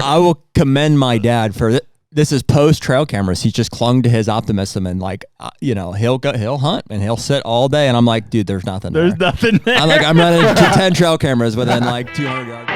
I will commend my dad for this is post trail cameras. He's just clung to his optimism and he'll hunt and he'll sit all day. And I'm like, dude, there's nothing there. There's nothing there. I'm like, I'm running to 10 trail cameras within like 200 yards.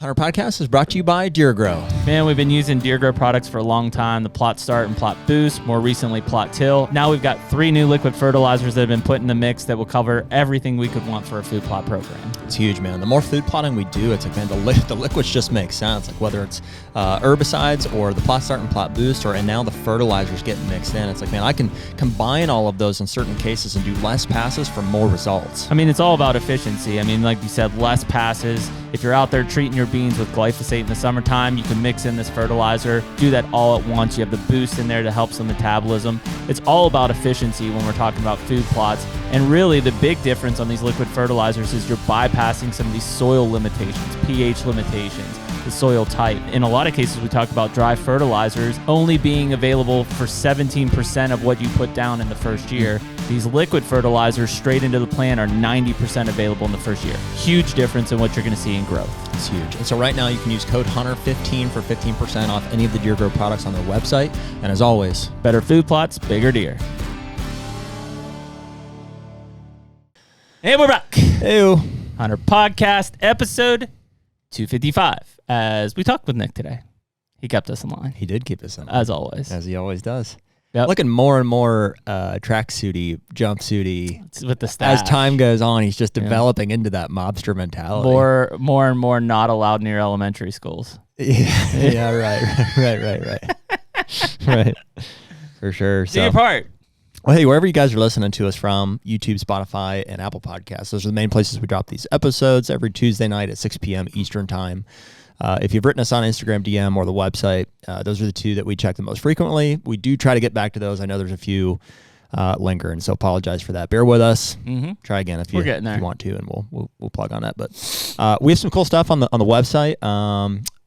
HUNTR Podcast is brought to you by Deer Grow. Man, we've been using Deer Grow products for a long time. The Plot Start and Plot Boost, more recently Plot Till. Now we've got 3 new liquid fertilizers that have been put in the mix that will cover everything we could want for a food plot program. It's huge, man. The more food plotting we do, it's like, man, the liquids just make sense. Like whether it's herbicides or the Plot Start and Plot Boost, and now the fertilizers getting mixed in. It's like, man, I can combine all of those in certain cases and do less passes for more results. I mean, it's all about efficiency. I mean, like you said, less passes. If you're out there treating your beans with glyphosate in the summertime, you can mix in this fertilizer, do that all at once. You have the boost in there to help some metabolism. It's all about efficiency when we're talking about food plots. And really the big difference on these liquid fertilizers is you're bypassing some of these soil limitations, pH limitations, the soil type. In a lot of cases, we talk about dry fertilizers only being available for 17% of what you put down in the first year. These liquid fertilizers straight into the plant are 90% available in the first year. Huge difference in what you're going to see in growth. It's huge. And so right now you can use code HUNTR15 for 15% off any of the Deer Grow products on their website. And as always, better food plots, bigger deer. And we're back. Ew. HUNTR Podcast, episode 255. As we talked with Nick today, he kept us in line. He did keep us in line. As always. As he always does. Yep. Looking more and more tracksuity, jumpsuity. It's with the stash. As time goes on, he's just developing into that mobster mentality. More and more not allowed near elementary schools. Yeah, right. Right. For sure. Do your part. Well, hey, wherever you guys are listening to us from, YouTube, Spotify, and Apple Podcasts, those are the main places we drop these episodes every Tuesday night at 6 p.m. Eastern Time. If you've written us on Instagram DM or the website, those are the 2 that we check the most frequently. We do try to get back to those. I know there's a few lingering, so apologize for that. Bear with us. Mm-hmm. Try again if you want to, and we'll plug on that. But we have some cool stuff on the website.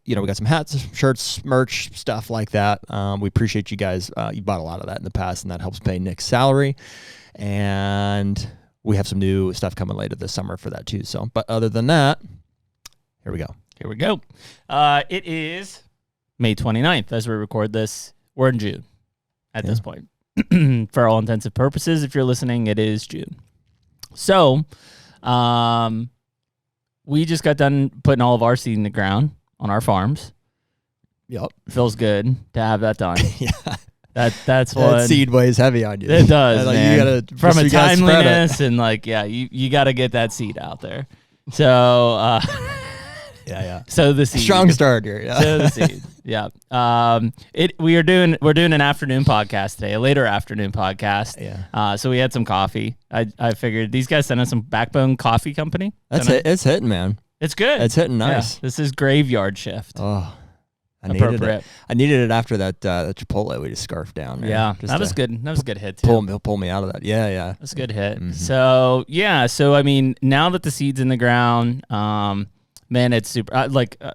We got some hats, shirts, merch, stuff like that. We appreciate you guys. You bought a lot of that in the past, and that helps pay Nick's salary. And we have some new stuff coming later this summer for that too. So, but other than that, here we go. It is May 29th as we record this. We're in June at this point. For all intents and purposes, if you're listening, it is June. So we just got done putting all of our seed in the ground on our farms. Yep. Feels good to have that done. Yeah. That's what that seed weighs heavy on you. It does, like, man. You gotta, from a timeliness and you got to get that seed out there. So yeah. So the seed. Strong start here. Yeah. So the seed. Yeah. We're doing an afternoon podcast today, a later afternoon podcast. Yeah. So we had some coffee. I figured these guys sent us some Backbone Coffee Company. It's hitting, man. It's good. It's hitting nice. Yeah, this is graveyard shift. Oh, I appropriate. needed it after that Chipotle we just scarfed down. Man. Yeah, just that was good. That was a good hit too. Pull me out of that. Yeah. That's a good hit. Mm-hmm. So I mean, now that the seed's in the ground, man, it's super.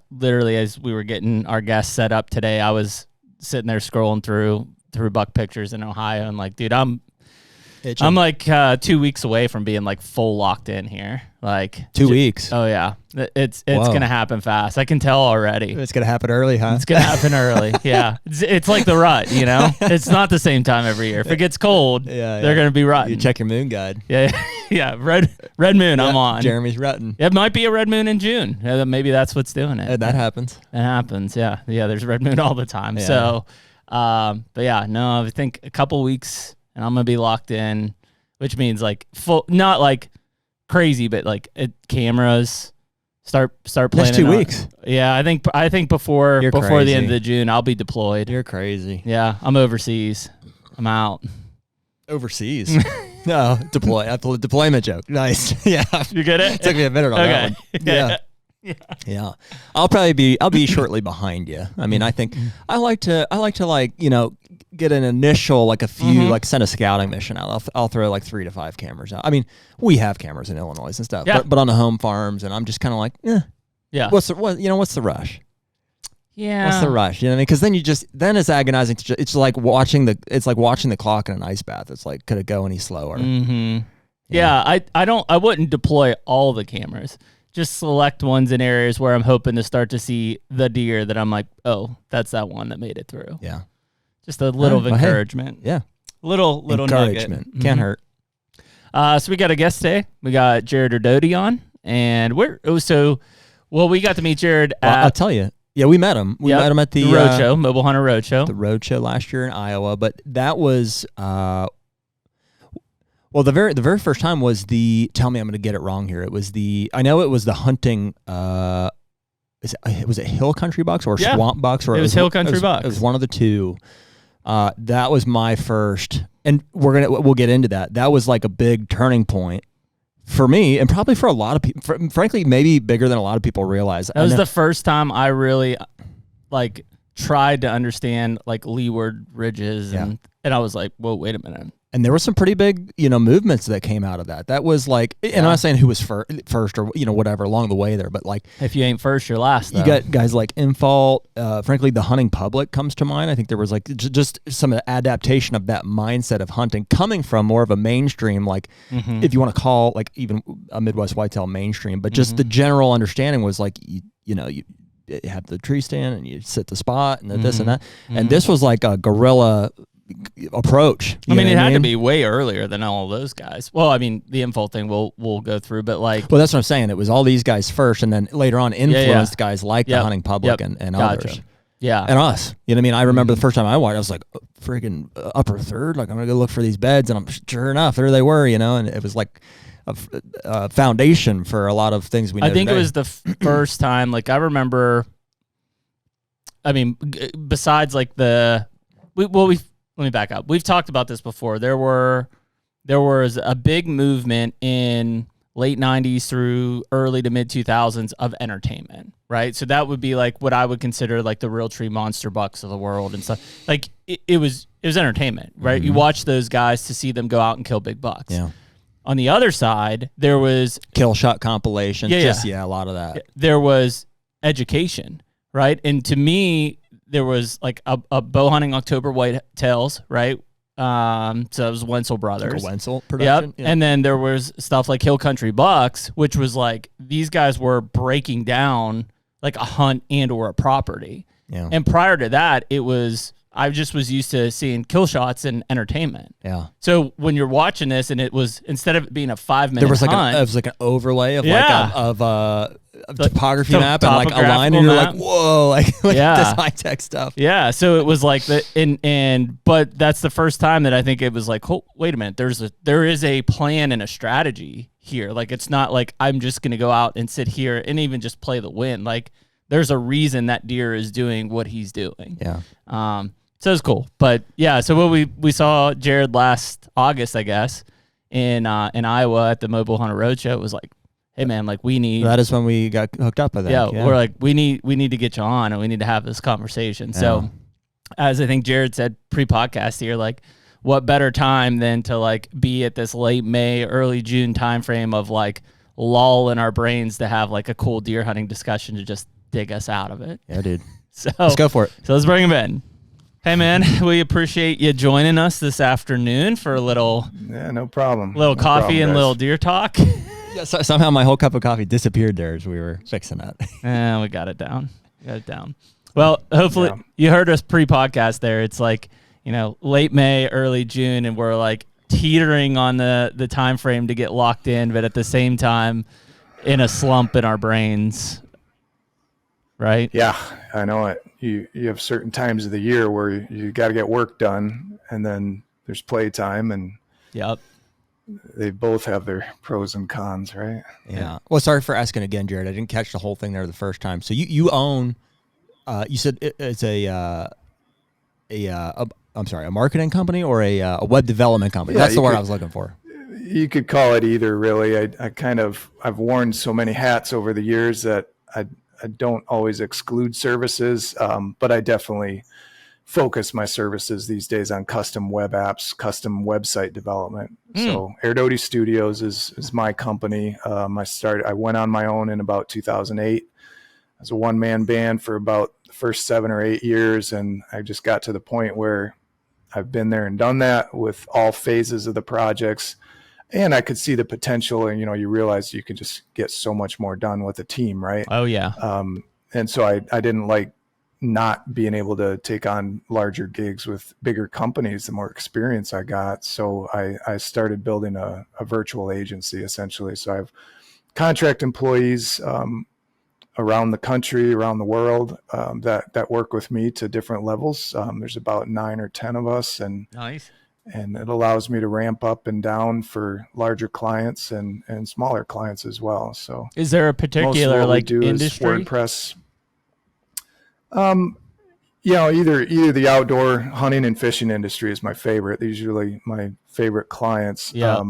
Literally, as we were getting our guests set up today, I was sitting there scrolling through buck pictures in Ohio, and like, dude, I'm like 2 weeks away from being like full locked in here. Like 2 weeks. Oh yeah, it's gonna happen fast. I can tell already. It's gonna happen early, huh? It's gonna happen early. Yeah, it's like the rut. You know, it's not the same time every year. If it gets cold, they're gonna be rutting. You check your moon guide. Yeah. Red moon. I'm on. Jeremy's rutting. It might be a red moon in June. Maybe that's what's doing it. That happens. It happens. Yeah. There's red moon all the time. Yeah. So, but yeah, no, I think a couple weeks and I'm gonna be locked in, which means like full, not like crazy, but like cameras start playing. Next 2 weeks. Yeah, I think before the end of June, I'll be deployed. You're crazy. Yeah, I'm overseas. I'm out. Overseas. No, deployment joke. Nice. Yeah. You get it? It took me a minute on that one. Yeah. I'll be shortly behind you. I mean, I think I like to get an initial, like a few, like send a scouting mission out. I'll throw like 3 to 5 cameras out. I mean, we have cameras in Illinois and stuff, but on the home farms, and I'm just kind of like, yeah. What's the rush? Yeah. What's the rush? You know what I mean? Because then it's agonizing. It's like watching the clock in an ice bath. It's like, could it go any slower? Mm-hmm. Yeah, I wouldn't deploy all the cameras. Just select ones in areas where I'm hoping to start to see the deer that I'm like, oh, that's that one that made it through. Yeah. Just a little of encouragement. Hey, yeah. Little encouragement. Nugget. Can't hurt. So we got a guest today. We got Jarrod Erdody on, and we got to meet Jarrod at. I'll tell you. Yeah, we met him. We met him at the Roadshow, Mobile Hunter Roadshow. The Roadshow last year in Iowa, but that was well, the very first time was tell me I'm going to get it wrong here. It was I know it was the hunting was it Hill Country Bucks or Swamp Bucks, or it was Hill Country Bucks. It was one of the two. That was my first, and we'll get into that. That was like a big turning point for me, and probably for a lot of people. Frankly, maybe bigger than a lot of people realize. That was the first time I really tried to understand leeward ridges, and I was like, whoa, wait a minute. And there were some pretty big, movements that came out of that. That was and I'm not saying who was first or, whatever along the way there, but if you ain't first, you're last, though. You got guys like Infault, frankly, the hunting public comes to mind. I think there was just some adaptation of that mindset of hunting coming from more of a mainstream, if you want to call even a Midwest whitetail mainstream, but just the general understanding was you have the tree stand and you sit the spot and this and that. And this was like a guerrilla approach. I mean, it had to be way earlier than all of those guys. Well, I mean, the info thing we'll go through, but well, that's what I'm saying. It was all these guys first, and then later on influenced guys like the hunting public and others. Yeah. And us. You know what I mean? I remember the first time I watched, I was like, freaking upper third. I'm going to go look for these beds. And sure enough, there they were, and it was like a foundation for a lot of things we know I think today. It was the first time, I remember, I mean, besides let me back up. We've talked about this before. There was a big movement in late 90s through early to mid 2000s of entertainment, right? So that would be what I would consider the real tree monster bucks of the world and stuff. It was entertainment, right? You watch those guys to see them go out and kill big bucks. Yeah. On the other side, there was kill shot compilations. A lot of that. There was education, right? And to me, there was a bow hunting October whitetails, right? So it was Wenzel Brothers. Wenzel production. Yep. Yeah. And then there was stuff like Hill Country Bucks, which was these guys were breaking down a hunt and or a property. Yeah. And prior to that, I just was used to seeing kill shots and entertainment. Yeah. So when you're watching this, and it was, instead of it being a 5-minute there was hunt, it was an overlay of a topography map and a line, and you're map. Whoa, this high tech stuff. Yeah. So it was but that's the first time that I think it was oh, wait a minute, there is a plan and a strategy here. It's not I'm just gonna go out and sit here and even just play the wind. There's a reason that deer is doing what he's doing. Yeah. So it's cool. But yeah, so what we saw Jarrod last August, I guess, in Iowa at the Mobile Hunter Roadshow. It was hey man, we need. That is when we got hooked up. I think. Yeah, we're we need to get you on, and we need to have this conversation. Yeah. So, as I think Jarrod said pre-podcast here, what better time than to be at this late May, early June timeframe of lull in our brains to have a cool deer hunting discussion to just dig us out of it. Yeah, dude. So let's go for it. So let's bring him in. Hey man, we appreciate you joining us this afternoon for a little. Yeah, no problem. Little coffee and little deer talk. Yeah, somehow my whole cup of coffee disappeared there as we were fixing that. We got it down. Well, hopefully you heard us pre-podcast there. It's late May, early June, and we're teetering on the time frame to get locked in, but at the same time in a slump in our brains. Right? Yeah, I know it. You have certain times of the year where you got to get work done, and then there's playtime, and yep, they both have their pros and cons, right? Yeah. Well, sorry for asking again, Jarrod. I didn't catch the whole thing there the first time. So you own, you said it's a marketing company or a web development company. Yeah, that's the word I was looking for. You could call it either, really. I've worn so many hats over the years that I don't always exclude services, but I definitely focus my services these days on custom web apps, custom website development. So Erdody Studios is my company. I went on my own in about 2008 as a one-man band for about the first 7 or 8 years, and I just got to the point where I've been there and done that with all phases of the projects. and I could see the potential, and you realize you can just get so much more done with a team, right? Oh yeah. And so I didn't like not being able to take on larger gigs with bigger companies the more experience I got. So I started building a virtual agency essentially. So I have contract employees around the country, around the world, that work with me to different levels. There's about 9 or 10 of us, and Nice. and it allows me to ramp up and down for larger clients and smaller clients as well. So Is there a most of particular what we like do industry? is WordPress. Either the outdoor hunting and fishing industry is my favorite. These are usually my favorite clients. Yeah.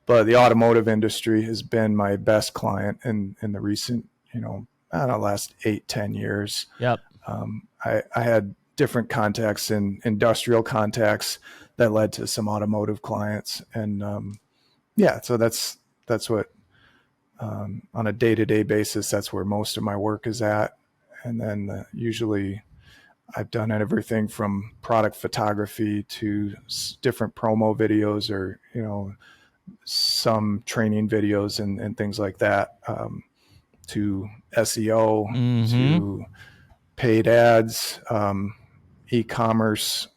But the automotive industry has been my best client in the recent, I don't know, last 8-10 years. Yep. I had different contacts and industrial contacts that led to some automotive clients. And so that's what, on a day-to-day basis, that's where most of my work is at. And then usually I've done everything from product photography to different promo videos, or, some training videos and things like that, to SEO, to paid ads, e-commerce,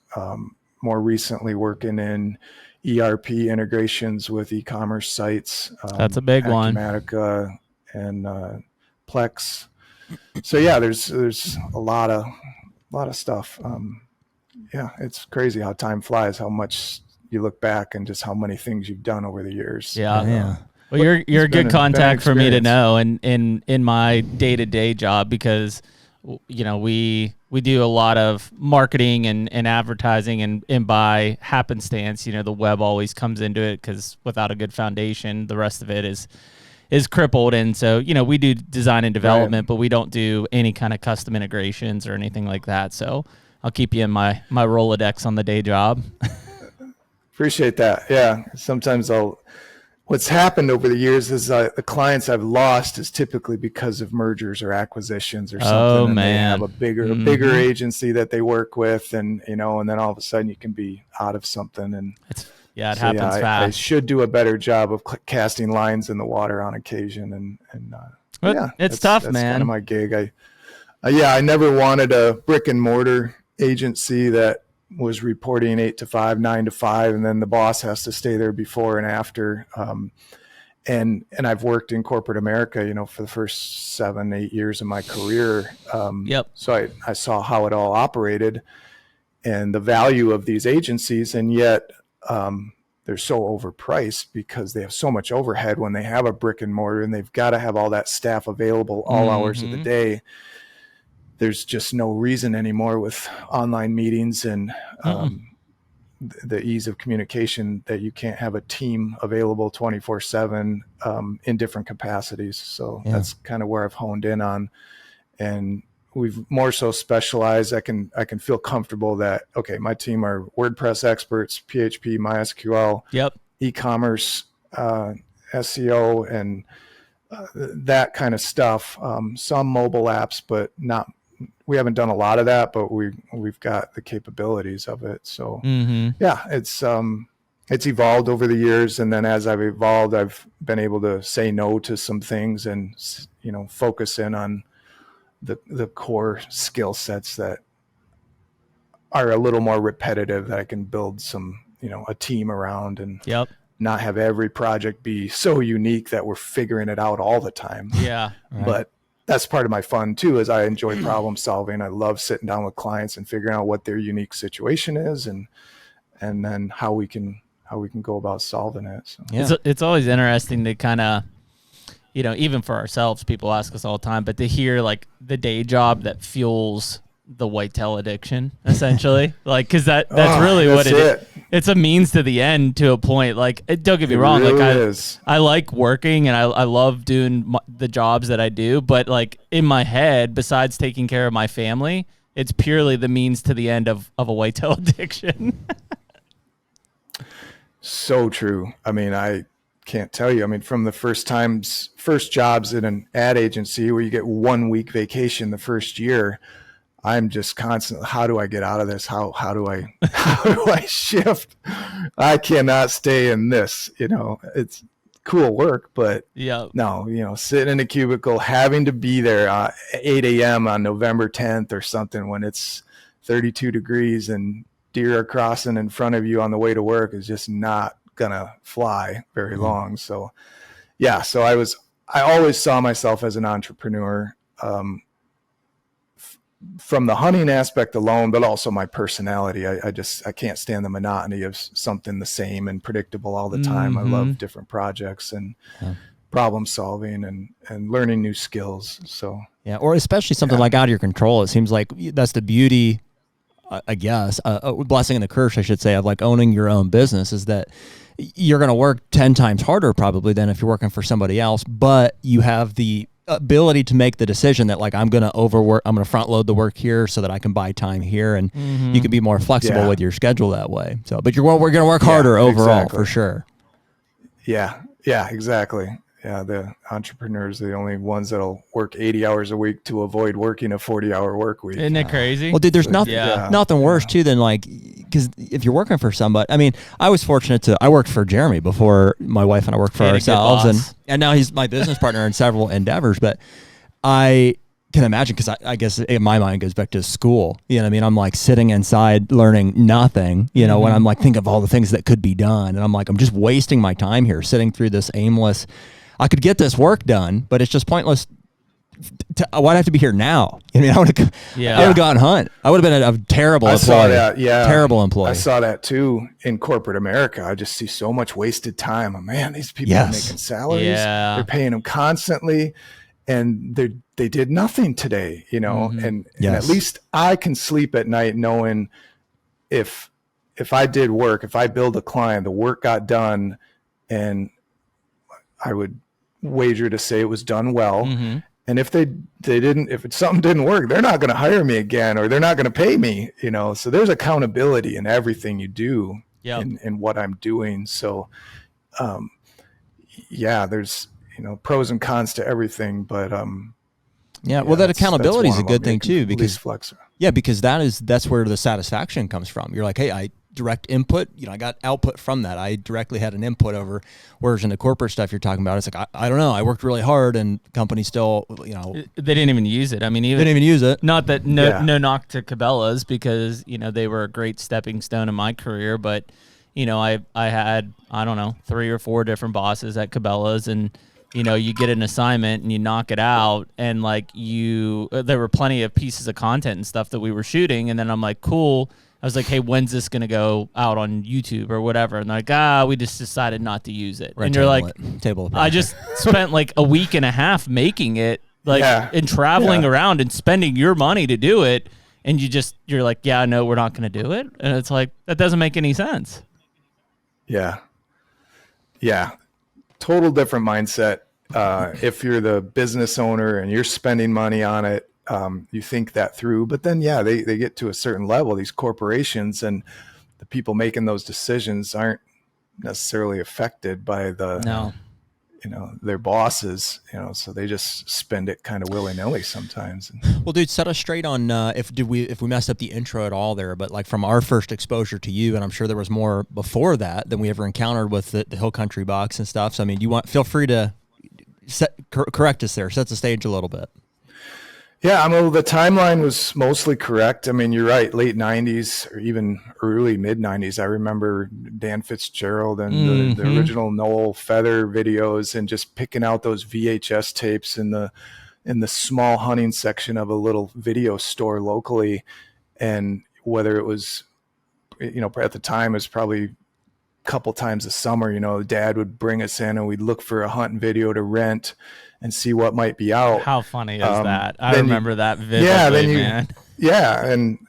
more recently working in ERP integrations with e-commerce sites. That's a big one. Acumatica and Plex. So yeah, there's a lot of stuff. It's crazy how time flies, how much you look back and just how many things you've done over the years. Yeah. Well, you're a good contact for me to know in my day-to-day job, because we do a lot of marketing and advertising, and by happenstance, the web always comes into it, because without a good foundation, the rest of it is crippled. And so, we do design and development, but we don't do any kind of custom integrations or anything like that. So I'll keep you in my Rolodex on the day job. Appreciate that. Yeah. Sometimes what's happened over the years is the clients I've lost is typically because of mergers or acquisitions or something. Oh, and man. They have a bigger agency that they work with, and then all of a sudden you can be out of something. And it happens fast. I should do a better job of casting lines in the water on occasion. It's tough, man. That's kind of my gig. I never wanted a brick and mortar agency that was reporting 8 to 5, 9 to 5, and then the boss has to stay there before and after. And I've worked in corporate America, for the first 7-8 years of my career. So I saw how it all operated and the value of these agencies, and yet they're so overpriced because they have so much overhead when they have a brick and mortar, and they've got to have all that staff available all hours of the day. There's just no reason anymore with online meetings and the ease of communication that you can't have a team available 24/7 in different capacities. So that's kind of where I've honed in on, and we've more so specialized. I can feel comfortable that, okay, my team are WordPress experts, PHP, MySQL, e-commerce, SEO, and that kind of stuff. Some mobile apps, but not. We haven't done a lot of that, but we've got the capabilities of it. So it's evolved over the years, and then as I've evolved, I've been able to say no to some things and focus in on the core skill sets that are a little more repetitive, that I can build some a team around, and not have every project be so unique that we're figuring it out all the time. But that's part of my fun too, is I enjoy problem solving. I love sitting down with clients and figuring out what their unique situation is, and then how we can go about solving it. So. It's always interesting to kind of, even for ourselves, people ask us all the time, but to hear like the day job that fuels the whitetail addiction, essentially, like, cause that's really what it is. It's a means to the end, to a point. Like, don't get me wrong. Really like I like working, and I love doing the jobs that I do, but like in my head, besides taking care of my family, it's purely the means to the end of a whitetail addiction. So true. I mean, I can't tell you. I mean, from the first jobs in an ad agency where you get 1 week vacation the first year, I'm just constantly, how do I get out of this? How do I, how do I shift? I cannot stay in this, it's cool work, but no, sitting in a cubicle, having to be there at 8 a.m. on November 10th or something when it's 32 degrees and deer are crossing in front of you on the way to work is just not gonna fly very long. So yeah, so I always saw myself as an entrepreneur, from the hunting aspect alone, but also my personality. I can't stand the monotony of something the same and predictable all the time. I love different projects and problem solving and learning new skills. So yeah, or especially something like out of your control. It seems like that's the beauty, I guess, a blessing and a curse, I should say, of like owning your own business, is that you're going to work 10 times harder probably than if you're working for somebody else, but you have the ability to make the decision that like, I'm going to overwork, I'm going to front load the work here so that I can buy time here. And you can be more flexible with your schedule that way. So, but we're going to work harder overall for sure. Yeah. Yeah, exactly. Yeah. The entrepreneurs are the only ones that'll work 80 hours a week to avoid working a 40-hour work week. Isn't it crazy? Well, dude, there's nothing worse too than like, because if you're working for somebody, I mean, I was fortunate I worked for Jeremy before my wife and I worked for ourselves, and now he's my business partner in several endeavors. But I can imagine, because I guess in my mind it goes back to school. You know what I mean? I'm like sitting inside learning nothing, when I'm like think of all the things that could be done, and I'm like, I'm just wasting my time here sitting through this aimless. I could get this work done, but it's just pointless. Why'd I have to be here now? I mean, I would have gone hunt. I would have been a terrible employee. I saw that, terrible employee. I saw that too in corporate America. I just see so much wasted time. Oh, man, these people are making salaries. Yeah. They're paying them constantly, and they did nothing today, and at least I can sleep at night knowing if I did work, if I billed a client, the work got done, and I would wager to say it was done well. And if if something didn't work, they're not going to hire me again, or they're not going to pay me, so there's accountability in everything you do in what I'm doing. So, there's, pros and cons to everything, but, well, that accountability is a good thing too, because that's where the satisfaction comes from. You're like, hey, I direct input, I got output from that. I directly had an input over, whereas in the corporate stuff you're talking about, it's like, I don't know, I worked really hard and company still, they didn't even use it. I mean, they didn't even use it. Not that no knock to Cabela's, because, they were a great stepping stone in my career, but, I had, I don't know, 3 or 4 different bosses at Cabela's, and, you get an assignment and you knock it out, and like there were plenty of pieces of content and stuff that we were shooting, and then I'm like, cool. I was like, hey, when's this going to go out on YouTube or whatever? And they're like, we just decided not to use it. And you're like, I just spent like a week and a half making it, and traveling around and spending your money to do it. And you're like, no, we're not going to do it. And it's like, that doesn't make any sense. Yeah. Yeah. Total different mindset. If you're the business owner and you're spending money on it, you think that through, but then, they get to a certain level, these corporations, and the people making those decisions aren't necessarily affected by their bosses, so they just spend it kind of willy-nilly sometimes. Well, dude, set us straight on, if we messed up the intro at all there, but like from our first exposure to you, and I'm sure there was more before that than we ever encountered with the Hill Country box and stuff. So, I mean, feel free to correct us there, set the stage a little bit. Yeah, I mean, the timeline was mostly correct. I mean, you're right, late 90s or even early mid 90s. I remember Dan Fitzgerald and the original Noel Feather videos, and just picking out those VHS tapes in the small hunting section of a little video store locally. And whether it was, at the time, it was probably a couple times a summer, Dad would bring us in and we'd look for a hunting video to rent and see what might be out. How funny is that? I remember that vividly, man. Yeah, and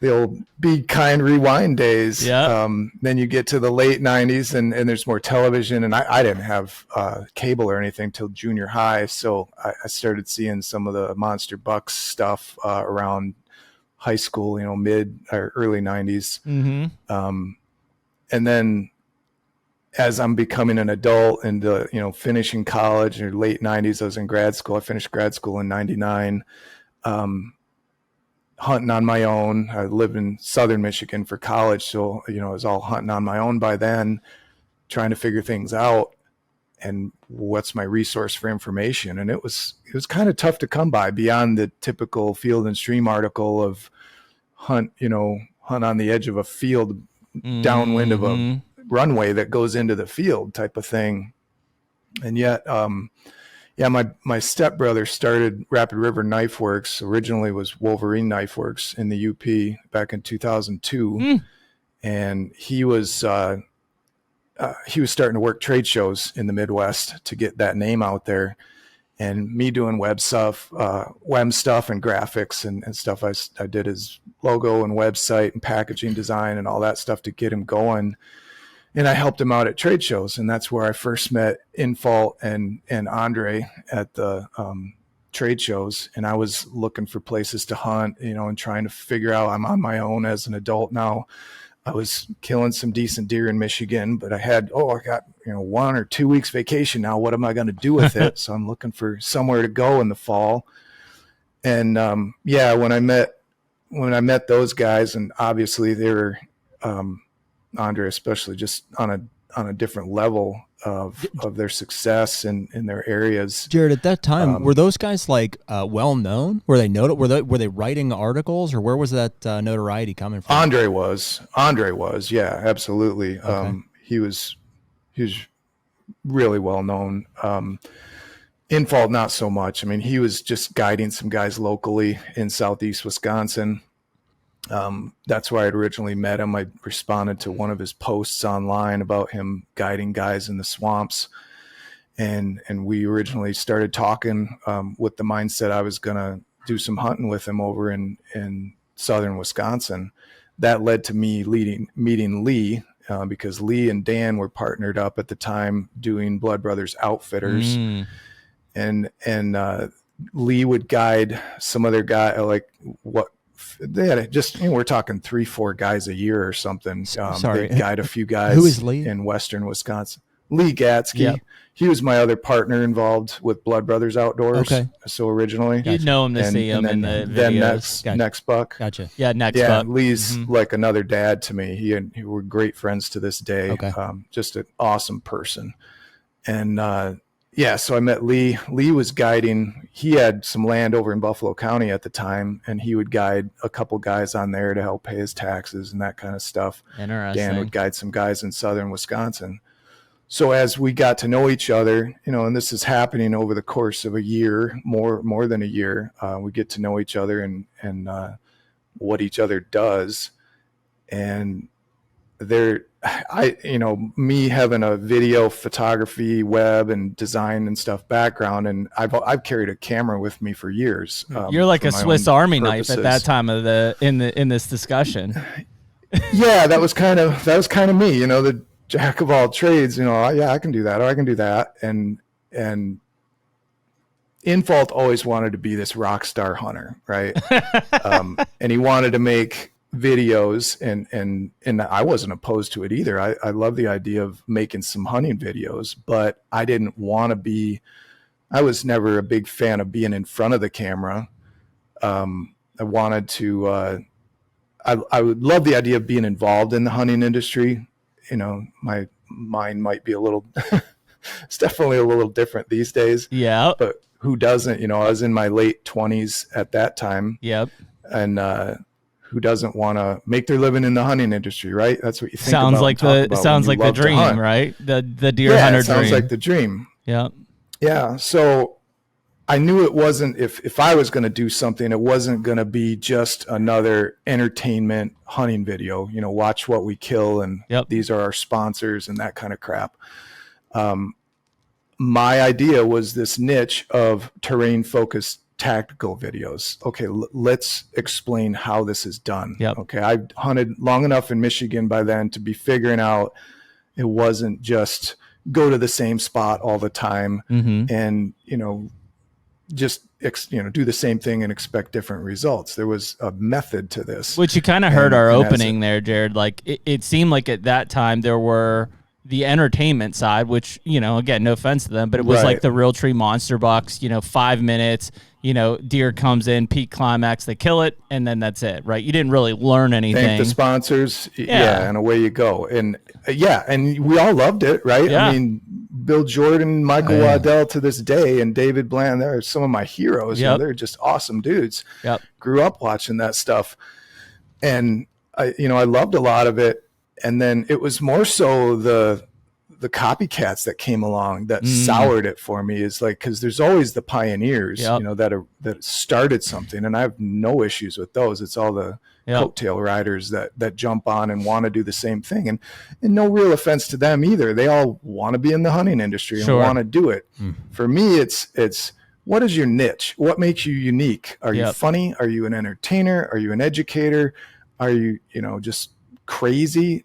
the old Be Kind Rewind days. Yeah. Then you get to the late 90s and there's more television, and I didn't have cable or anything till junior high, so I started seeing some of the Monster Bucks stuff around high school, mid or early 90s. And then as I'm becoming an adult and, finishing college in late 90s, I was in grad school. I finished grad school in 99. hunting on my own. I lived in southern Michigan for college, so I was all hunting on my own by then, trying to figure things out and what's my resource for information. And it was kind of tough to come by beyond the typical Field and Stream article of hunt on the edge of a field downwind of a runway that goes into the field type of thing. And yet, my stepbrother started Rapid River Knife Works. Originally was Wolverine Knife Works in the UP back in 2002. And he was starting to work trade shows in the Midwest to get that name out there. And me doing web stuff and graphics and stuff. I did his logo and website and packaging design and all that stuff to get him going. And I helped him out at trade shows. And that's where I first met Infault and Andre at the trade shows. And I was looking for places to hunt, and trying to figure out, I'm on my own as an adult now. I was killing some decent deer in Michigan, but I got 1 or 2 weeks vacation now. What am I going to do with it? So I'm looking for somewhere to go in the fall. And when I met those guys, and obviously they were Andre especially just on a different level of their success in their areas. Jarrod, at that time, were those guys well known? Were they were they writing articles, or where was that notoriety coming from? Andre was, yeah, absolutely. Okay. He was really well known. Infault, not so much. I mean, he was just guiding some guys locally in Southeast Wisconsin. That's where I'd originally met him. I responded to one of his posts online about him guiding guys in the swamps. And we originally started talking with the mindset I was going to do some hunting with him over in southern Wisconsin. That led to me meeting Lee, because Lee and Dan were partnered up at the time doing Blood Brothers Outfitters. And Lee would guide some other guy, they had we're talking 3-4 guys a year or something. They'd guide a few guys. Who is Lee? In western Wisconsin. Lee Gatsky. Yep. He was my other partner involved with Blood Brothers Outdoors. Okay. So originally. You'd know him to see him in the videos. Then Next Buck. Gotcha. Yeah, Buck. Lee's like another dad to me. He were great friends to this day. Okay. Just an awesome person. And so I met Lee. Lee was guiding. He had some land over in Buffalo County at the time, and he would guide a couple guys on there to help pay his taxes and that kind of stuff. Interesting. Dan would guide some guys in southern Wisconsin. So as we got to know each other, and this is happening over the course of a year, more than a year, we get to know each other and what each other does. And me having a video photography, web and design and stuff background, and I've carried a camera with me for years. You're like a Swiss Army knife at that time of in this discussion. Yeah, that was kind of me, the jack of all trades. I can do that, or I can do that, and Infault always wanted to be this rock star hunter, right? And he wanted to make videos, and I wasn't opposed to it either. I love the idea of making some hunting videos, but I didn't want to be. I was never a big fan of being in front of the camera. I wanted to. I would love the idea of being involved in the hunting industry. My mind might be a little. It's definitely a little different these days. Yeah. But who doesn't? I was in my late 20s at that time. Yep. And who doesn't want to make their living in the hunting industry, right? That's what you think sounds about. Sounds like the dream, right? The deer hunter dream. Sounds like the dream. Yeah. Yeah. So I knew it wasn't, if I was going to do something, it wasn't going to be just another entertainment hunting video, watch what we kill. And These are our sponsors and that kind of crap. My idea was this niche of terrain focused tactical videos. Okay, let's explain how this is done. Yep. Okay, I hunted long enough in Michigan by then to be figuring out it wasn't just go to the same spot all the time and just do the same thing and expect different results. There was a method to this, which you kind of heard our opening there, Jarrod. Like it seemed like at that time there were the entertainment side, which, again, no offense to them, but it was like the Real Tree Monster Bucks, 5 minutes, deer comes in, peak climax, they kill it, and then that's it, right? You didn't really learn anything. Thank the sponsors. Yeah, and away you go. And and we all loved it, right? Yeah. I mean, Bill Jordan, Michael Waddell to this day, and David Bland, they're some of my heroes. They're just awesome dudes. Yep. Grew up watching that stuff. And I loved a lot of it. And then it was more so the copycats that came along that soured it for me. Is like, because there's always the pioneers, that started something, and I have no issues with those. It's all the coattail riders that jump on and want to do the same thing, and no real offense to them either. They all want to be in the hunting industry and want to do it. For me, it's what is your niche? What makes you unique? Are you funny? Are you an entertainer? Are you an educator? Are you just crazy?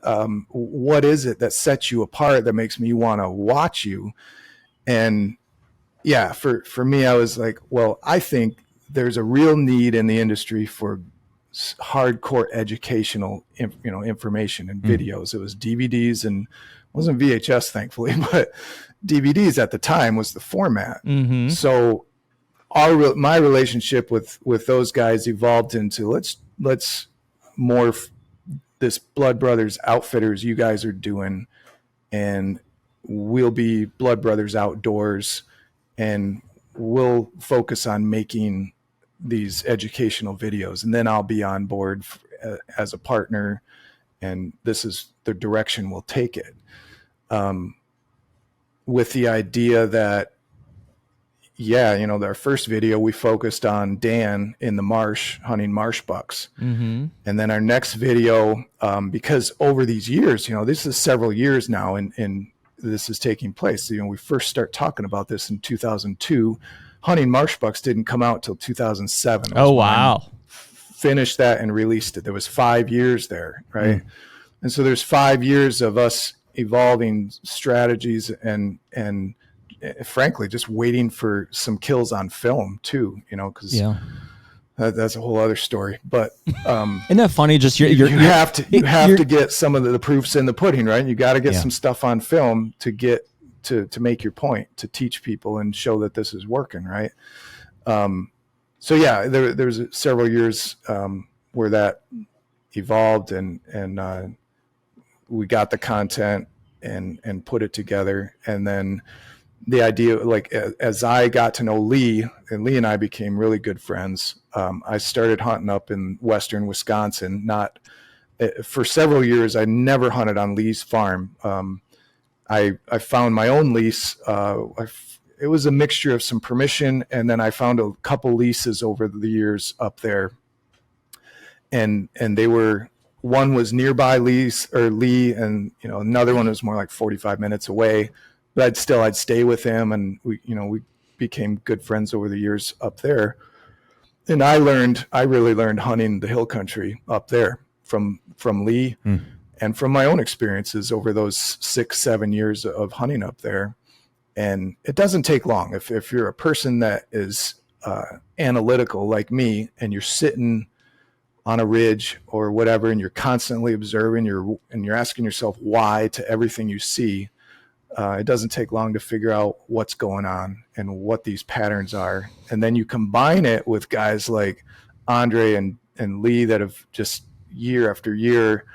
What is it that sets you apart that makes me want to watch you? And for me, I was like, well, I think there's a real need in the industry for hardcore educational information and videos. It was DVDs, and it wasn't VHS, thankfully, but DVDs at the time was the format. So my relationship with those guys evolved into let's morph this Blood Brothers Outfitters you guys are doing, and we'll be Blood Brothers Outdoors, and we'll focus on making these educational videos, and then I'll be on board as a partner, and this is the direction we'll take it, with the idea that our first video, we focused on Dan in the marsh hunting marsh bucks. And then our next video, because over these years, this is several years now, and this is taking place. We first start talking about this in 2002. Hunting marsh bucks didn't come out till 2007. Oh, wow. Finished that and released it. There was 5 years there, right? And so there's 5 years of us evolving strategies and frankly, just waiting for some kills on film too, because that's a whole other story. But isn't that funny? Just you have to get some of the proofs in the pudding, right? You got to get some stuff on film to get to make your point, to teach people and show that this is working, right? There's several years where that evolved, and we got the content and put it together, and then the idea, like, as I got to know Lee, and Lee and I became really good friends, I started hunting up in western Wisconsin. For several years, I never hunted on Lee's farm. I found my own lease. It was a mixture of some permission, and then I found a couple leases over the years up there. And they were, one was nearby Lee, and another one was more like 45 minutes away. But I'd stay with him, and we became good friends over the years up there. And I really learned hunting the hill country up there from Lee and from my own experiences over those 6-7 years of hunting up there. And it doesn't take long. If you're a person that is analytical like me, and you're sitting on a ridge or whatever, and you're constantly observing, and you're asking yourself why to everything you see, it doesn't take long to figure out what's going on and what these patterns are. And then you combine it with guys like Andre and Lee that have just year after year,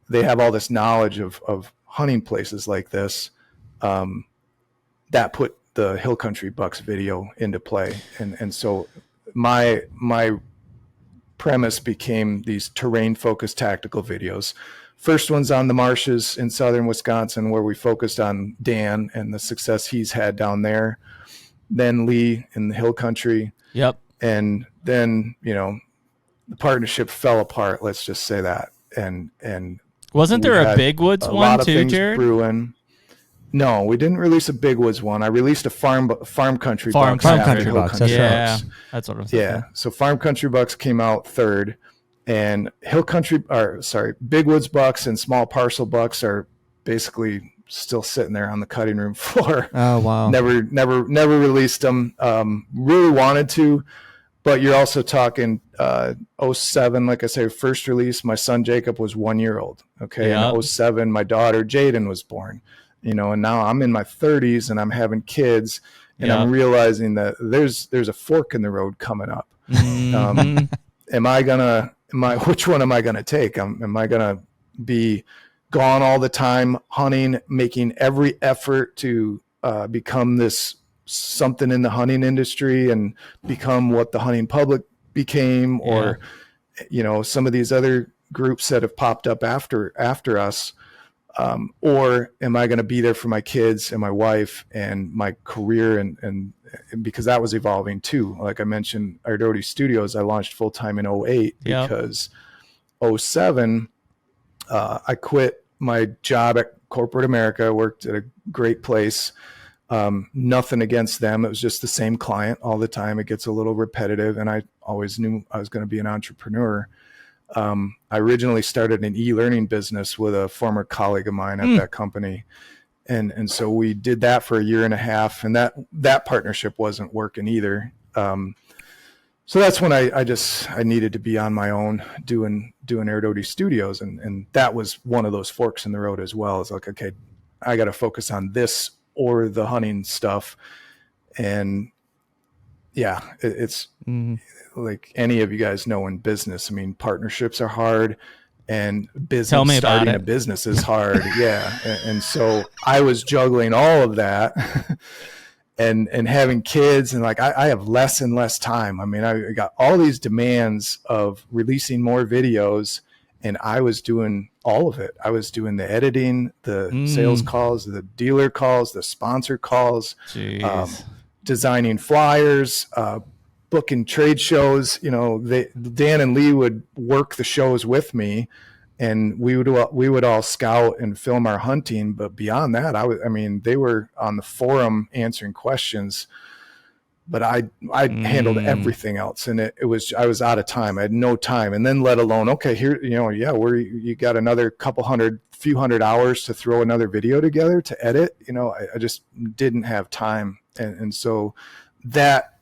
they have all this knowledge of hunting places like this, that put the Hill Country Bucks video into play. And so my premise became these terrain focused tactical videos. First one's on the marshes in southern Wisconsin, where we focused on Dan and the success he's had down there. Then Lee in the hill country. Yep. And then, the partnership fell apart. Let's just say that. And wasn't there a Big Woods one too, Jarrod? Brewing. No, we didn't release a Big Woods one. I released a farm country bucks. Farm country bucks. That's right. That's what I was thinking. Yeah. So farm country bucks came out third. And Big Woods bucks and small parcel bucks are basically still sitting there on the cutting room floor. Oh, wow. Never released them. Really wanted to, but you're also talking 07, like I say, first release. My son Jacob was 1 year old. Okay. Yep. In 07, my daughter Jaden was born. and now I'm in my 30s and I'm having kids, and I'm realizing that there's a fork in the road coming up. Mm-hmm. Which one am I going to take? Am I going to be gone all the time hunting, making every effort to become this something in the hunting industry and become what the hunting public became, or some of these other groups that have popped up after us, or am I going to be there for my kids and my wife and my career, and because that was evolving too. Like I mentioned, Erdody Studios, I launched full time in 2008 because 2007 I quit my job at corporate America. I worked at a great place. Nothing against them. It was just the same client all the time. It gets a little repetitive, and I always knew I was going to be an entrepreneur. I originally started an e-learning business with a former colleague of mine at that company. And so we did that for a year and a half, and that partnership wasn't working either. So that's when I needed to be on my own doing Erdody Studios. And that was one of those forks in the road as well. It's like, okay, I got to focus on this or the hunting stuff. And yeah, it's like any of you guys know in business, I mean, partnerships are hard, and starting a business is hard. Yeah. And so I was juggling all of that and having kids, and like, I have less and less time. I mean, I got all these demands of releasing more videos, and I was doing all of it. I was doing the editing, the sales calls, the dealer calls, the sponsor calls, designing flyers, booking trade shows. Dan and Lee would work the shows with me, and we would all scout and film our hunting. But beyond that, they were on the forum answering questions, but I handled everything else, and I was out of time. I had no time, and then let alone, okay, here, you got another few hundred hours to throw another video together to edit. I just didn't have time, and so that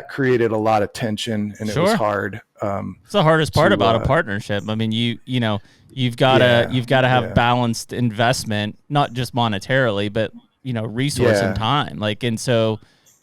created a lot of tension, and it was hard. It's the hardest part about a partnership. I mean, you've got to have balanced investment, not just monetarily, but resource and time. Like, and so,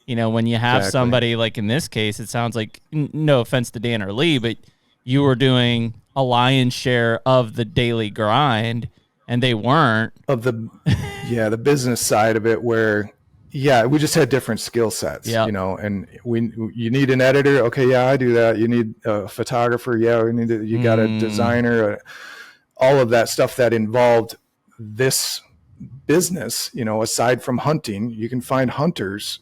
when you have somebody like in this case, it sounds like, no offense to Dan or Lee, but you were doing a lion's share of the daily grind, and they weren't of the business side of it, where we just had different skill sets, and you need an editor. Okay. Yeah, I do that. You need a photographer. Yeah. You got a designer, all of that stuff that involved this business, aside from hunting. You can find hunters,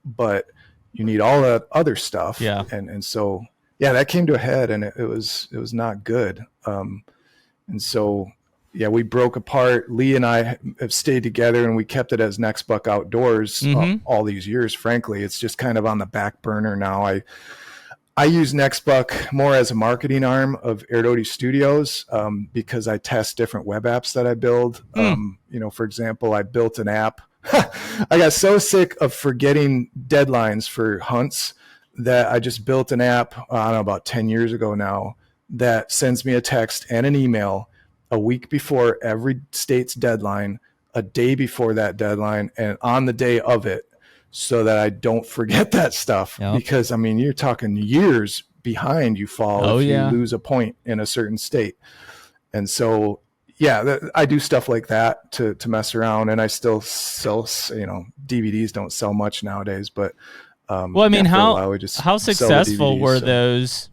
but you need all that other stuff. Yeah. And so, that came to a head, and it was not good. And so, we broke apart. Lee and I have stayed together, and we kept it as Next Buck Outdoors all these years. Frankly, it's just kind of on the back burner now. I use Next Buck more as a marketing arm of Erdody Studios, because I test different web apps that I build. For example, I built an app. I got so sick of forgetting deadlines for hunts that I just built an app, I don't know, about 10 years ago now, that sends me a text and an email a week before every state's deadline, a day before that deadline, and on the day of it, so that I don't forget that stuff. Yep. Because, you're talking years behind you fall if you lose a point in a certain state. And so, I do stuff like that to mess around, and I still sell, DVDs don't sell much nowadays, but how successful were those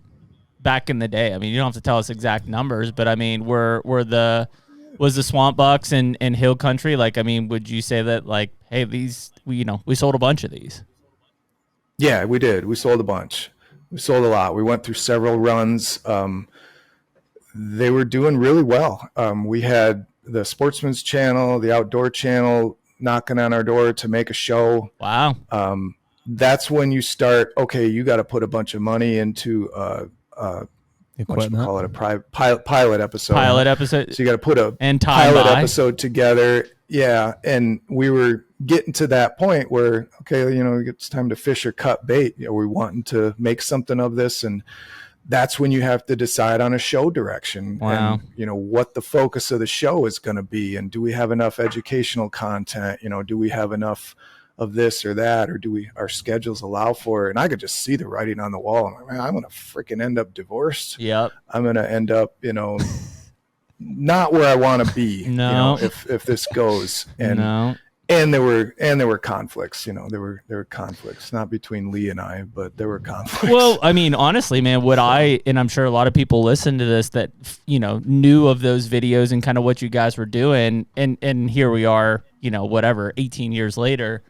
back in the day? I mean, you don't have to tell us exact numbers, but I mean, was the Swamp Bucks and Hill Country, like, I mean, would you say that, like, hey, we sold a bunch of these? Yeah, we did. We sold a bunch. We sold a lot. We went through several runs. They were doing really well. We had the Sportsman's Channel, the Outdoor Channel knocking on our door to make a show. Wow. That's when you start, okay, you got to put a bunch of money into equipment. Call it a pilot episode. Pilot episode. So you got to put a pilot episode together. Yeah. And we were getting to that point where, okay, it's time to fish or cut bait. We're wanting to make something of this. And that's when you have to decide on a show direction. Wow. And, you know, what the focus of the show is going to be. And do we have enough educational content? You know, do we have enough of this or that, or do our schedules allow for it? And I could just see the writing on the wall. I'm like, man, I'm going to freaking end up divorced. Yep. I'm going to end up, you know, not where I want to be, No. you know, if this goes. And, No. and there were conflicts, you know, there were conflicts, not between Lee and I, but there were conflicts. Well, I mean, honestly, man, and I'm sure a lot of people listen to this that, you know, knew of those videos and kind of what you guys were doing. And here we are, you know, whatever, 18 years later,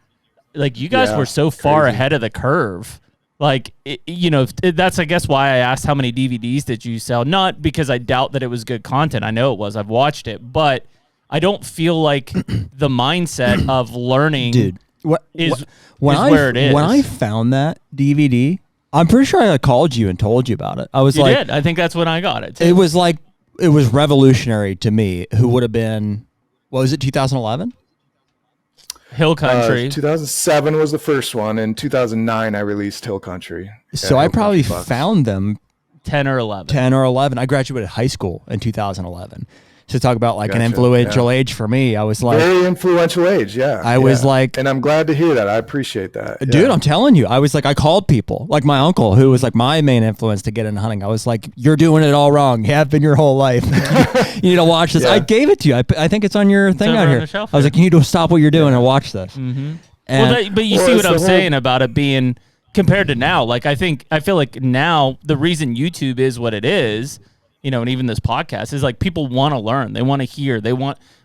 like you guys were so far ahead of the curve. Like, you know, that's, I guess, why I asked how many DVDs did you sell? Not because I doubt that it was good content. I know it was. I've watched it, but I don't feel like the mindset of learning Dude, is where it is. When I found that DVD, I'm pretty sure I called you and told you about it. I was You like, did. I think that's when I got it, too. it was like, it was revolutionary to me, who would have been, what was it, 2011? Hill Country. 2007 was the first one. In 2009, I released Hill Country. So I probably found them 10 or 11. 10 or 11. I graduated high school in 2011. So talk about like an Gotcha, influential age for me. I was like, very influential age. Yeah. I was like, and I'm glad to hear that. I appreciate that. dude, Yeah. I'm telling you, I was like, I called people like my uncle, who was like my main influence to get into hunting. I was like, you're doing it all wrong. You have been your whole life. You need to watch this. Yeah. I gave it to you. I think it's on your thing over out on here. the shelf I was like, you need to stop what you're doing and watch this. Mm-hmm. And But you see what I'm saying about it being compared to now. Like, I feel like now the reason YouTube is what it is, you know, and even this podcast is like people want to learn, they want to hear,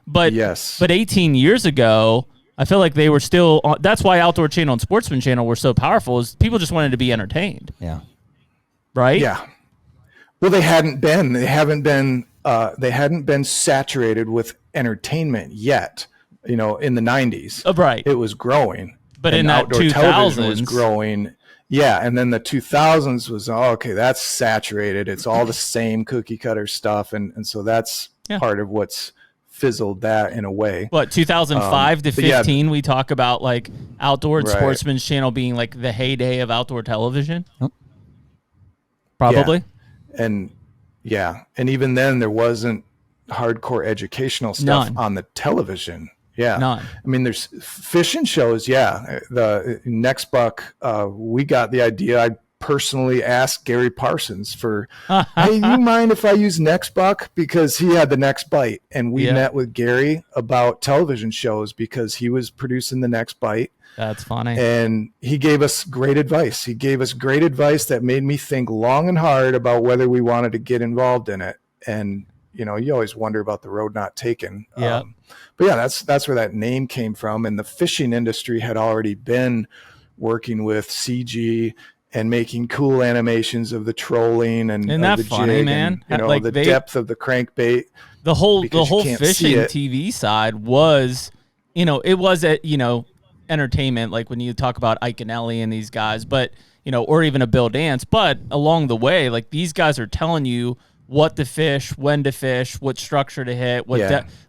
but 18 years ago, I feel like they were still. That's why Outdoor Channel and Sportsman Channel were so powerful. Is people just wanted to be entertained. Yeah. Right. Yeah. Well, they hadn't been. They haven't been. They hadn't been saturated with entertainment yet. You know, in the 90s, right? It was growing, but in that outdoor 2000s, television was growing. Yeah, and then the 2000s was, okay, that's saturated. It's all the same cookie cutter stuff, and so that's part of what's fizzled that in a way. What, 2005 to 15, we talk about like Outdoor and Sportsman's Channel being like the heyday of outdoor television? Probably. Yeah. And even then there wasn't hardcore educational stuff on the television. Yeah. None. I mean, there's fishing shows. Yeah. The Next Buck, we got the idea. I personally asked Gary Parsons for, hey, you mind if I use Next Buck? Because he had the Next Bite. And we met with Gary about television shows because he was producing the Next Bite. That's funny. And he gave us great advice. He gave us great advice that made me think long and hard about whether we wanted to get involved in it. And, you know, you always wonder about the road not taken. Yeah. But yeah, that's where that name came from. And the fishing industry had already been working with CG and making cool animations of the trolling and Isn't that the funny, jig man? and, you know, Like the depth of the crankbait. The whole fishing TV side was, you know, it was entertainment, like when you talk about Ike and Ellie and these guys, but, you know, or even a Bill Dance. But along the way, like these guys are telling you what to fish, when to fish, what structure to hit,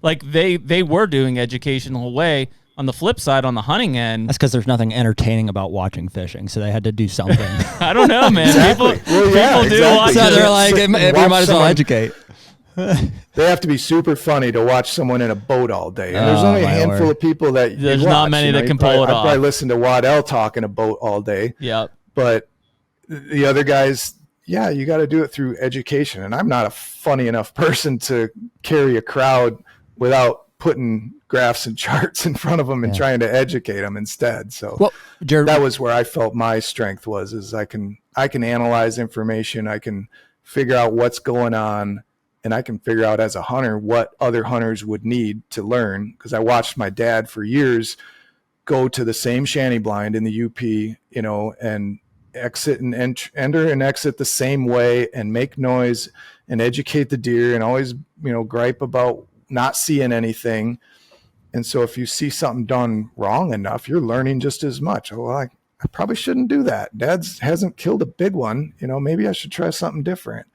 like they were doing education the whole way. On the flip side, on the hunting end, that's because there's nothing entertaining about watching fishing, so they had to do something. I don't know, man. Exactly. People do watch so they're like, we might as well educate. They have to be super funny to watch someone in a boat all day. And there's only a handful of people that there's you watch. not many that can pull it off. I probably listen to Waddell talk in a boat all day. Yeah. But the other guys, yeah, you got to do it through education. And I'm not a funny enough person to carry a crowd without putting graphs and charts in front of them and trying to educate them instead. So that was where I felt my strength is I can analyze information. I can figure out what's going on, and I can figure out as a hunter what other hunters would need to learn. Because I watched my dad for years go to the same shanty blind in the UP, you know, and exit and enter and exit the same way and make noise and educate the deer and always, you know, gripe about not seeing anything. And so if you see something done wrong enough, you're learning just as much. Oh, well, I probably shouldn't do that. Dad hasn't killed a big one. You know, maybe I should try something different.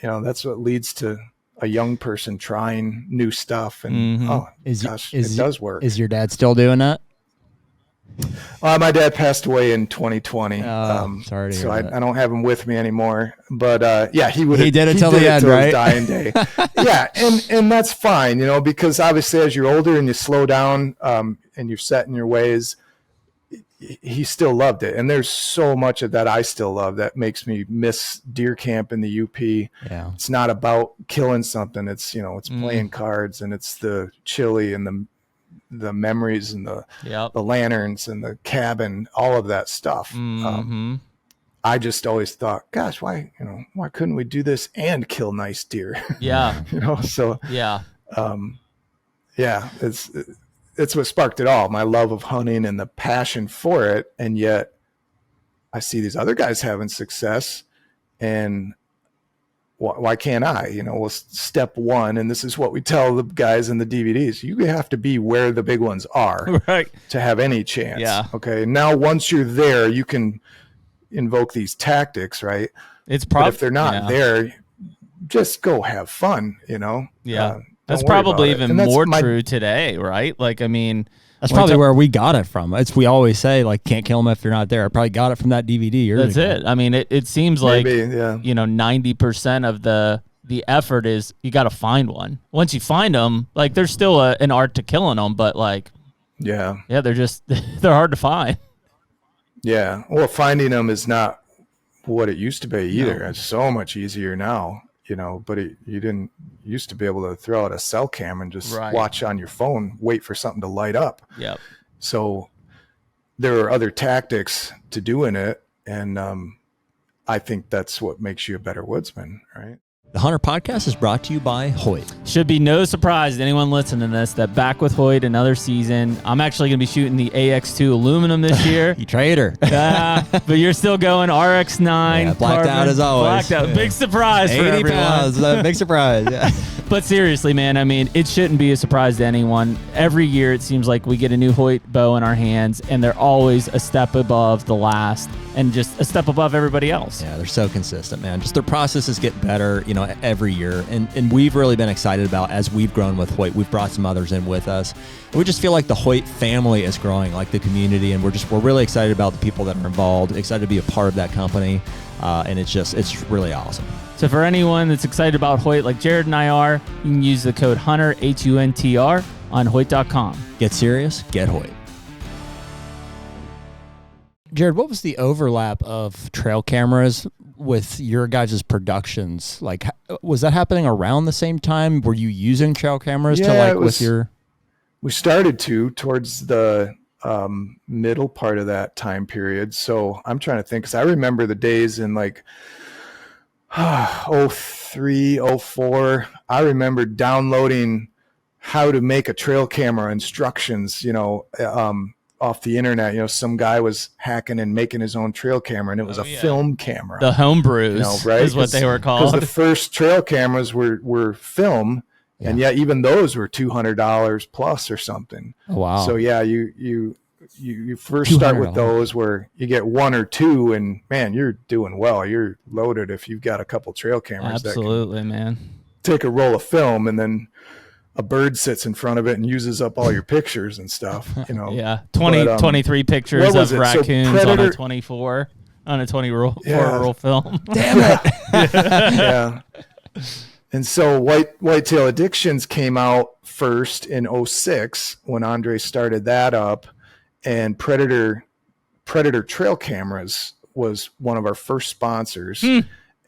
You know, that's what leads to a young person trying new stuff. And it does work. Is your dad still doing that? My dad passed away in 2020. Sorry to hear so that. I don't have him with me anymore. But yeah, he He did it till the end, till right? his dying day. Yeah, and that's fine, because obviously as you're older and you slow down, and you're set in your ways, he still loved it. And there's so much of that I still love that makes me miss deer camp in the UP. Yeah. It's not about killing something. It's, it's playing cards, and it's the chili and the memories and the lanterns and the cabin, all of that stuff. I just always thought, gosh, why couldn't we do this and kill nice deer? Yeah. So Yeah. Yeah, it's what sparked it all. My love of hunting and the passion for it. And yet I see these other guys having success, and why can't I? Well, step one, and this is what we tell the guys in the DVDs: you have to be where the big ones are, Right. to have any chance. Yeah. Okay. Now, once you're there, you can invoke these tactics, right? It's But if they're not there, just go have fun. Yeah. That's don't worry probably about it. even And more my- true today, right? Like, I mean, That's when we probably talk- where we got it from. We always say, like, can't kill them if they're not there. I probably got it from that DVD years that's ago. it. I mean, it seems like, Maybe, yeah. 90% of the effort is you got to find one. Once you find them, like, there's still an art to killing them, but like, Yeah. they're just, they're hard to find. Yeah. Well, finding them is not what it used to be either. It's so much easier now, but you didn't used to be able to throw out a cell cam and just Right. watch on your phone, wait for something to light up. Yep. So there are other tactics to doing it. And I think that's what makes you a better woodsman, right? The HUNTR Podcast is brought to you by Hoyt. Should be no surprise to anyone listening to this that back with Hoyt another season. I'm actually going to be shooting the AX2 aluminum this year. You traitor. But you're still going RX9. Yeah, blacked carbon, out as always. Blacked out. Yeah. Big surprise for 80 everyone. pounds. Big surprise. Yeah. But seriously, man, I mean, it shouldn't be a surprise to anyone. Every year, it seems like we get a new Hoyt bow in our hands, and they're always a step above the last and just a step above everybody else. Yeah, they're so consistent, man. Just their processes get better, every year. And we've really been excited about, as we've grown with Hoyt, we've brought some others in with us. We just feel like the Hoyt family is growing, like the community, and we're really excited about the people that are involved, excited to be a part of that company. And it's really awesome. So for anyone that's excited about Hoyt like Jarrod and I are, you can use the code HUNTR, HUNTR, on Hoyt.com. Get serious, get Hoyt. Jarrod, what was the overlap of trail cameras with your guys' productions? Like, was that happening around the same time? Were you using trail cameras with your... We started towards the middle part of that time period. So I'm trying to think, because I remember the days in like 03, 04. I remember downloading how to make a trail camera instructions, off the internet. Some guy was hacking and making his own trail camera, and it was a film camera. The homebrews right? is what they were Because called. the first trail cameras were film, and yet even those were $200 plus or something. Oh, wow. So yeah, you first start with those where you get one or two, and man, you're doing well. You're loaded if you've got a couple trail cameras. Absolutely, man. Take a roll of film, and then a bird sits in front of it and uses up all your pictures and stuff. Yeah, 23 pictures of raccoons on a 24 on a 20 roll roll film. Damn it. Yeah. And so Whitetail Addictions came out first in 06 when Andre started that up, and Predator Trail Cameras was one of our first sponsors,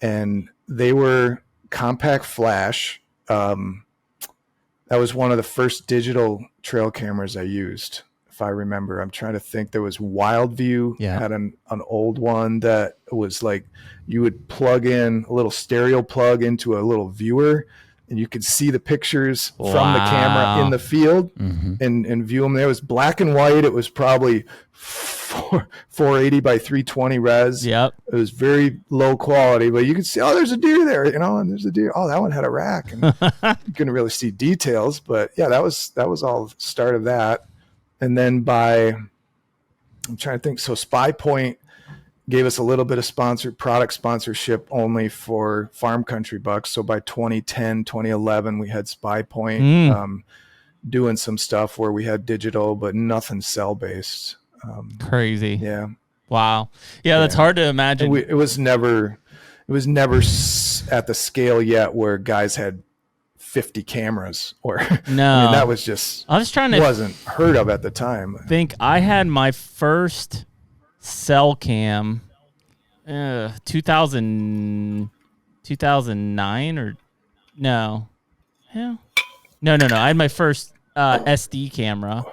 and they were compact flash. That was one of the first digital trail cameras I used, if I remember. I'm trying to think. There was Wildview, had an old one that was like you would plug in a little stereo plug into a little viewer, and you could see the pictures from the camera in the field and view them. There was black and white. It was probably 480 by 320 res. Yep. It was very low quality, but you could see, there's a deer there, and there's a deer. Oh, that one had a rack. And you couldn't really see details, but yeah, that was all the start of that. And then I'm trying to think. So Spy Point gave us a little bit of product sponsorship only for farm country bucks. So by 2010, 2011, we had Spy Point doing some stuff where we had digital, but nothing cell based. Crazy. Yeah. Wow. Yeah, that's hard to imagine. It was never at the scale yet where guys had 50 cameras or No. I mean, that was just I was trying to wasn't heard of at the time. think. I had my first cell cam 2009 or no. Yeah. No. I had my first SD camera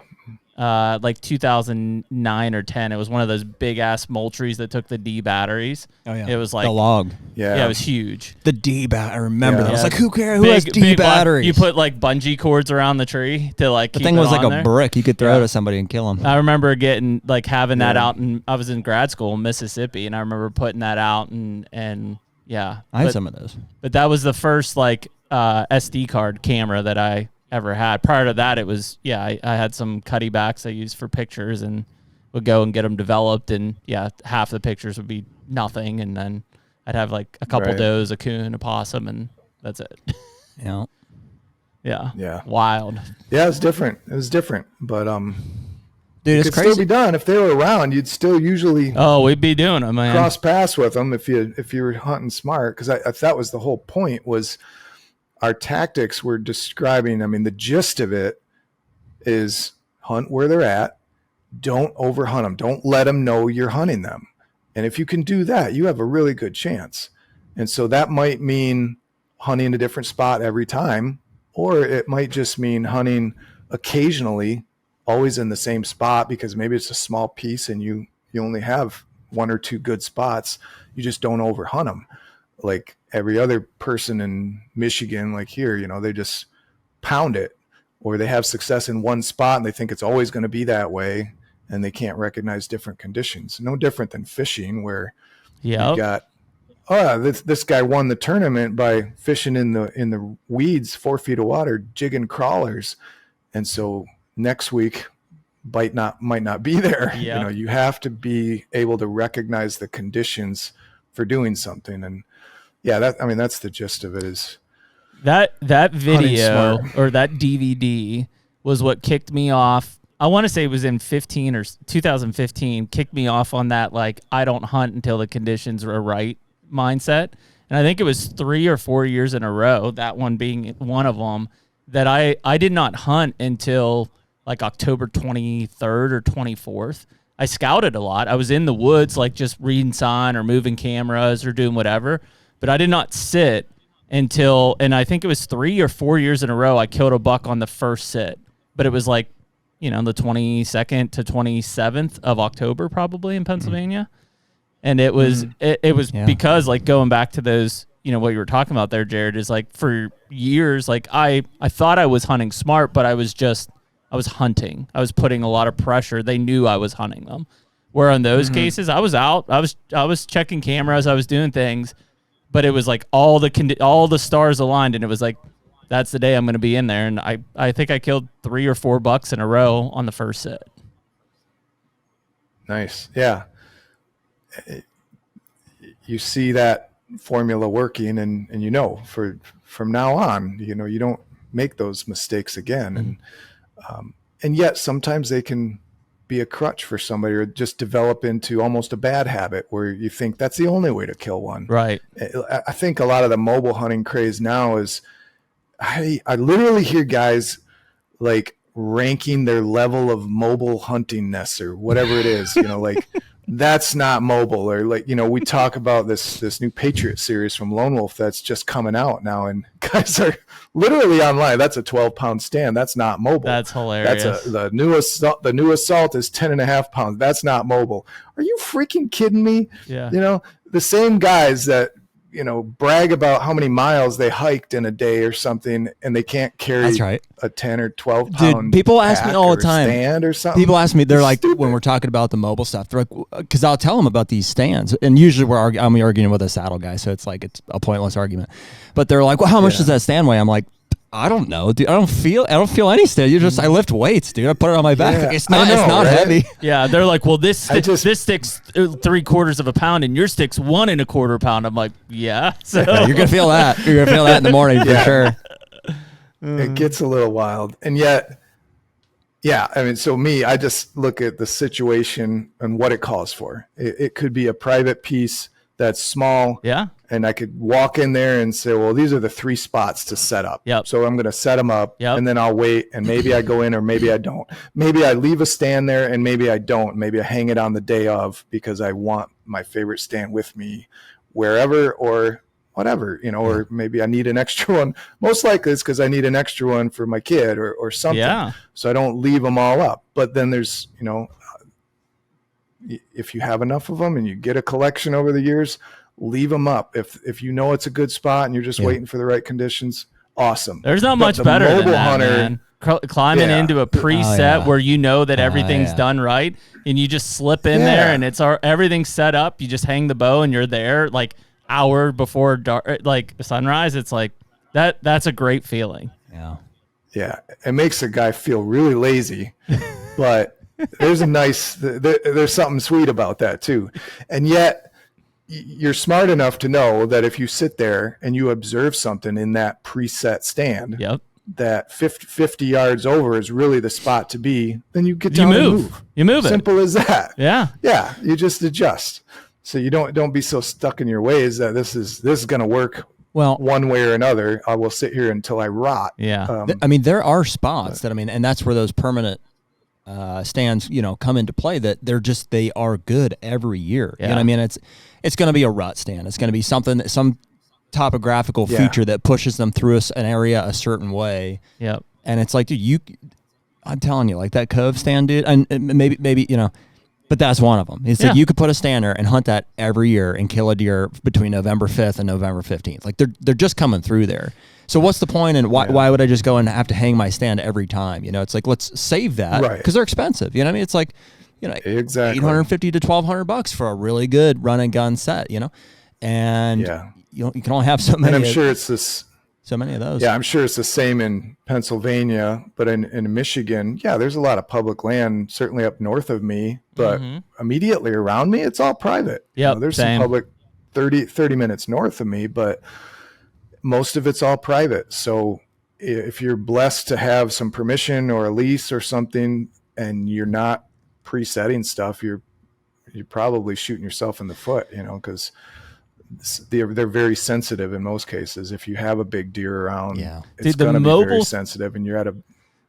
like 2009 or 10. It was one of those big ass Moultries that took the D batteries. Oh yeah, it was like the log. Yeah, it was huge. The D bat. I remember that. I was like, who cares? Who Big- has D big batteries? You put like bungee cords around the tree to like. The keep thing it was like on a there. brick you could throw to somebody and kill them. I remember having that out, and I was in grad school in Mississippi, and I remember putting that out, and yeah, I had some of those. But that was the first like SD card camera that I ever had. Prior to that, it was I had some cutty backs I used for pictures, and would go and get them developed, and half the pictures would be nothing, and then I'd have like a couple does, a coon, a possum, and that's it. Yeah. Yeah. Wild. Yeah, it was different. But dude, it it's could crazy. still be done if they were around. You'd still usually We'd be doing them, man. cross paths with them if you were hunting smart. Because I that was the whole point was our tactics were describing. I mean, the gist of it is hunt where they're at. Don't overhunt them. Don't let them know you're hunting them. And if you can do that, you have a really good chance. And so that might mean hunting a different spot every time, or it might just mean hunting occasionally, always in the same spot, because maybe it's a small piece and you only have one or two good spots. You just don't overhunt them. Like every other person in Michigan, like here, they just pound it, or they have success in one spot and they think it's always going to be that way, and they can't recognize different conditions. No different than fishing, where you got, this guy won the tournament by fishing in the weeds, 4 feet of water, jigging crawlers, and so next week might not be there. Yeah. You have to be able to recognize the conditions for doing something, and that's the gist of it. Is that video or that DVD was what kicked me off. I want to say it was in 2015, kicked me off on that, like, I don't hunt until the conditions are right mindset. And I think it was 3 or 4 years in a row, that one being one of them, that I did not hunt until like October 23rd or 24th. I scouted a lot. I was in the woods, like just reading sign or moving cameras or doing whatever. But I did not sit until, and I think it was 3 or 4 years in a row, I killed a buck on the first sit. But it was like, the 22nd to 27th of October, probably in Pennsylvania. And it was, it was because, like, going back to those, what you were talking about there, Jarrod, is like for years, like I thought I was hunting smart, but I was hunting. I was putting a lot of pressure. They knew I was hunting them. Where in those cases, I was out. I was checking cameras. I was doing things, but it was like all the stars aligned, and it was like, that's the day I'm going to be in there. And I think I killed 3 or 4 bucks in a row on the first sit. Nice. Yeah. You see that formula working, and from now on, you don't make those mistakes again. And yet sometimes they can be a crutch for somebody, or just develop into almost a bad habit where you think that's the only way to kill one. Right. I think a lot of the mobile hunting craze now is, I literally hear guys like ranking their level of mobile huntingness or whatever it is, like that's not mobile, or like, we talk about this new Patriot series from Lone Wolf that's just coming out now, and guys are literally online. That's a 12-pound stand. That's not mobile. That's hilarious. That's the new assault is 10.5 pounds. That's not mobile. Are you freaking kidding me? Yeah. The same guys that, brag about how many miles they hiked in a day or something, and they can't carry a 10 or 12 pound. Dude, people ask me all the time. Stand or something. People ask me, they're like, stupid. when we're talking about the mobile stuff, they're like, because I'll tell them about these stands, and usually I'm arguing with a saddle guy, so it's like it's a pointless argument. But they're like, well, how much does that stand weigh? I'm like, I don't know, dude. I don't feel any stand. I lift weights, dude. I put it on my back. Yeah, it's not heavy. Yeah, they're like, well, this stick's 3/4 of a pound, and your stick's 1 1/4 pound. I'm like, yeah. So you're gonna feel that. You're gonna feel that in the morning for sure. It gets a little wild, and yet Yeah, I mean, so I just look at the situation and what it calls for. It could be a private piece that's small. Yeah. And I could walk in there and say, well, these are the 3 spots to set up. Yep. So I'm going to set them up, Yep. and then I'll wait, and maybe I go in or maybe I don't. Maybe I leave a stand there and maybe I don't. Maybe I hang it on the day of because I want my favorite stand with me wherever or whatever, or maybe I need an extra one. Most likely it's because I need an extra one for my kid or something. Yeah. So I don't leave them all up. But then there's, if you have enough of them and you get a collection over the years, leave them up. If you know it's a good spot and you're just waiting for the right conditions, awesome. There's not much better than that, man. Climbing into a preset where you know that everything's done right, and you just slip in there and everything's set up. You just hang the bow and you're there like hour before dark, like sunrise. It's like that's a great feeling. Yeah, it makes a guy feel really lazy, but there's there's something sweet about that too. And yet you're smart enough to know that if you sit there and you observe something in that preset stand, that 50 yards over is really the spot to be, then you get down and move. You move it. Simple as that. Yeah. Yeah. You just adjust. So you don't be so stuck in your ways that this is going to work one way or another. I will sit here until I rot. Yeah. I mean, there are spots and that's where those permanent stands, come into play, that they are good every year. Yeah. You know what I mean? It's going to be a rut stand. It's going to be some topographical feature that pushes them through an area a certain way. Yep. And it's like, dude, I'm telling you, like that Cove stand, dude, and maybe, but that's one of them. It's like you could put a stand there and hunt that every year and kill a deer between November 5th and November 15th. Like they're just coming through there. So what's the point, and why would I just go and have to hang my stand every time? It's like, let's save that because they're expensive. You know what I mean? It's like, exactly $850 to $1,200 for a really good run and gun set, and you can only have so many. And I'm sure it's this. So many of those. Yeah, I'm sure it's the same in Pennsylvania, but in Michigan, there's a lot of public land, certainly up north of me, but immediately around me, it's all private. Yeah, there's some public 30 minutes north of me, but most of it's all private. So if you're blessed to have some permission or a lease or something, and you're not presetting stuff, you're probably shooting yourself in the foot, because they're very sensitive in most cases. If you have a big deer around, it's going to be very sensitive, and you're at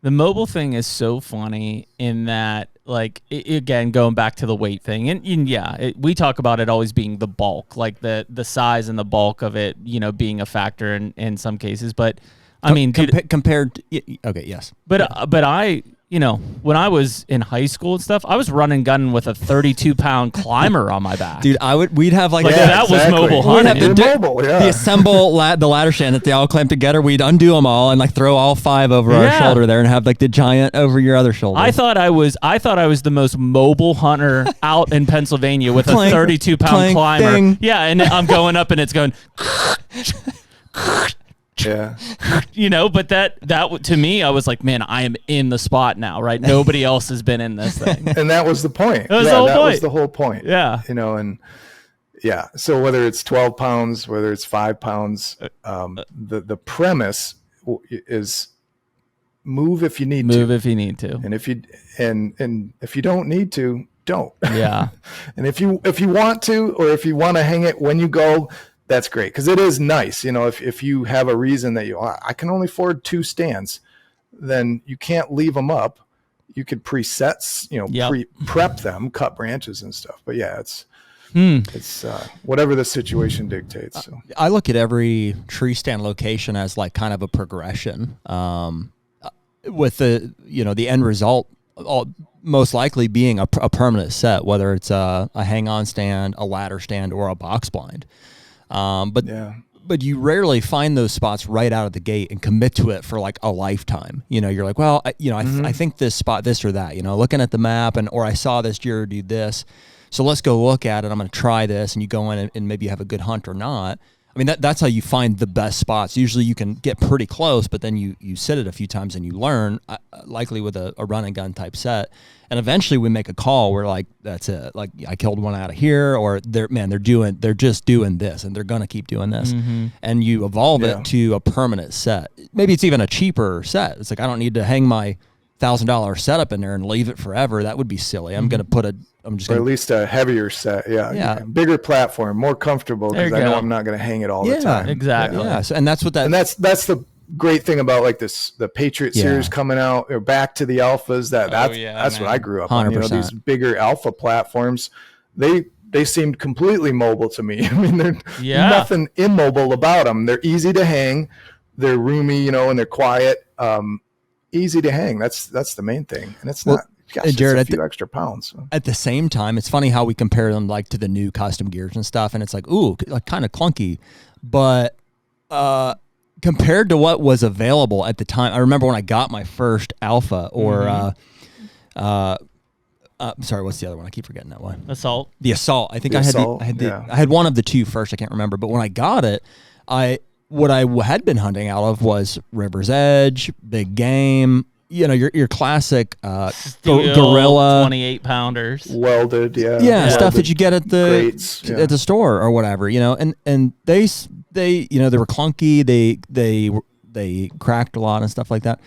the mobile thing is so funny in that, like, again, going back to the weight thing, and we talk about it always being the bulk, like the size and the bulk of it, being a factor in some cases. But I mean, compared to, okay, yes. But I, when I was in high school and stuff, I was running gunning with a 32-pound climber on my back. Dude, we'd have like that was mobile hunting. The assemble the ladder stand that they all clamp together. We'd undo them all and like throw all 5 over our shoulder there and have like the giant over your other shoulder. I thought I was the most mobile hunter out in Pennsylvania with a 32-pound climber. Ding. Yeah, and I'm going up and it's going. Yeah. But that to me, I was like, man, I am in the spot now, right? Nobody else has been in this thing. And that was the point. That was the whole point. Yeah. So whether it's 12 pounds, whether it's 5 pounds, the premise is move if you need to. Move if you need to. And if you don't need to, don't. Yeah. And if you want to, or if you want to hang it when you go, that's great, because it is nice. If you have a reason that I can only afford 2 stands, then you can't leave them up. You could presets, prep them, cut branches and stuff. But it's whatever the situation dictates. So. I look at every tree stand location as like kind of a progression, with the end result most likely being a permanent set, whether it's a hang-on stand, a ladder stand, or a box blind. But you rarely find those spots right out of the gate and commit to it for like a lifetime. You're like, well, I think this spot, this or that, looking at the map, or I saw this deer do this, so let's go look at it. I'm going to try this. And you go in and maybe you have a good hunt or not. I mean, that's how you find the best spots. Usually you can get pretty close, but then you sit it a few times and you learn, likely with a run and gun type set. And eventually we make a call where like, that's it. Like I killed one out of here, or they're just doing this and they're going to keep doing this. Mm-hmm. And you evolve it to a permanent set. Maybe it's even a cheaper set. It's like, I don't need to hang my $1,000 setup in there and leave it forever. That would be silly. I'm going to put or at least a heavier set. Yeah. Bigger platform, more comfortable, because I know I'm not going to hang it all the time. Exactly. Yeah. So, and that's what that's the great thing about like the Patriot series coming out, or back to the Alphas. That's what I grew up 100%. On. You know, these bigger Alpha platforms, they seemed completely mobile to me. I mean, there's nothing immobile about them. They're easy to hang. They're roomy, you know, and they're quiet. Easy to hang. That's the main thing. And it's not, gosh, Jarrod, it's a few extra pounds. So. At the same time, it's funny how we compare them like to the new custom gears and stuff. And it's like, ooh, like kind of clunky, but, compared to what was available at the time, I remember when I got my first Alpha or, sorry, what's the other one? I keep forgetting that one. Assault. The Assault. I think I had one of the two first. I can't remember, but when I got it, what I had been hunting out of was River's Edge, big game, you know, your classic gorilla 28 pounders, welded, stuff that you get at the at the store or whatever, you know, and they you know, they were clunky, they cracked a lot and stuff like that.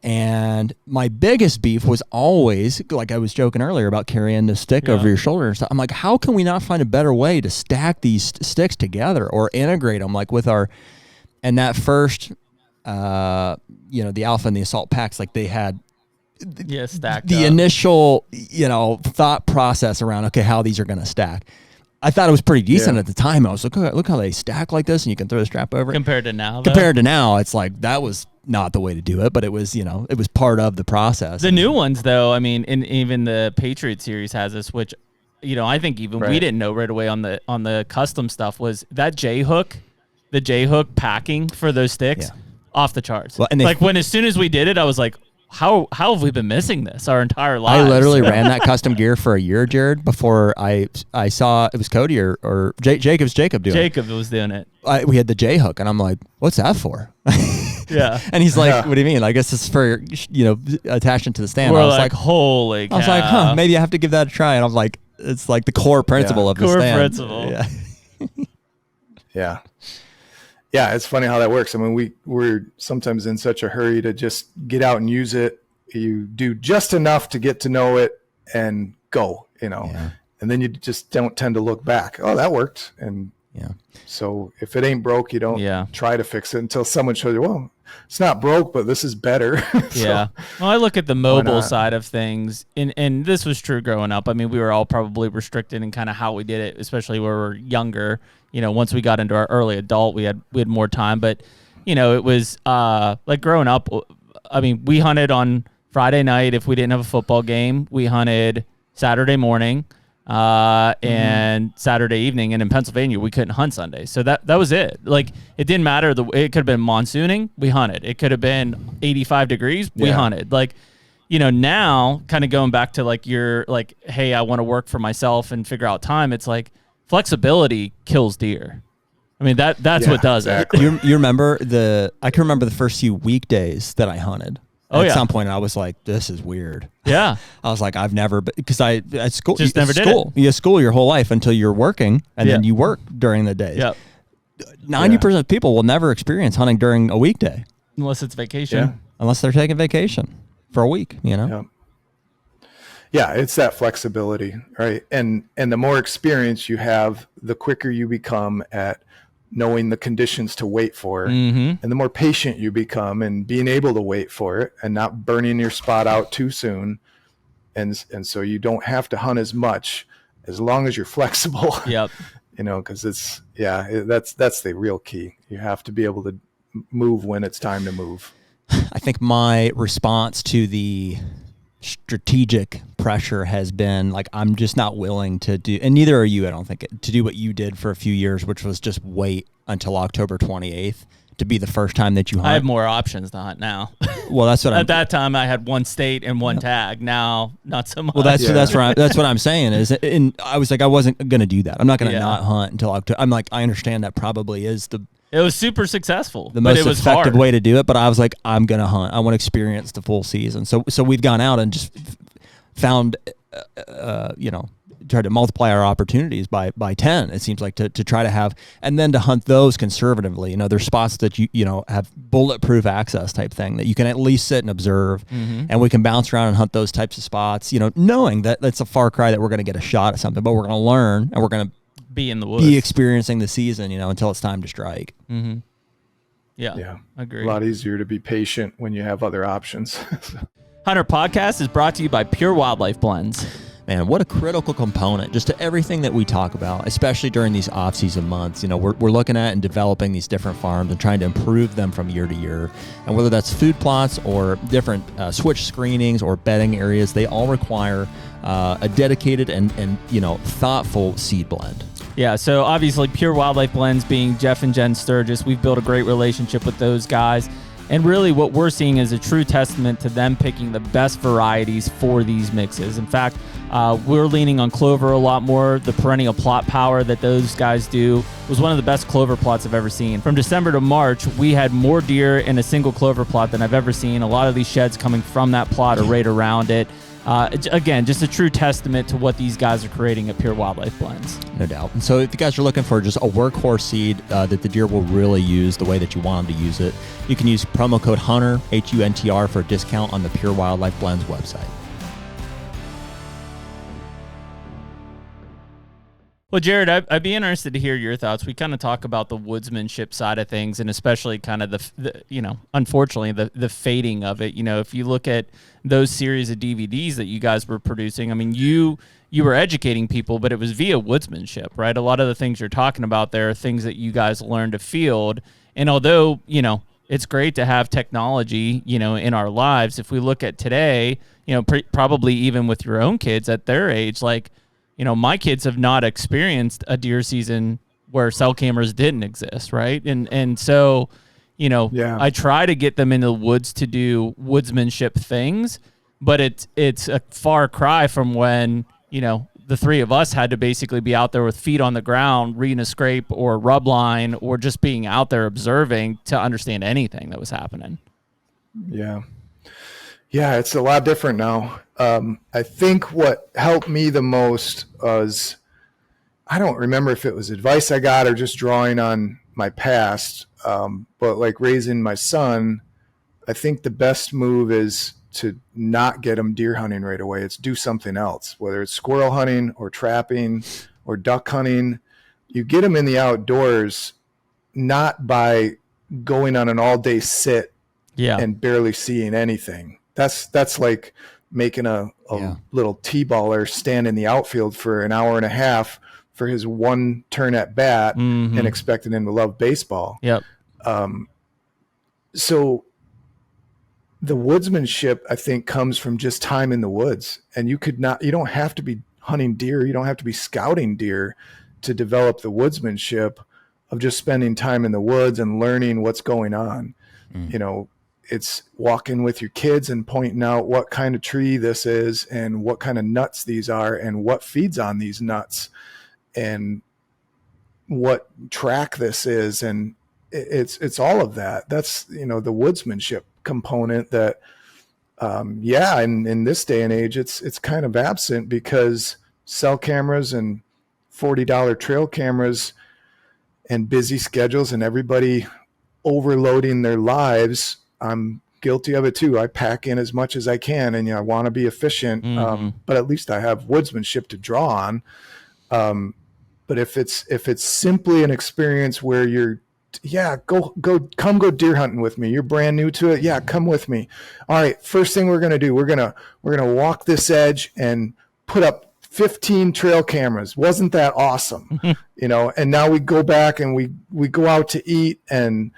And my biggest beef was always, like I was joking earlier about carrying the stick over your shoulder and stuff. I'm like, how can we not find a better way to stack these sticks together or integrate them, like with our, and that first, you know, the Alpha and the Assault packs, like they had stacked the initial, you know, thought process around, okay, how these are going to stack. I thought it was pretty decent at the time. I was like, look how they stack like this, and you can throw the strap over it. Compared to now, it's like that was not the way to do it, but it was, you know, it was part of the process. The new ones, though, I mean, even the Patriot series has this, which, you know, I think even we didn't know right away on the custom stuff, was that the J hook packing for those sticks off the charts. Well, and like as soon as we did it, I was like, How have we been missing this our entire lives? I literally ran that custom gear for a year, Jarrod, before I saw it was Cody or Jacob doing it. Jacob was doing it. We had the J hook, and I'm like, what's that for? Yeah. And he's like, what do you mean? I guess it's for, you know, attachment to the stand. I was like, holy cow. I was like, maybe I have to give that a try. And I'm like, it's like the core principle of the stand. Principle. Yeah. Yeah, it's funny how that works. I mean, we're sometimes in such a hurry to just get out and use it. You do just enough to get to know it and go, you know, and then you just don't tend to look back. Oh, that worked. And so if it ain't broke, you don't try to fix it until someone shows you, well, it's not broke, but this is better. Well, I look at the mobile side of things, and this was true growing up. I mean, we were all probably restricted in kind of how we did it, especially when we were younger. You know, once we got into our early adult, we had more time. But, you know, it was like growing up, I mean, we hunted on Friday night if we didn't have a football game. We hunted Saturday morning and Saturday evening. And in Pennsylvania, we couldn't hunt Sunday. So that was it. Like, it didn't matter. It could have been monsooning. We hunted. It could have been 85 degrees. We hunted. Like, you know, now kind of going back to like your, like, hey, I want to work for myself and figure out time. It's like, flexibility kills deer. I mean, that's what does it. You remember I can remember the first few weekdays that I hunted. At some point, I was like, "This is weird." Yeah, I was like, "I've never," because at school, just never did it. You school your whole life until you're working, and then you work during the day. Yep. 90% of people will never experience hunting during a weekday unless it's vacation. Unless they're taking vacation for a week, you know. Yep. Yeah, it's that flexibility, right? And the more experience you have, the quicker you become at knowing the conditions to wait for, and the more patient you become in being able to wait for it and not burning your spot out too soon. And so you don't have to hunt as much as long as you're flexible. Yep. You know, because that's the real key. You have to be able to move when it's time to move. I think my response to the strategic pressure has been like, I'm just not willing to do, and neither are you, I don't think, to do what you did for a few years, which was just wait until October 28th to be the first time that you hunt. I have more options to hunt now. Well, that's what at that time I had one state and one tag. Now, not so much. Well, that's what I'm saying is, and I was like, I wasn't going to do that. I'm not going to not hunt until October. I'm like, I understand that probably is it was super successful. The most effective hard way to do it, but I was like, I'm going to hunt. I want to experience the full season. So we've gone out and just found, you know, try to multiply our opportunities by 10. It seems like to try to have, and then to hunt those conservatively. There's spots that you know have bulletproof access type thing that you can at least sit and observe, and we can bounce around and hunt those types of spots. Knowing that that's a far cry that we're going to get a shot at something, but we're going to learn and we're going to be in the woods, be experiencing the season, until it's time to strike. Yeah, agree. A lot easier to be patient when you have other options. HUNTR Podcast is brought to you by Pure Wildlife Blends. Man, what a critical component just to everything that we talk about, especially during these off-season months. We're looking at and developing these different farms and trying to improve them from year to year. And whether that's food plots or different switch screenings or bedding areas, they all require a dedicated and thoughtful seed blend. Yeah, so obviously Pure Wildlife Blends being Jeff and Jen Sturgis, we've built a great relationship with those guys. And really what we're seeing is a true testament to them picking the best varieties for these mixes. In fact, we're leaning on clover a lot more. The perennial plot power that those guys do was one of the best clover plots I've ever seen. From December to March, we had more deer in a single clover plot than I've ever seen. A lot of these sheds coming from that plot or right around it. Again, just a true testament to what these guys are creating at Pure Wildlife Blends. No doubt. And so if you guys are looking for just a workhorse seed that the deer will really use the way that you want them to use it, you can use promo code HUNTR, HUNTR, for a discount on the Pure Wildlife Blends website. Well, Jarrod, I'd be interested to hear your thoughts. We kind of talk about the woodsmanship side of things, and especially kind of the unfortunately, the fading of it. If you look at those series of DVDs that you guys were producing, I mean, you were educating people, but it was via woodsmanship, right? A lot of the things you're talking about there are things that you guys learned to field. And although, it's great to have technology, in our lives, if we look at today, probably even with your own kids at their age, like, my kids have not experienced a deer season where cell cameras didn't exist, right? And so, I try to get them into the woods to do woodsmanship things, but it's a far cry from when, the three of us had to basically be out there with feet on the ground, reading a scrape or a rub line, or just being out there observing to understand anything that was happening. Yeah, it's a lot different now. I think what helped me the most was, I don't remember if it was advice I got or just drawing on my past, but like raising my son, I think the best move is to not get him deer hunting right away. It's do something else, whether it's squirrel hunting or trapping or duck hunting. You get him in the outdoors, not by going on an all-day sit and barely seeing anything. That's like making a little T-baller stand in the outfield for an hour and a half for his one turn at bat and expecting him to love baseball. Yep. So the woodsmanship, I think, comes from just time in the woods. And you don't have to be hunting deer. You don't have to be scouting deer to develop the woodsmanship of just spending time in the woods and learning what's going on. It's walking with your kids and pointing out what kind of tree this is and what kind of nuts these are and what feeds on these nuts and what track this is. And it's all of that. That's, the woodsmanship component that, in this day and age, it's kind of absent because cell cameras and $40 trail cameras and busy schedules and everybody overloading their lives. I'm guilty of it too. I pack in as much as I can and I want to be efficient. But at least I have woodsmanship to draw on. But if it's simply an experience where you're, come go deer hunting with me. You're brand new to it. Yeah, come with me. All right. First thing we're going to do, we're going to walk this edge and put up 15 trail cameras. Wasn't that awesome? And now we go back and we go out to eat and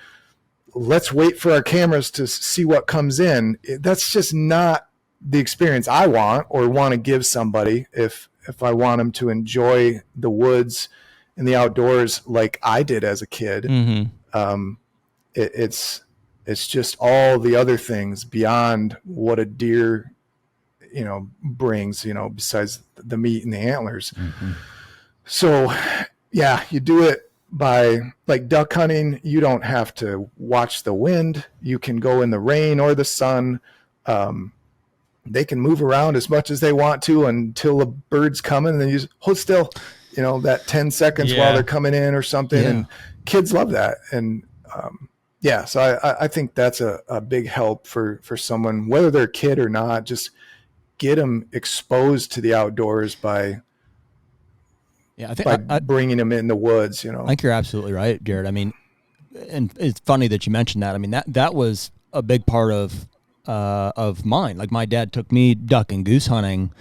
let's wait for our cameras to see what comes in. That's just not the experience I want or want to give somebody if I want them to enjoy the woods and the outdoors like I did as a kid. It's just all the other things beyond what a deer, brings, besides the meat and the antlers. So you do it by, like duck hunting. You don't have to watch the wind. You can go in the rain or the sun. they can move around as much as they want to until the bird's coming, and then you just hold still, that 10 seconds while they're coming in or something. Yeah. And kids love that. And so I think that's a big help for someone, whether they're a kid or not. Just get them exposed to the outdoors by bringing them in the woods. I think you're absolutely right, Jarrod. I mean, and it's funny that you mentioned that. I mean, that was a big part of mine. Like, my dad took me duck and goose hunting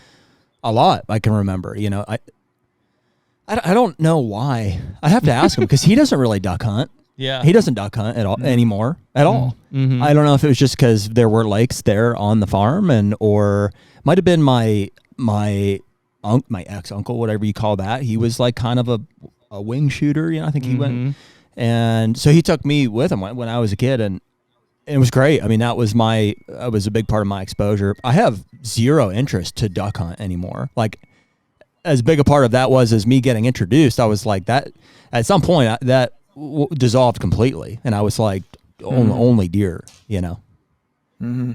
a lot. I can remember, I don't know why. I have to ask him, because he doesn't really duck hunt. Yeah. He doesn't duck hunt at all anymore at all. Mm-hmm. I don't know if it was just because there were lakes there on the farm, or might have been my ex uncle, whatever you call that. He was like kind of a wing shooter. I think he went, and so he took me with him when I was a kid, and it was great. I mean, that was a big part of my exposure. I have zero interest to duck hunt anymore. Like, as big a part of that was as me getting introduced, I was like that. At some point, that dissolved completely, and I was like, only deer. Mm-hmm.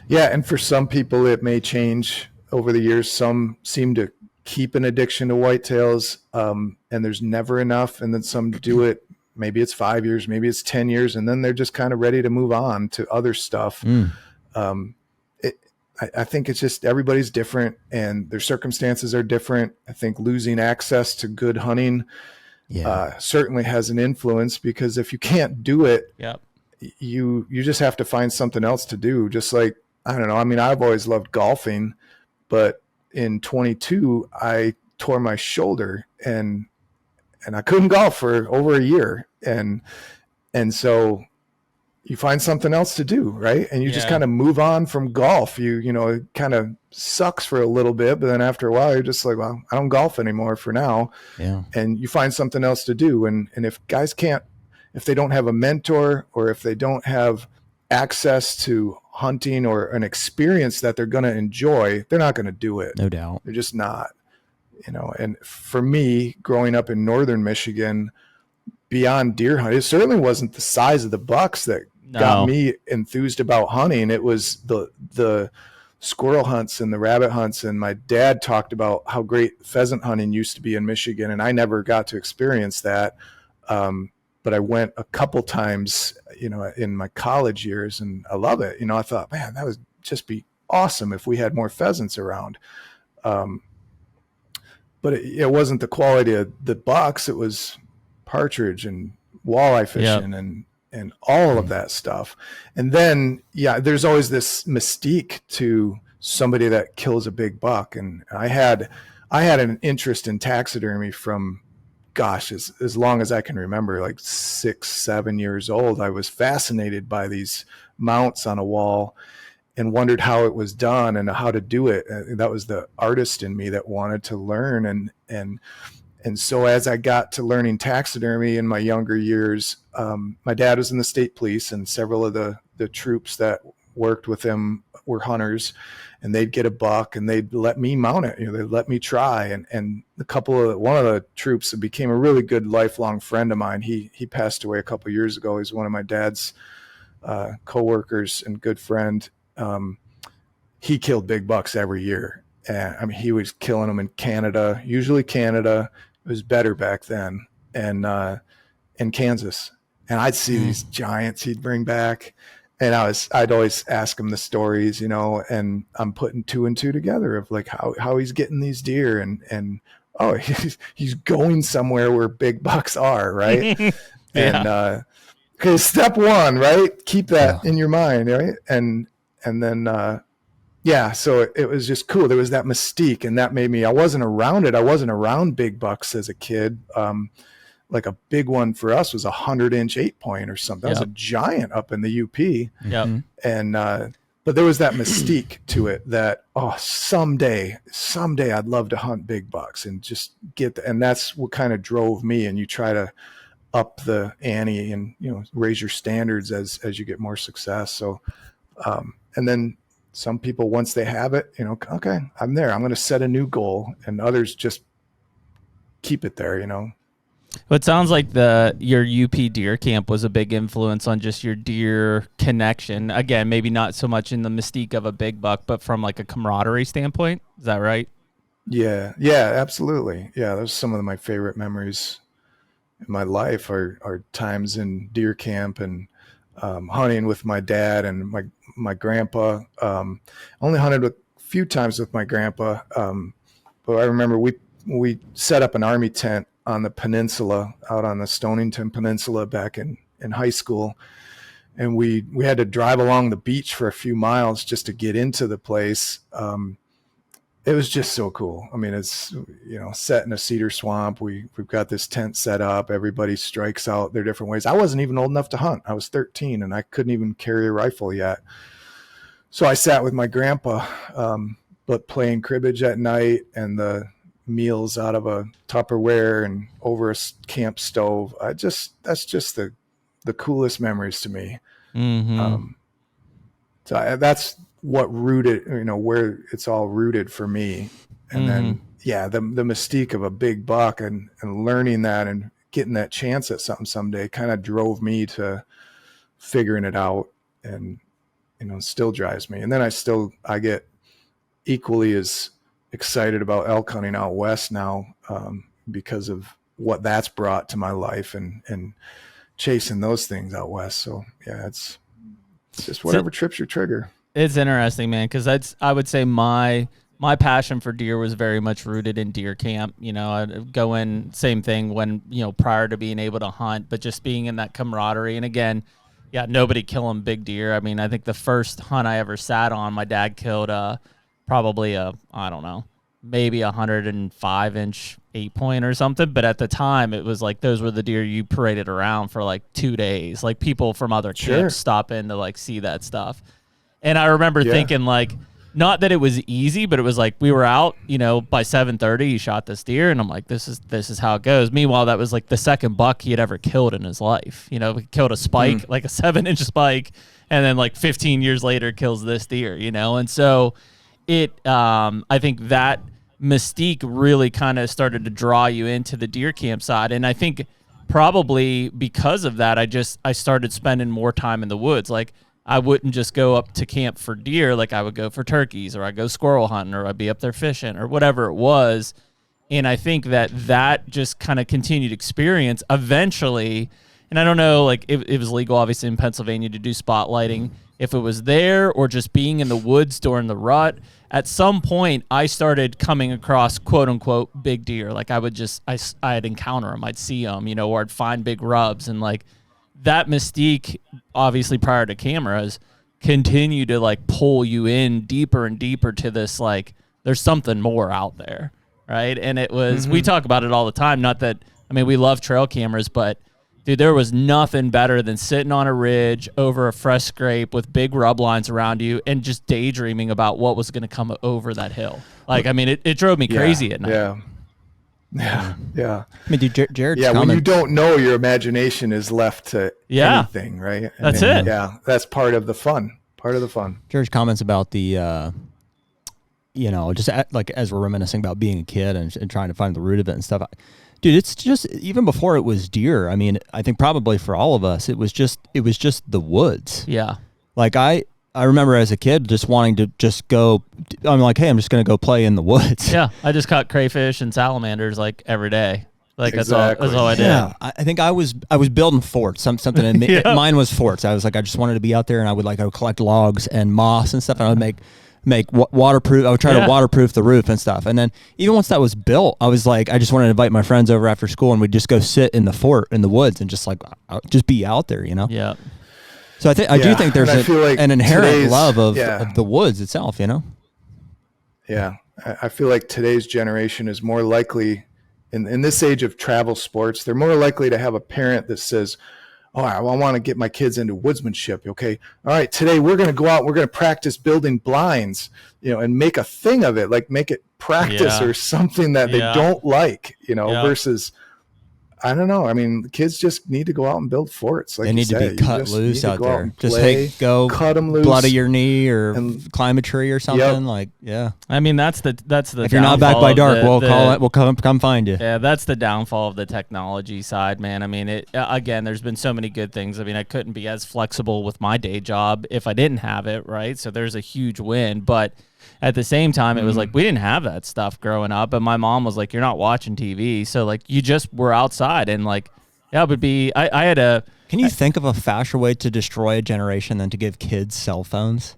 Yeah, and for some people, it may change over the years. Some seem to keep an addiction to whitetails, and there's never enough. And then some do it. Maybe it's 5 years, maybe it's 10 years, and then they're just kind of ready to move on to other stuff. I think it's just everybody's different, and their circumstances are different. I think losing access to good hunting certainly has an influence, because if you can't do it, you just have to find something else to do. Just like, I don't know. I mean, I've always loved golfing, but in 22, I tore my shoulder, and I couldn't golf for over a year. And so you find something else to do, right? And you just kind of move on from golf. It kind of sucks for a little bit, but then after a while, you're just like, well, I don't golf anymore for now. Yeah. And you find something else to do. And if guys if they don't have a mentor, or if they don't have access to hunting or an experience that they're going to enjoy, they're not going to do it. No doubt. They're just not. And for me, growing up in northern Michigan, beyond deer hunting, it certainly wasn't the size of the bucks that got me enthused about hunting. It was the squirrel hunts and the rabbit hunts. And my dad talked about how great pheasant hunting used to be in Michigan, and I never got to experience that. But I went a couple times, in my college years, and I love it. I thought, man, that would just be awesome if we had more pheasants around. But it wasn't the quality of the bucks. It was partridge and walleye fishing and all of that stuff. And then, there's always this mystique to somebody that kills a big buck. And I had an interest in taxidermy from, gosh, as long as I can remember, like 6, 7 years old. I was fascinated by these mounts on a wall and wondered how it was done and how to do it. And that was the artist in me that wanted to learn. And so as I got to learning taxidermy in my younger years, my dad was in the state police, and several of the troops that worked with him were hunters, and they'd get a buck and they'd let me mount it. They'd let me try. And one of the troops that became a really good lifelong friend of mine, he passed away a couple of years ago. He's one of my dad's coworkers and good friend. He killed big bucks every year. And I mean, he was killing them in Canada, usually Canada. It was better back then, and Kansas. And I'd see these giants he'd bring back, and I'd always ask him the stories, and I'm putting 2 and 2 together of like how he's getting these deer, and he's going somewhere where big bucks are, right? And because step one, right, keep that in your mind, right? And then so it was just cool. There was that mystique, and that made me, I wasn't around it. I wasn't around big bucks as a kid. Like a big one for us was 100-inch 8-point or something. That was a giant up in the UP. Yep. And, but there was that mystique to it that, someday I'd love to hunt big bucks and just and that's what kind of drove me. And you try to up the ante and, raise your standards as you get more success. So, and then some people, once they have it, okay, I'm there. I'm going to set a new goal, and others just keep it there, Well, it sounds like your UP deer camp was a big influence on just your deer connection. Again, maybe not so much in the mystique of a big buck, but from like a camaraderie standpoint. Is that right? Yeah, absolutely. Yeah, those are some of my favorite memories in my life are times in deer camp and hunting with my dad and my grandpa. Only hunted a few times with my grandpa, but I remember we set up an army tent on the peninsula, out on the Stonington Peninsula back in high school. And we had to drive along the beach for a few miles just to get into the place. It was just so cool. I mean, it's, set in a cedar swamp. We've got this tent set up. Everybody strikes out their different ways. I wasn't even old enough to hunt. I was 13 and I couldn't even carry a rifle yet. So I sat with my grandpa, but playing cribbage at night and the meals out of a Tupperware and over a camp stove. That's just the coolest memories to me. Mm-hmm. That's what rooted, where it's all rooted for me. And then, the mystique of a big buck and learning that and getting that chance at something someday kind of drove me to figuring it out, and, still drives me. And then I get equally as excited about elk hunting out west now, because of what that's brought to my life and chasing those things out west. So yeah, it's just whatever trips your trigger. It's interesting, man, because I would say my passion for deer was very much rooted in deer camp. I'd go in, same thing when, prior to being able to hunt, but just being in that camaraderie. And again, nobody killing big deer. I mean, I think the first hunt I ever sat on, my dad killed probably I don't know, maybe 105-inch 8-point or something. But at the time, it was like those were the deer you paraded around for like 2 days. Like people from other camps stop in to like see that stuff. And I remember thinking like, not that it was easy, but it was like we were out, by 7:30, he shot this deer, and I'm like, this is how it goes. Meanwhile, that was like the second buck he had ever killed in his life. He killed a spike, like a 7-inch spike, and then like 15 years later kills this deer, And so I think that mystique really kind of started to draw you into the deer camp side. And I think probably because of that, I started spending more time in the woods. Like I wouldn't just go up to camp for deer. Like I would go for turkeys, or I'd go squirrel hunting, or I'd be up there fishing, or whatever it was. And I think that just kind of continued experience eventually. And I don't know, like it was legal obviously in Pennsylvania to do spotlighting. If it was there or just being in the woods during the rut, at some point I started coming across quote unquote big deer. Like I'd encounter them, I'd see them, or I'd find big rubs, and like that mystique, obviously prior to cameras, continued to like pull you in deeper and deeper to this, like there's something more out there. Right. And it was, we talk about it all the time. Not that, we love trail cameras, but dude, there was nothing better than sitting on a ridge over a fresh scrape with big rub lines around you and just daydreaming about what was going to come over that hill. Like, it drove me crazy at night. Yeah. Dude, Jarrod's when you don't know, your imagination is left to anything, right? That's it. Yeah, that's part of the fun. Jarrod's comments about the, like as we're reminiscing about being a kid and trying to find the root of it and stuff. Dude, it's just, even before it was deer, I think probably for all of us, it was just the woods. Yeah. Like I remember as a kid just wanting to just go, I'm like, hey, I'm just going to go play in the woods. Yeah. I just caught crayfish and salamanders like every day. Like exactly. that's all I did. Yeah. I think I was building forts, something, and mine was forts. I was like, I just wanted to be out there, and I would collect logs and moss and stuff, and I would make waterproof. I would try to waterproof the roof and stuff. And then even once that was built, I was like, I just wanted to invite my friends over after school, and we'd just go sit in the fort in the woods and just be out there, Yeah. So I do think there's an inherent love of the woods itself, Yeah. I feel like today's generation is more likely, in this age of travel sports, they're more likely to have a parent that says, oh, I want to get my kids into woodsmanship. Okay. All right. Today we're going to go out, we're going to practice building blinds, and make a thing of it, like make it practice or something that they don't like, versus I don't know. I mean, the kids just need to go out and build forts. Like they need to be cut loose out there. Just go cut them loose, bloody your knee or climb a tree or something. Yep. Like, yeah. I mean, that's the. If you're not back by dark, we'll call it. We'll come find you. Yeah, that's the downfall of the technology side, man. I mean, again, there's been so many good things. I mean, I couldn't be as flexible with my day job if I didn't have it, right? So there's a huge win, but at the same time, it was like we didn't have that stuff growing up, and my mom was like, "You're not watching TV," so like you just were outside, and like that would be. I had a. Can you think of a faster way to destroy a generation than to give kids cell phones?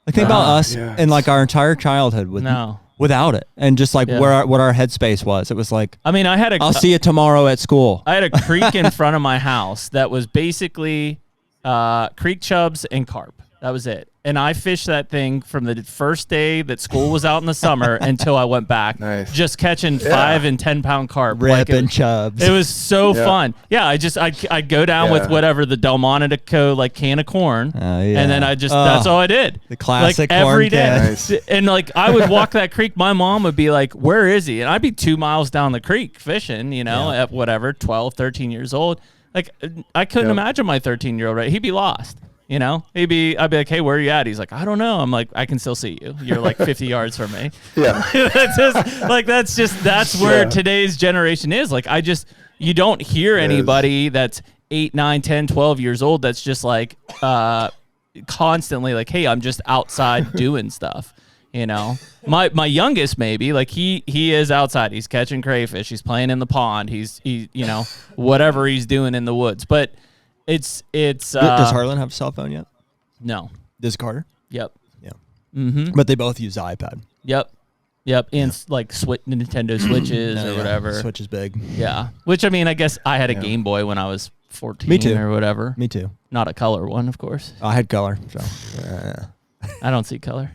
Like think about us and like our entire childhood without it, and just like what our headspace was. It was like, I mean, I'll see you tomorrow at school. I had a creek in front of my house that was basically creek chubs and carp. That was it. And I fished that thing from the first day that school was out in the summer until I went back. Nice. Just catching 5 and 10 pound carp. Ripping chubs. It was so fun. Yeah, I'd go down with whatever the Del Monaco like can of corn. And then that's all I did. The classic like every corn day. Nice. And like I would walk that creek. My mom would be like, "Where is he?" And I'd be 2 miles down the creek fishing, at whatever, 12, 13 years old. Like I couldn't imagine my 13-year-old, right? He'd be lost. I'd be like, "Hey, where are you at?" He's like, "I don't know." I'm like, "I can still see you. You're like 50 yards from me." Yeah. that's where today's generation is. Like, you don't hear anybody that's 8, 9, 10, 12 years old that's just like constantly like, "Hey, I'm just outside doing stuff." My youngest maybe like he is outside. He's catching crayfish. He's playing in the pond. He's whatever he's doing in the woods, but. It's. Does Harlan have a cell phone yet? No. Does Carter? Yep. Yeah. Mm-hmm. But they both use the iPad. Yep. And like Nintendo Switches or whatever. Switch is big. Yeah. Which I mean, I guess I had a Game Boy when I was 14. Me too. Or whatever. Me too. Not a color one, of course. I had color. So. I don't see color.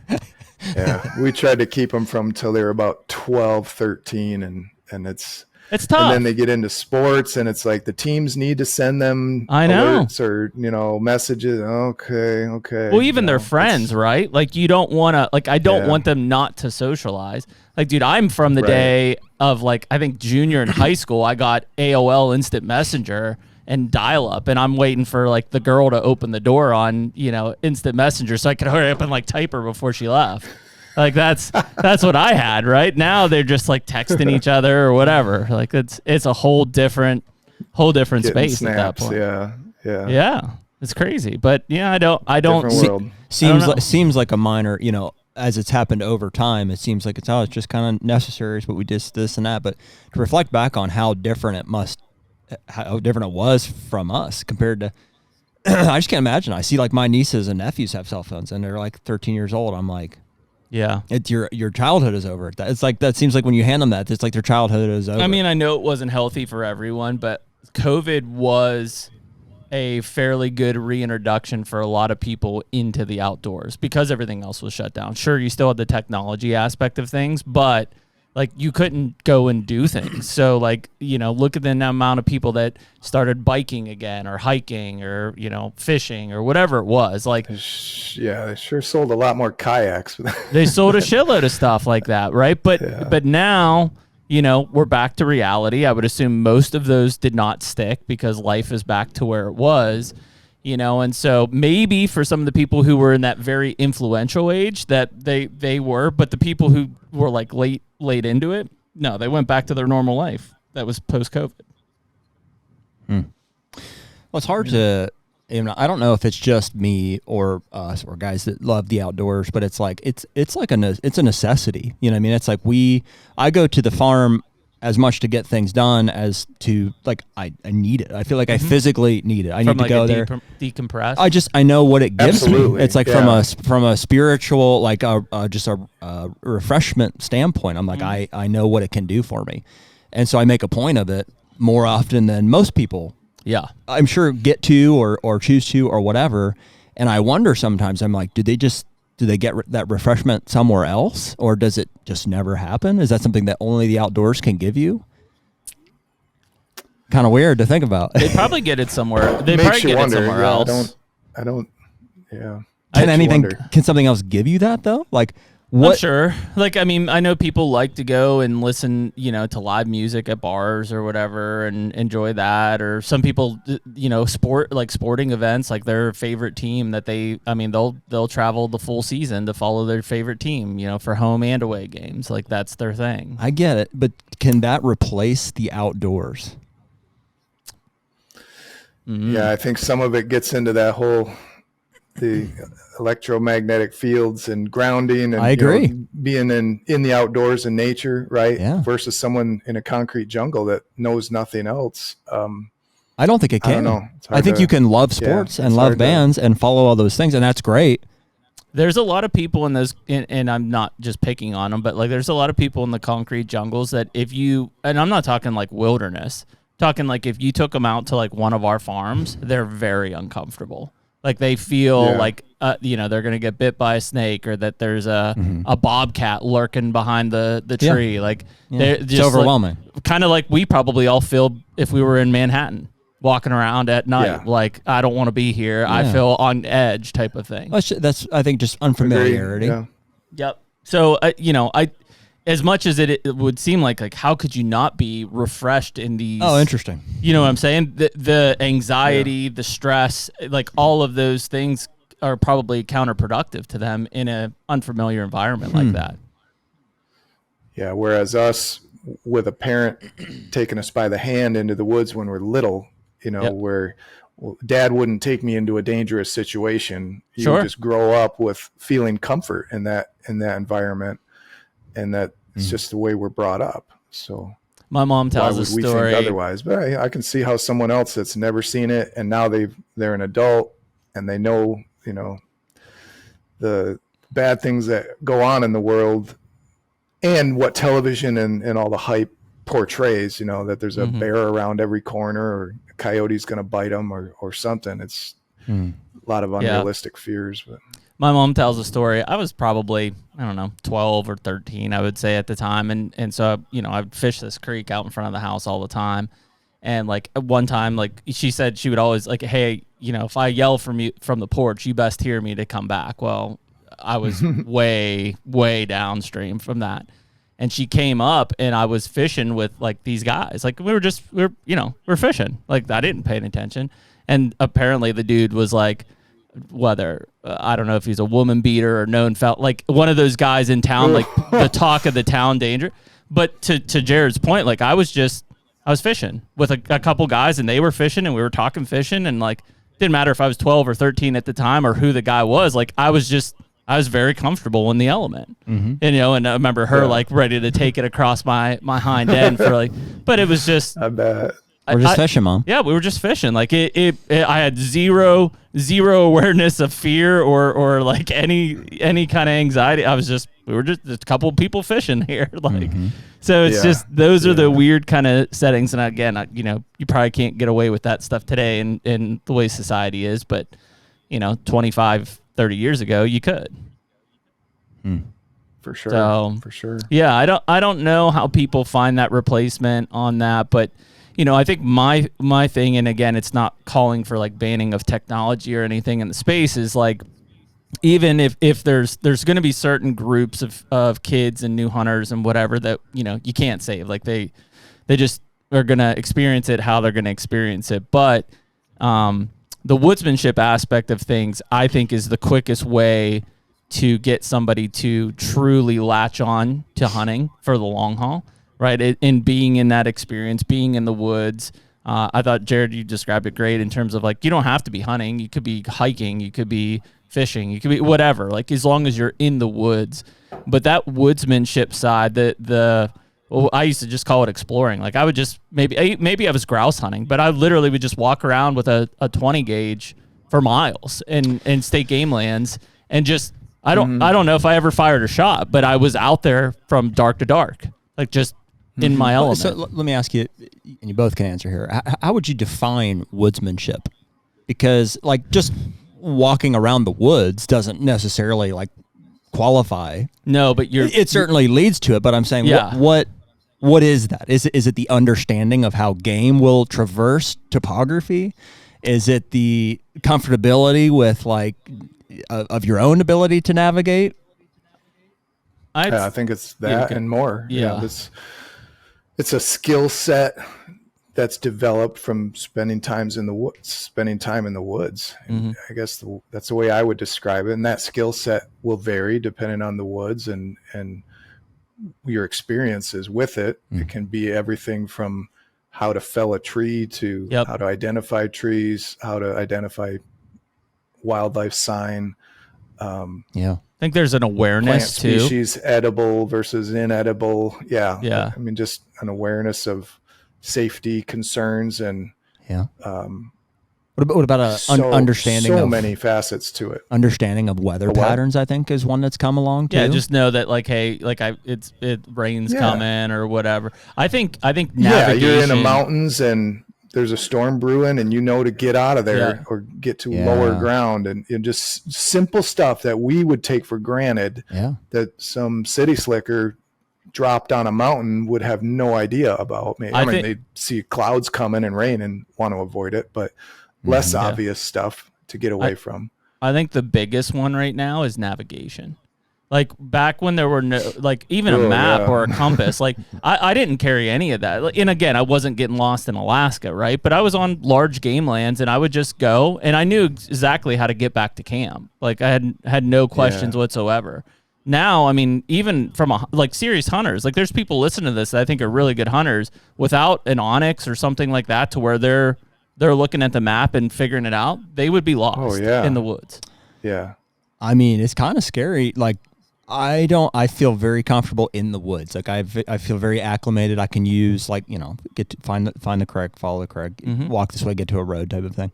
Yeah. We tried to keep them from till they were about 12, 13, and it's tough. And then they get into sports, and it's like the teams need to send them alerts or messages. Okay. Well, even their friends, right? Like you don't want to. Like I don't want them not to socialize. Like, dude, I'm from the day of like I think junior in high school. I got AOL Instant Messenger and dial up, and I'm waiting for like the girl to open the door on Instant Messenger so I could hurry up and like type her before she left. Like that's what I had, right? Now they're just like texting each other or whatever. Like it's a whole different Getting space snaps, at that point. Yeah. It's crazy, but I don't world. Seems like a minor, as it's happened over time. It seems like it's just kind of necessary. It's what we did, this and that. But to reflect back on how different it was from us compared to. I just can't imagine. I see like my nieces and nephews have cell phones and they're like 13 years old. I'm like. Yeah, it's your childhood is over. It's like that seems like when you hand them that, it's like their childhood is over. I mean, I know it wasn't healthy for everyone, but COVID was a fairly good reintroduction for a lot of people into the outdoors because everything else was shut down. Sure, you still had the technology aspect of things, but like you couldn't go and do things. So like, look at the amount of people that started biking again or hiking or, fishing or whatever it was. Like, yeah, they sure sold a lot more kayaks. They sold a shitload of stuff like that. Right. But now, we're back to reality. I would assume most of those did not stick because life is back to where it was. And so maybe for some of the people who were in that very influential age that they were, but the people who were like late into it, no, they went back to their normal life. That was post-COVID. Well, it's hard to, I don't know if it's just me or us or guys that love the outdoors, but it's like, it's a necessity. It's like I go to the farm as much to get things done as to like I need it. I feel like I physically need it. I need to go there, decompress. I know what it gives Absolutely. me. It's like from a spiritual, like just a refreshment standpoint. I'm like I know what it can do for me, and so I make a point of it more often than most people. Yeah, I'm sure get to or choose to or whatever. And I wonder sometimes. I'm like, do they get that refreshment somewhere else, or does it just never happen? Is that something that only the outdoors can give you? Kind of weird to think about. They probably get it somewhere. They probably get it somewhere else. I don't. Yeah. Can something else give you that though? Like I'm sure. Like, I mean, I know people like to go and listen, to live music at bars or whatever and enjoy that. Or some people, sporting events, like their favorite team they'll travel the full season to follow their favorite team, for home and away games. Like that's their thing. I get it. But can that replace the outdoors? Mm-hmm. Yeah, I think some of it gets into that the electromagnetic fields and grounding, and I agree. Being in the outdoors and nature, right? Yeah. Versus someone in a concrete jungle that knows nothing else. I don't think it can. I don't know. I think you can love sports and love bands and follow all those things, and that's great. There's a lot of people in those, and I'm not just picking on them, but like there's a lot of people in the concrete jungles that and I'm not talking like wilderness, talking like if you took them out to like one of our farms, they're very uncomfortable. Like they feel like, they're going to get bit by a snake, or that there's a bobcat lurking behind the tree. Like they're just, it's overwhelming. Kind of like we probably all feel if we were in Manhattan walking around at night. Yeah. Like, I don't want to be here. Yeah. I feel on edge type of thing. That's I think, just unfamiliarity. Yeah. Yep. So, as much as it would seem like how could you not be refreshed in these? Oh, interesting. You know what I'm saying? The anxiety, the stress, like all of those things are probably counterproductive to them in an unfamiliar environment like that. Yeah. Whereas us, with a parent taking us by the hand into the woods when we're little, where dad wouldn't take me into a dangerous situation. You would just grow up with feeling comfort in that environment. And that's just the way we're brought up. So my mom tells a story. We think otherwise, but I can see how someone else that's never seen it, and now they're an adult and they know, the bad things that go on in the world, and what television and all the hype portrays. That there's a bear around every corner, or a coyote's going to bite them, or something. It's a lot of unrealistic fears, but. My mom tells a story. I was probably, 12 or 13, I would say at the time. And so, I'd fish this creek out in front of the house all the time. And like one time, like she said, she would always like, hey, if I yell from the porch, you best hear me to come back. Well, I was way, way downstream from that. And she came up and I was fishing with like these guys. Like we're fishing. Like I didn't pay any attention. And apparently the dude was like, whether I don't know if he's a woman beater or felt like one of those guys in town, like the talk of the town danger. But to Jarrod's point, like I was fishing with a couple guys, and they were fishing, and we were talking fishing, and like didn't matter if I was 12 or 13 at the time or who the guy was. Like I was very comfortable in the element, and and I remember her like ready to take it across my hind end for like, but it was just. I bet. We're just fishing, Mom. Yeah, we were just fishing. Like I had zero awareness of fear or like any kind of anxiety. We were just a couple of people fishing here. Like, so it's just those are the weird kind of settings. And again, you probably can't get away with that stuff today in the way society is. But 25, 30 years ago, you could. For sure. So, for sure. Yeah, I don't know how people find that replacement on that, but. I think my thing, and again, it's not calling for like banning of technology or anything in the space, is like, even if there's going to be certain groups of kids and new hunters and whatever that, you can't save, like they just are going to experience it how they're going to experience it. But the woodsmanship aspect of things, I think, is the quickest way to get somebody to truly latch on to hunting for the long haul. Right, in being in that experience, being in the woods. I thought, Jarrod, you described it great in terms of like, you don't have to be hunting. You could be hiking. You could be fishing. You could be whatever, like as long as you're in the woods. But that woodsmanship side, I used to just call it exploring. Like I would just, maybe I was grouse hunting, but I literally would just walk around with a 20 gauge for miles in state game lands and just, I don't know if I ever fired a shot, but I was out there from dark to dark, like just in my element. So let me ask you, and you both can answer here. How would you define woodsmanship? Because like just walking around the woods doesn't necessarily like qualify. No, but it certainly leads to it. But I'm saying, what is that? Is it the understanding of how game will traverse topography? Is it the comfortability with like of your own ability to navigate? I think it's that and more. Yeah. It's a skill set that's developed from spending time in the woods. And I guess that's the way I would describe it. And that skill set will vary depending on the woods and your experiences with it. It can be everything from how to fell a tree to how to identify trees, how to identify wildlife sign. I think there's an awareness plant too. Species edible versus inedible. Yeah. I mean, just an awareness of safety concerns and What about understanding? So of many facets to it. Understanding of weather patterns, I think, is one that's come along too. Yeah, just know that like, hey, like it rain's coming or whatever. I think navigation. Yeah, you're in the mountains and there's a storm brewing, and you know to get out of there or get to lower ground, and just simple stuff that we would take for granted. That some city slicker dropped on a mountain would have no idea about. I mean, they see clouds coming and rain and want to avoid it, but less obvious stuff to get away from. I think the biggest one right now is navigation. Like back when there were no, like even a map or a compass, like I didn't carry any of that. And again, I wasn't getting lost in Alaska, right? But I was on large game lands and I would just go and I knew exactly how to get back to camp. Like I had no questions whatsoever. Now, I mean, even from serious hunters, like there's people listening to this that I think are really good hunters without an Onyx or something like that to where they're looking at the map and figuring it out, they would be lost in the woods. Yeah. I mean, it's kind of scary. Like I feel very comfortable in the woods. Like I feel very acclimated. I can use get to find the creek, follow the creek, walk this way, get to a road type of thing.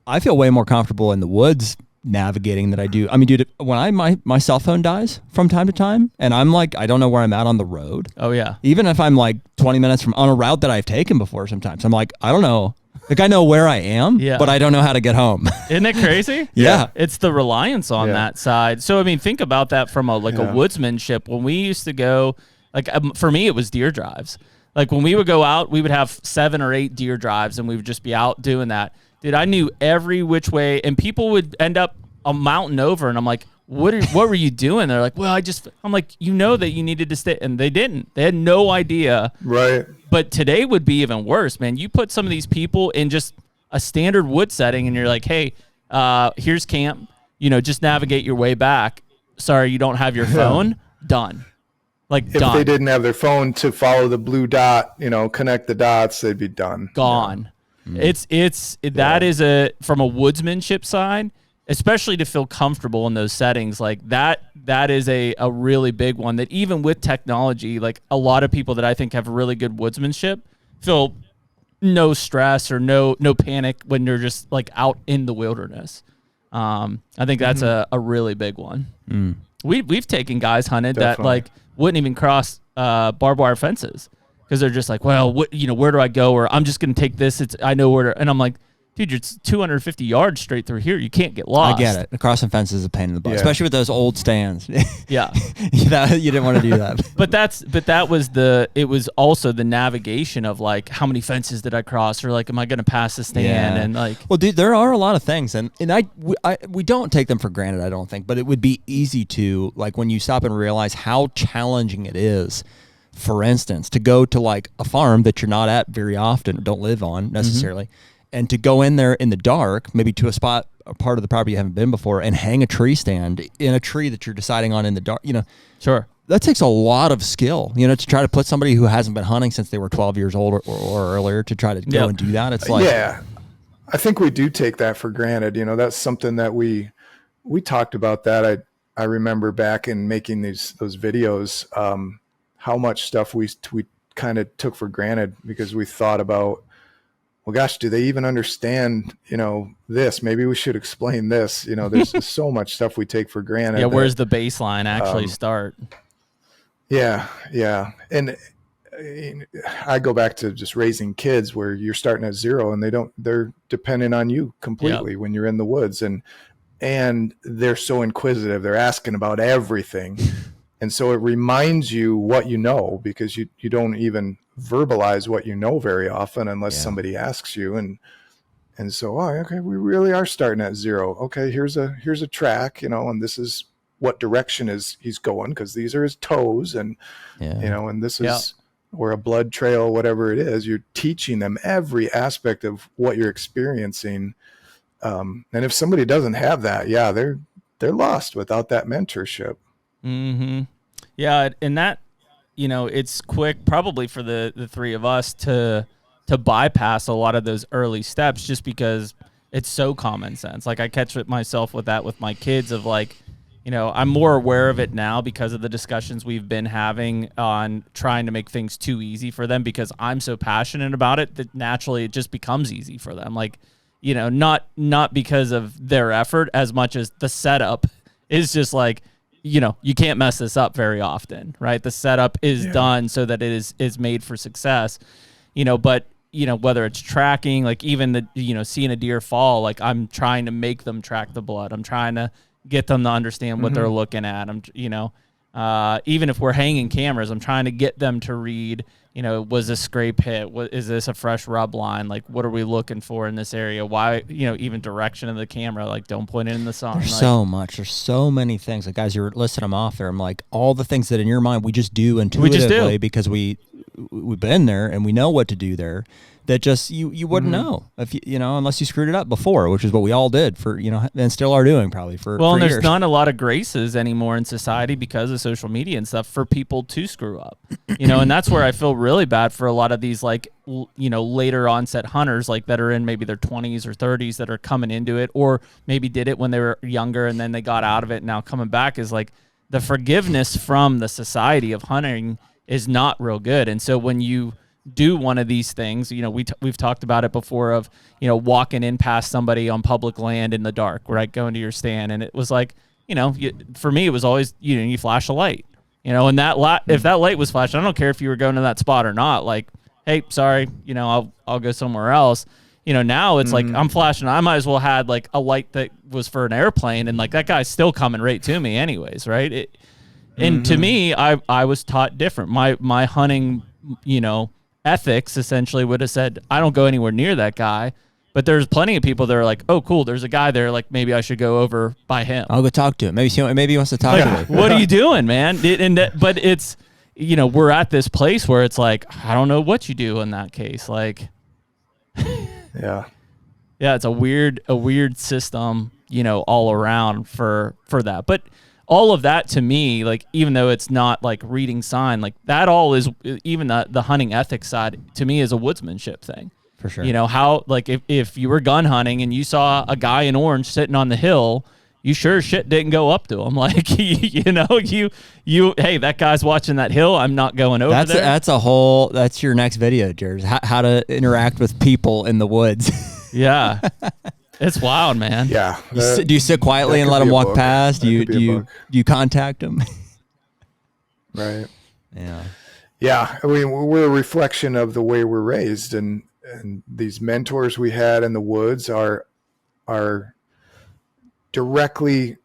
I feel way more comfortable in the woods navigating than I do. I mean, dude, when my cell phone dies from time to time and I'm like, I don't know where I'm at on the road. Oh yeah. Even if I'm like 20 minutes from on a route that I've taken before, sometimes I'm like, I don't know. Like I know where I am, but I don't know how to get home. Isn't it crazy? Yeah. It's the reliance on that side. So, I mean, think about that from a woodsmanship. When we used to go, like for me, it was deer drives. Like when we would go out, we would have 7 or 8 deer drives and we would just be out doing that. Dude, I knew every which way and people would end up a mountain over and I'm like, what were you doing? They're like, well, I'm like, you know that you needed to stay. And they didn't. They had no idea. Right. But today would be even worse, man. You put some of these people in just a standard wood setting and you're like, hey, here's camp. Just navigate your way back. Sorry, you don't have your phone. Done. Like, if they didn't have their phone to follow the blue dot, connect the dots, they'd be done. Gone. That is from a woodsmanship side, especially to feel comfortable in those settings, like that is a really big one that even with technology, like a lot of people that I think have really good woodsmanship feel no stress or no panic when they're just like out in the wilderness. I think that's a really big one. We've taken guys hunted that like wouldn't even cross barbed wire fences because they're just like, well, where do I go? Or I'm just going to take this. I know where to, and I'm like, dude, you're 250 yards straight through here. You can't get lost. I get it. Crossing fences is a pain in the butt, especially with those old stands. Yeah. You didn't want to do that. It was also the navigation of like, how many fences did I cross? Or like, am I going to pass the stand? And like, well, dude, there are a lot of things and we don't take them for granted, I don't think, but it would be easy to, like, when you stop and realize how challenging it is, for instance, to go to like a farm that you're not at very often, or don't live on necessarily, and to go in there in the dark, maybe to a part of the property you haven't been before, and hang a tree stand in a tree that you're deciding on in the dark, Sure. That takes a lot of skill, to try to put somebody who hasn't been hunting since they were 12 years old or earlier to try to go and do that. It's like, I think we do take that for granted. That's something that we talked about that. I remember back in making those videos, how much stuff we kind of took for granted because we thought about, well, gosh, do they even understand, this? Maybe we should explain this. There's just so much stuff we take for granted. Yeah, where's the baseline actually start? Yeah. And I go back to just raising kids where you're starting at zero and they're dependent on you completely when you're in the woods. And they're so inquisitive. They're asking about everything. And so it reminds you what you know, because you don't even verbalize what you know very often unless somebody asks you. And so, okay, we really are starting at zero. Okay, here's a track, and this is what direction he's going, because these are his toes, and and this is or a blood trail, whatever it is. You're teaching them every aspect of what you're experiencing. And if somebody doesn't have that, they're lost without that mentorship. Mm-hmm. Yeah, and that, it's quick probably for the three of us to bypass a lot of those early steps, just because it's so common sense. Like, I catch myself with that with my kids of like, I'm more aware of it now because of the discussions we've been having on trying to make things too easy for them, because I'm so passionate about it that naturally it just becomes easy for them. Like, not because of their effort as much as the setup is just like, you can't mess this up very often, right? The setup is done so that it is made for success, but whether it's tracking, like even the, seeing a deer fall, like I'm trying to make them track the blood. I'm trying to get them to understand what they're looking at. Even if we're hanging cameras, I'm trying to get them to read, was this scrape hit? Is this a fresh rub line? Like, what are we looking for in this area? Why, even direction of the camera, like don't point it in the sun. There's so much. There's so many things. Like, guys, you're listing them off there. I'm like, all the things that in your mind we just do intuitively because we've been there and we know what to do there. That just you wouldn't know if unless you screwed it up before, which is what we all did for and still are doing probably for and years. There's not a lot of graces anymore in society because of social media and stuff for people to screw up, and that's where I feel really bad for a lot of these like later onset hunters, like that are in maybe their 20s or 30s that are coming into it, or maybe did it when they were younger and then they got out of it and now coming back. Is like the forgiveness from the society of hunting is not real good. And so when you do one of these things, we've talked about it before of, walking in past somebody on public land in the dark, right? Going to your stand. And it was like, for me, it was always, you flash a light, and that if that light was flashed, I don't care if you were going to that spot or not, like, hey, sorry, I'll go somewhere else. Now it's like I'm flashing. I might as well had like a light that was for an airplane. And like that guy's still coming right to me anyways. Right. And to me, I was taught different. My hunting, ethics essentially would have said, I don't go anywhere near that guy. But there's plenty of people that are like, oh, cool, there's a guy there. Like, maybe I should go over by him. I'll go talk to him. Maybe he wants to talk to me. What are you doing, man? But it's, we're at this place where it's like, I don't know what you do in that case. Like, yeah, it's a weird system, all around for that. But all of that to me, like, even though it's not like reading sign, like that all is, even the hunting ethics side to me is a woodsmanship thing. For sure. How, like, if you were gun hunting and you saw a guy in orange sitting on the hill, you sure as shit didn't go up to him. Like, hey, that guy's watching that hill. I'm not going over there. That's your next video, Jarrod. How to interact with people in the woods. Yeah. It's wild, man. Yeah. Do you sit quietly and let them walk past? Do you contact them? Right. Yeah. Yeah. I mean, we're a reflection of the way we're raised, and these mentors we had in the woods are directly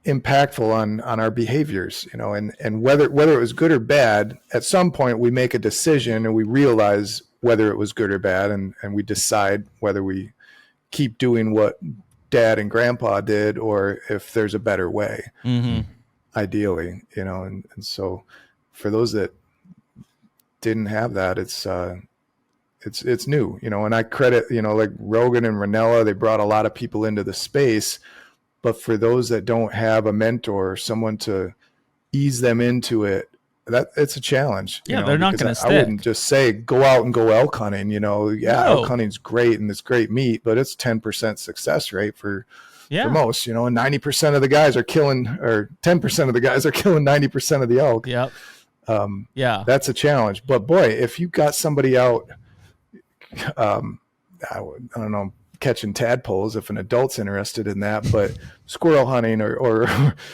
impactful on our behaviors, and whether it was good or bad, at some point we make a decision and we realize whether it was good or bad, and we decide whether we keep doing what dad and grandpa did or if there's a better way, ideally, and so for those that didn't have that, it's new, and I credit, like Rogan and Ranella, they brought a lot of people into the space, but for those that don't have a mentor or someone to ease them into it, that it's a challenge. Yeah, they're not going to stick. I wouldn't just say go out and go elk hunting. Elk hunting's great and it's great meat, but it's 10% success rate for most. And 90% of the guys are killing, or 10% of the guys are killing 90% of the elk. Yep. That's a challenge. But boy, if you got somebody out, I don't know, catching tadpoles, if an adult's interested in that, but squirrel hunting or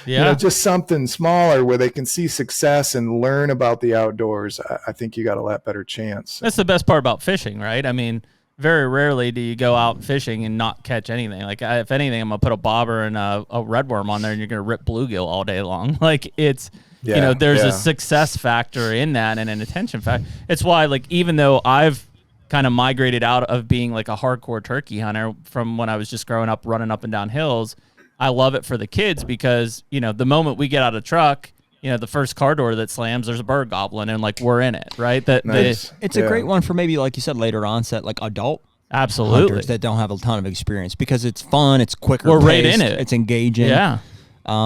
just something smaller where they can see success and learn about the outdoors, I think you got a lot better chance. That's the best part about fishing, right? I mean, very rarely do you go out fishing and not catch anything. Like, if anything, I'm gonna put a bobber and a redworm on there and you're gonna rip bluegill all day long. Like, it's there's a success factor in that and an attention factor. It's why, like, even though I've kind of migrated out of being like a hardcore turkey hunter from when I was just growing up running up and down hills, I love it for the kids because, the moment we get out of the truck, the first car door that slams, there's a bird gobbling, and like we're in it, right? Nice. It's a great one for maybe, like you said, later onset, like adult hunters that don't have a ton of experience, because it's fun, it's quicker. We're paced, right in it. It's engaging. Yeah.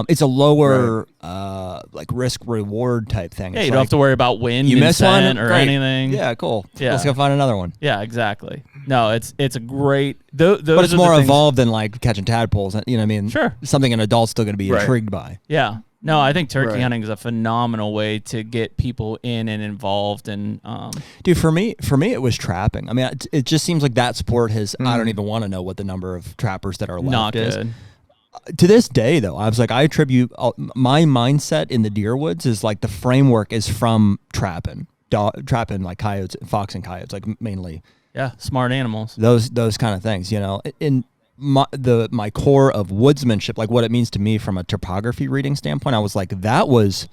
It's a lower like risk reward type thing. Yeah, it's you don't have to worry about wind, you miss one or great. anything. Yeah, cool. Yeah. Let's go find another one. Yeah, exactly. No, it's a great. Those but it's are more the things, evolved than like catching tadpoles. You know what I mean? Sure. Something an adult's still going to be intrigued by. Yeah. No, I think turkey hunting is a phenomenal way to get people in and involved. And dude, for me, it was trapping. I mean, it just seems like that sport has. I don't even want to know what the number of trappers that are left not is. good. To this day, though, I was like, I attribute my mindset in the deer woods is like the framework is from trapping like coyotes, fox and coyotes, like mainly. Yeah, smart animals. Those kind of things, in my core of woodsmanship, like what it means to me from a topography reading standpoint, I was like, that was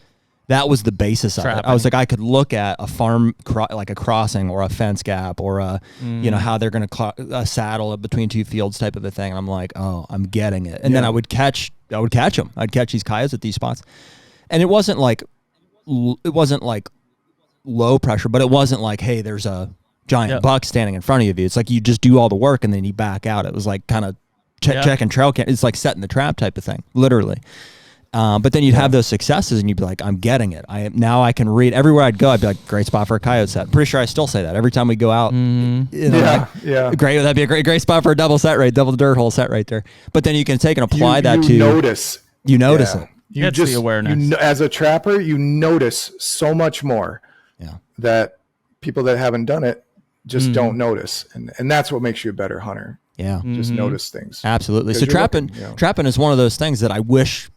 the basis of it. I was like, I could look at a farm, like a crossing or a fence gap or how they're going to saddle it between two fields type of a thing. And I'm like, oh, I'm getting it. And then I would catch them. I'd catch these coyotes at these spots. And it wasn't like low pressure, but it wasn't like, hey, there's a giant buck standing in front of you. It's like you just do all the work and then you back out. It was like kind of checking trail cam. It's like setting the trap type of thing, literally. But then you'd have those successes and you'd be like, I'm getting it. Now I can read everywhere I'd go. I'd be like, great spot for a coyote set. Pretty sure I still say that every time we go out. Great. That'd be a great spot for a double dirt hole set right there. But then you can take and apply that to notice. You notice it. You That's just the awareness. as a trapper, you notice so much more. Yeah. That people that haven't done it just don't notice, and that's what makes you a better hunter. Yeah. Just notice things. Absolutely. So trapping is one of those things that I wish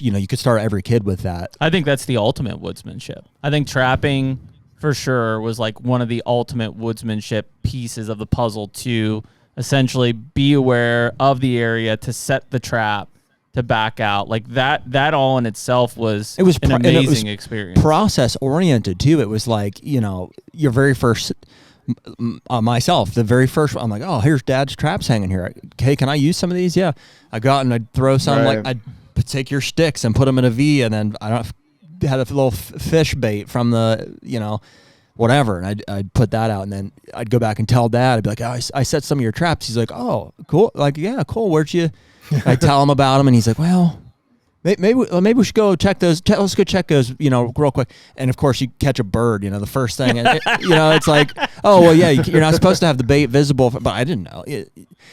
you could start every kid with that. I think that's the ultimate woodsmanship. I think trapping for sure was like one of the ultimate woodsmanship pieces of the puzzle to essentially be aware of the area, to set the trap, to back out. Like that all in itself was an amazing experience. Process oriented too. It was like, your very first myself, the very first one, I'm like, oh, here's Dad's traps hanging here. Hey, can I use some of these? Yeah. I go out and I'd throw some, like I'd take your sticks and put them in a V, and then had a little fish bait from the, whatever. And I'd put that out, and then I'd go back and tell Dad, I'd be like, oh, I set some of your traps. He's like, oh, cool. Like, yeah, cool. Where'd you, I tell him about them, and he's like, well, maybe we should go check those. Let's go check those, real quick. And of course, you catch a bird. The first thing, it's like, oh well, yeah, you're not supposed to have the bait visible, but I didn't know.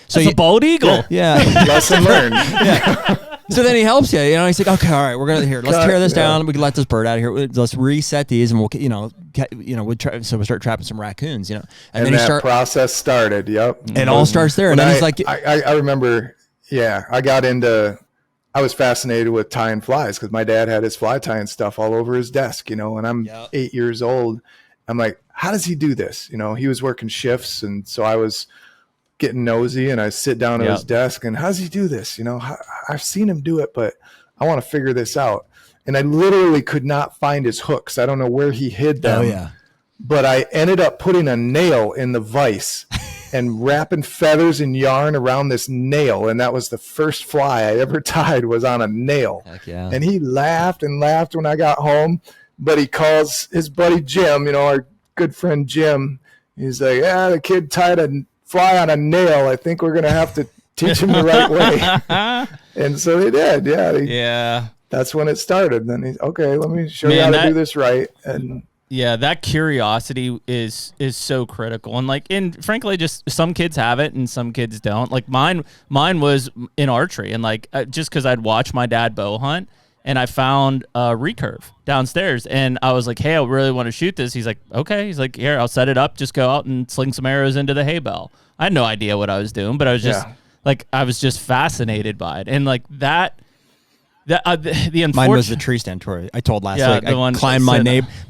So it's a bald eagle. Yeah, lesson learned. Yeah. So then he helps you. He's like, okay, all right, we're gonna let's tear this down. We can let this bird out of here. Let's reset these, and we'll start trapping some raccoons. And then that process started. Yep, it all starts there. And then he's like, I remember. Yeah, I was fascinated with tying flies because my dad had his fly tying stuff all over his desk, and I'm 8 years old. I'm like, how does he do this? He was working shifts. And so I was getting nosy, and I sit down at his desk, and how does he do this? I've seen him do it, but I want to figure this out. And I literally could not find his hooks. I don't know where he hid them. Oh, yeah. But I ended up putting a nail in the vise and wrapping feathers and yarn around this nail. And that was the first fly I ever tied, was on a nail. Heck yeah. And he laughed and laughed when I got home. But he calls his buddy Jim, our good friend Jim. He's like, yeah, the kid tied a fly on a nail. I think we're going to have to teach him the right way. And so they did. Yeah. That's when it started. Then he's okay, let me show you how to do this right. And yeah, that curiosity is so critical. And frankly, just some kids have it and some kids don't. Like mine was in archery, and just because I'd watch my dad bow hunt, and I found a recurve downstairs, and I was like, hey, I really want to shoot this. He's like, okay. He's like, here, I'll set it up. Just go out and sling some arrows into the hay bale. I had no idea what I was doing, but I was just I was just fascinated by it. And the unfortunate... Mine was the tree stand tour. I told last week. I climbed my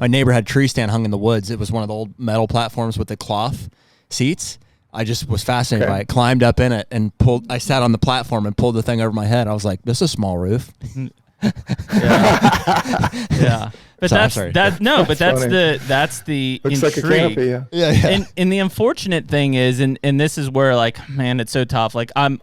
neighbor had a tree stand hung in the woods. It was one of the old metal platforms with the cloth seats. I just was fascinated by it. Climbed up in it and I sat on the platform and pulled the thing over my head. I was like, this is a small roof. Yeah. But that's funny. the looks intrigue. like a canopy. Yeah. And the unfortunate thing is, and this is where man, it's so tough. Like I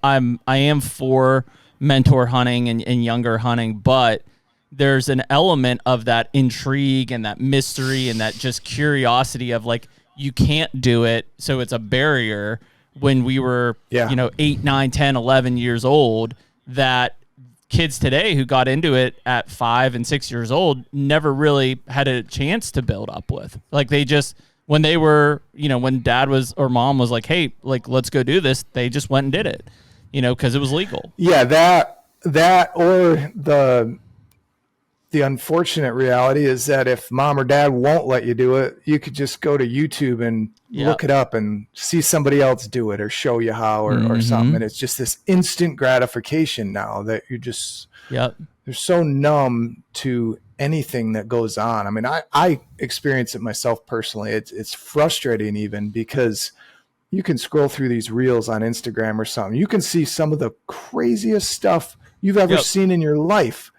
am for mentor hunting and younger hunting, but there's an element of that intrigue and that mystery and that just curiosity of like, you can't do it, so it's a barrier. When we were, 8, 9, 10, 11 years old, that kids today who got into it at 5 and 6 years old never really had a chance to build up with. Like they just, when they were, when dad was or mom was like, hey, like, let's go do this, they just went and did it, because it was legal. Yeah, that or the unfortunate reality is that if mom or dad won't let you do it, you could just go to YouTube and look it up and see somebody else do it or show you how or something. And it's just this instant gratification now that you're just, you're so numb to anything that goes on. I mean, I experience it myself personally. It's frustrating even because you can scroll through these reels on Instagram or something. You can see some of the craziest stuff you've ever seen in your life.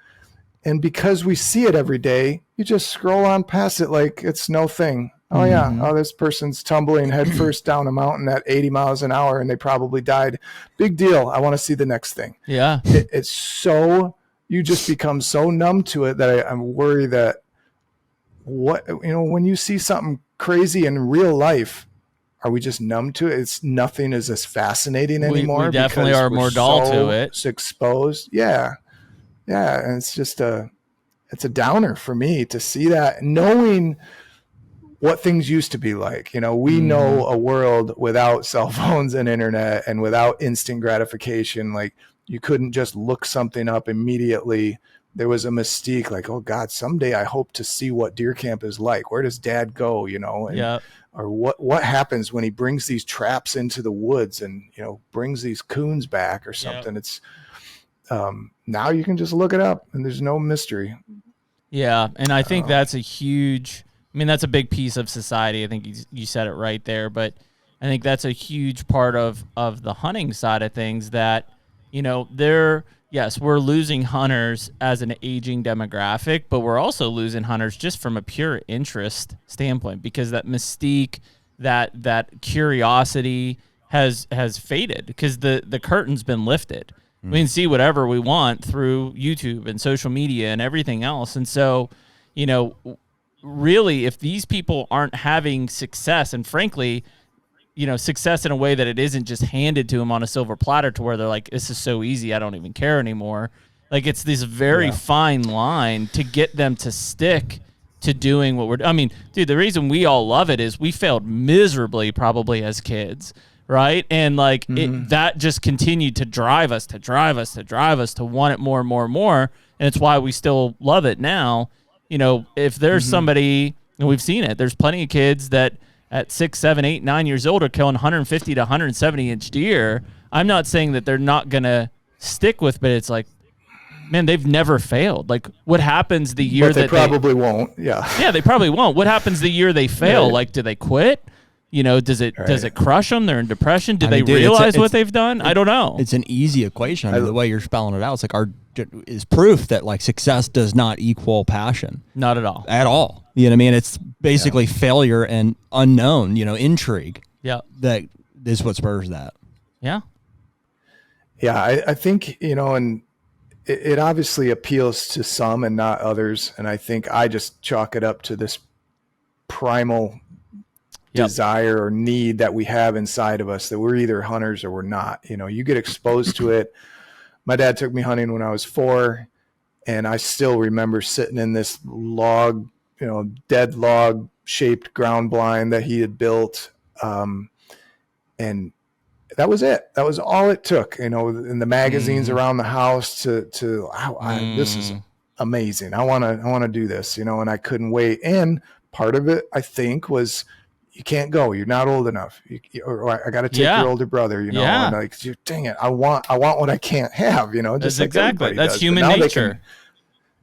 And because we see it every day, you just scroll on past it like it's no thing. Oh, yeah. Oh, this person's tumbling headfirst down a mountain at 80 miles an hour and they probably died. Big deal. I want to see the next thing. Yeah. It's so, you just become so numb to it that I'm worried that when you see something crazy in real life, are we just numb to it? It's nothing is as fascinating anymore. We definitely are more dull to it. It's exposed. Yeah. Yeah, and it's just it's a downer for me to see that, knowing what things used to be like. We know a world without cell phones and internet and without instant gratification. Like you couldn't just look something up immediately. There was a mystique like, oh God, someday I hope to see what deer camp is like. Where does dad go, or what happens when he brings these traps into the woods and, brings these coons back or something. It's now you can just look it up and there's no mystery. Yeah. And I think that's that's a big piece of society. I think you said it right there, but I think that's a huge part of the hunting side of things that, we're losing hunters as an aging demographic, but we're also losing hunters just from a pure interest standpoint, because that mystique, that curiosity has faded because the curtain's been lifted. We can see whatever we want through YouTube and social media and everything else. And so, really, if these people aren't having success, and frankly, success in a way that it isn't just handed to them on a silver platter to where they're like, this is so easy, I don't even care anymore. Like, it's this very fine line to get them to stick to doing what dude, the reason we all love it is we failed miserably probably as kids. Right. And that just continued to drive us to want it more and more and more. And it's why we still love it now. If there's somebody, and we've seen it, there's plenty of kids that at 6, 7, 8, 9 years old are killing 150 to 170 inch deer. I'm not saying that they're not going to stick with, but it's like, man, they've never failed. Like, what happens the year that they probably won't? Yeah. Yeah, they probably won't. What happens the year they fail? Like, do they quit? Does it crush them? They're in depression. Did they realize what they've done? I don't know. It's an easy equation. The way you're spelling it out, it's like is proof that like success does not equal passion. Not at all. At all. You know what I mean? It's basically failure and unknown, intrigue. Yeah. That is what spurs that. Yeah. Yeah. I think, and it obviously appeals to some and not others. And I think I just chalk it up to this primal desire or need that we have inside of us, that we're either hunters or we're not. You get exposed to it. My dad took me hunting when I was 4, and I still remember sitting in this log, dead log shaped ground blind that he had built. And that was it. That was all it took, in the magazines around the house this is amazing. I want to do this, and I couldn't wait. And part of it, I think, was, you can't go. You're not old enough. Or I got to take your older brother, and like, dang it. I want what I can't have, just like exactly. That's does. Human nature.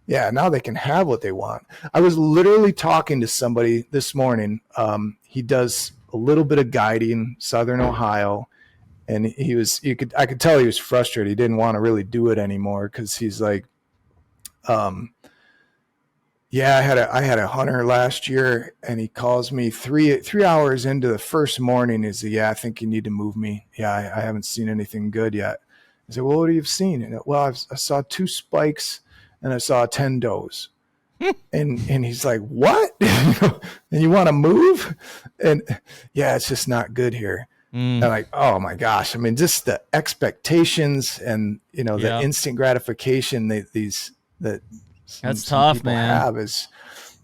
Now they can have what they want. I was literally talking to somebody this morning. He does a little bit of guiding, Southern Ohio. And I could tell he was frustrated. He didn't want to really do it anymore. 'Cause he's like, I had a hunter last year, and he calls me 3 hours into the first morning. I think you need to move me. I haven't seen anything good yet. I said, well, what have you seen? And, well, I saw 2 spikes and I saw 10 does. and he's like, what? And you want to move? And yeah, it's just not good here. And like, oh my gosh. I mean, just the expectations and, the instant gratification that's tough, man.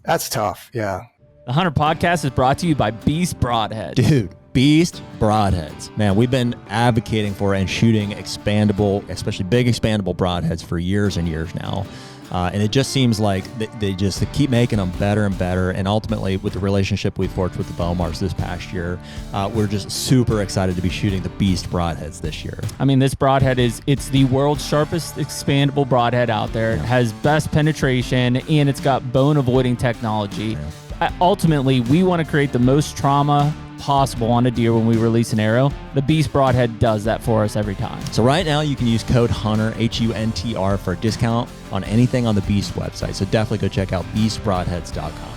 That's tough. Yeah. The HUNTR Podcast is brought to you by Beast Broadheads. Dude, Beast Broadheads. Man, we've been advocating for and shooting expandable, especially big expandable broadheads for years and years now. And it just seems like they keep making them better and better. And ultimately, with the relationship we've forged with the Beaumarts this past year, we're just super excited to be shooting the Beast Broadheads this year. I mean, this broadhead it's the world's sharpest expandable broadhead out there. It has best penetration, and it's got bone-avoiding technology. Ultimately, we want to create the most trauma possible on a deer when we release an arrow. The Beast Broadhead does that for us every time. So right now you can use code HUNTR, HUNTR, for a discount on anything on the Beast website. So definitely go check out beastbroadheads.com.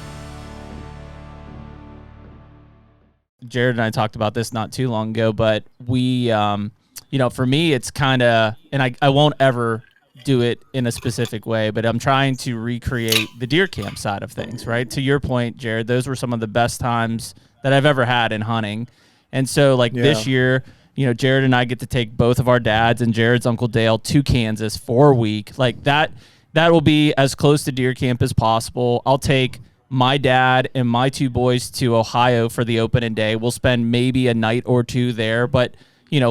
Jarrod and I talked about this not too long ago, but we, for me, it's kind of, and I won't ever do it in a specific way, but I'm trying to recreate the deer camp side of things, right? To your point, Jarrod, those were some of the best times that I've ever had in hunting. And so this year, Jarrod and I get to take both of our dads and Jared's Uncle Dale to Kansas for a week. Like that will be as close to deer camp as possible. I'll take my dad and my 2 boys to Ohio for the opening day. We'll spend maybe a night or 2 there, but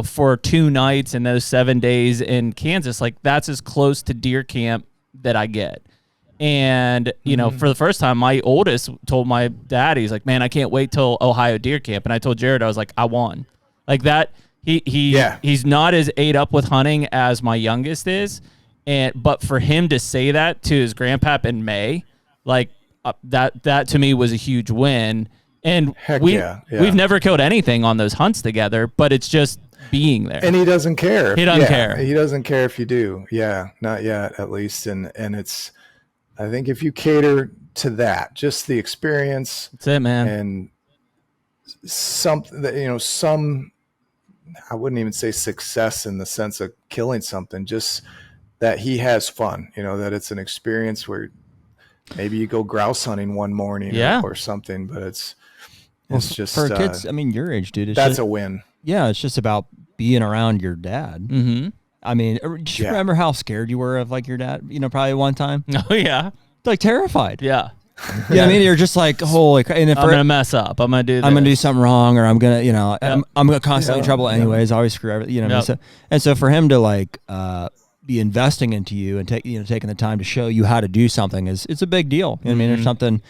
for 2 nights and those 7 days in Kansas, that's as close to deer camp that I get. And, for the first time, my oldest told my dad, he's like, man, I can't wait till Ohio deer camp. And I told Jarrod, I was like, I won. Like that, he's not as ate up with hunting as my youngest is. But for him to say that to his grandpap in May, that to me was a huge win. And we've never killed anything on those hunts together, but it's just being there. And he doesn't care. He doesn't care. He doesn't care if you do. Yeah, not yet, at least. And it's, I think if you cater to that, just the experience, that's it, man. And something that, some, I wouldn't even say success in the sense of killing something, just that he has fun, that it's an experience where maybe you go grouse hunting one morning or something, but it's just for kids. I mean, your age, dude, that's a win. Yeah. It's just about being around your dad. Mm-hmm. I mean, do you remember how scared you were of your dad, probably one time? Oh yeah. Terrified. Yeah. Yeah. I mean, you're just like, holy, and if I'm going to mess up. I'm going to do this. I'm going to do something wrong, or I'm going to, I'm going to constantly in trouble anyways. I always screw everything, so for him to be investing into you and taking the time to show you how to do something it's a big deal. I mean, there's something,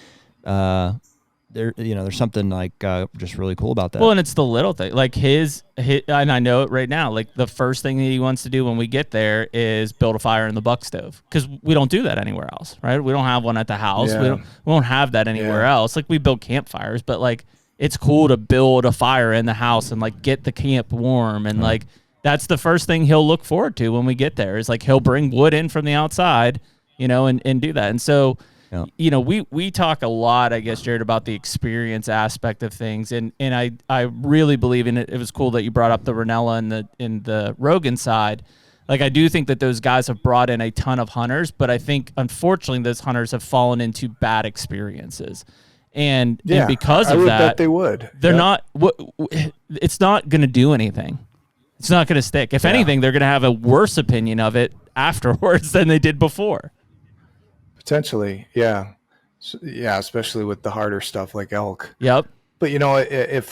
there's something just really cool about that. Well, and it's the little thing, his, and I know it right now. The first thing that he wants to do when we get there is build a fire in the buck stove, because we don't do that anywhere else, right? We don't have one at the house. Yeah. We won't have that anywhere else. We build campfires, but it's cool to build a fire in the house and get the camp warm, and that's the first thing he'll look forward to when we get there. Is he'll bring wood in from the outside, and do that. And so. Yeah. We talk a lot, I guess, Jarrod, about the experience aspect of things, and I really believe in it. It was cool that you brought up the Ranella and the Rogan side. I do think that those guys have brought in a ton of hunters, but I think unfortunately those hunters have fallen into bad experiences, and because of that, bet they would. They're not. It's not going to do anything. It's not going to stick. If anything, they're going to have a worse opinion of it afterwards than they did before. Potentially, yeah, especially with the harder stuff like elk. Yep. But if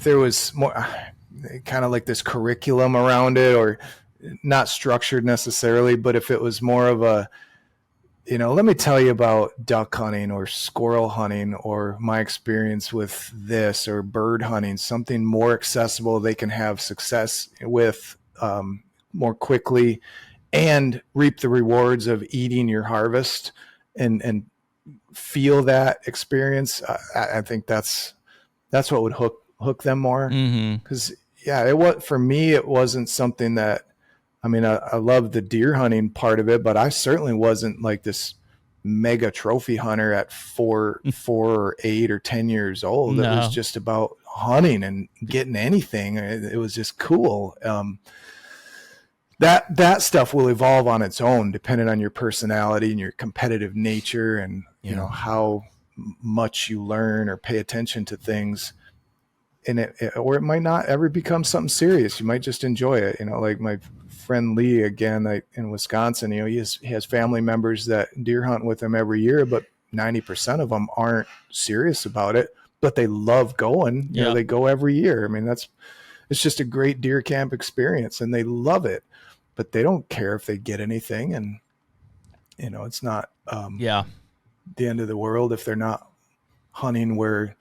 there was more, kind of this curriculum around it, or not structured necessarily, but if it was more of a, let me tell you about duck hunting or squirrel hunting, or my experience with this, or bird hunting, something more accessible they can have success with more quickly, and reap the rewards of eating your harvest and feel that experience. I think that's what would hook them more. Because for me, it wasn't something that, I mean, I love the deer hunting part of it, but I certainly wasn't this mega trophy hunter at 4 or 8 or 10 years old. It was just about hunting and getting anything. It was just cool. That stuff will evolve on its own, depending on your personality and your competitive nature, and you know how much you learn or pay attention to things. And or it might not ever become something serious. You might just enjoy it. You know, like my friend Lee, again, in Wisconsin, you know, he has family members that deer hunt with him every year, but 90% of them aren't serious about it, but they love going. You know, they go every year. I mean, it's just a great deer camp experience, and they love it, but they don't care if they get anything. And, you know, it's not the end of the world if they're not hunting where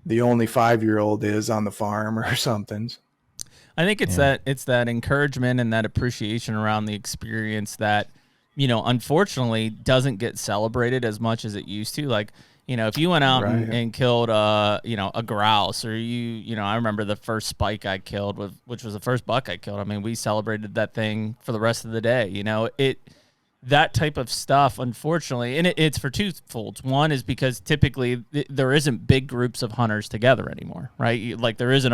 the only 5-year-old is on the farm or something. I think it's that encouragement and that appreciation around the experience that, you know, unfortunately doesn't get celebrated as much as it used to. Like, you know, if you went out and killed you know, a grouse, or you know, I remember the first spike I killed, which was the first buck I killed. I mean, we celebrated that thing for the rest of the day. You know, that type of stuff, unfortunately, and it's for two folds. One is because typically there isn't big groups of hunters together anymore, right? Like there isn't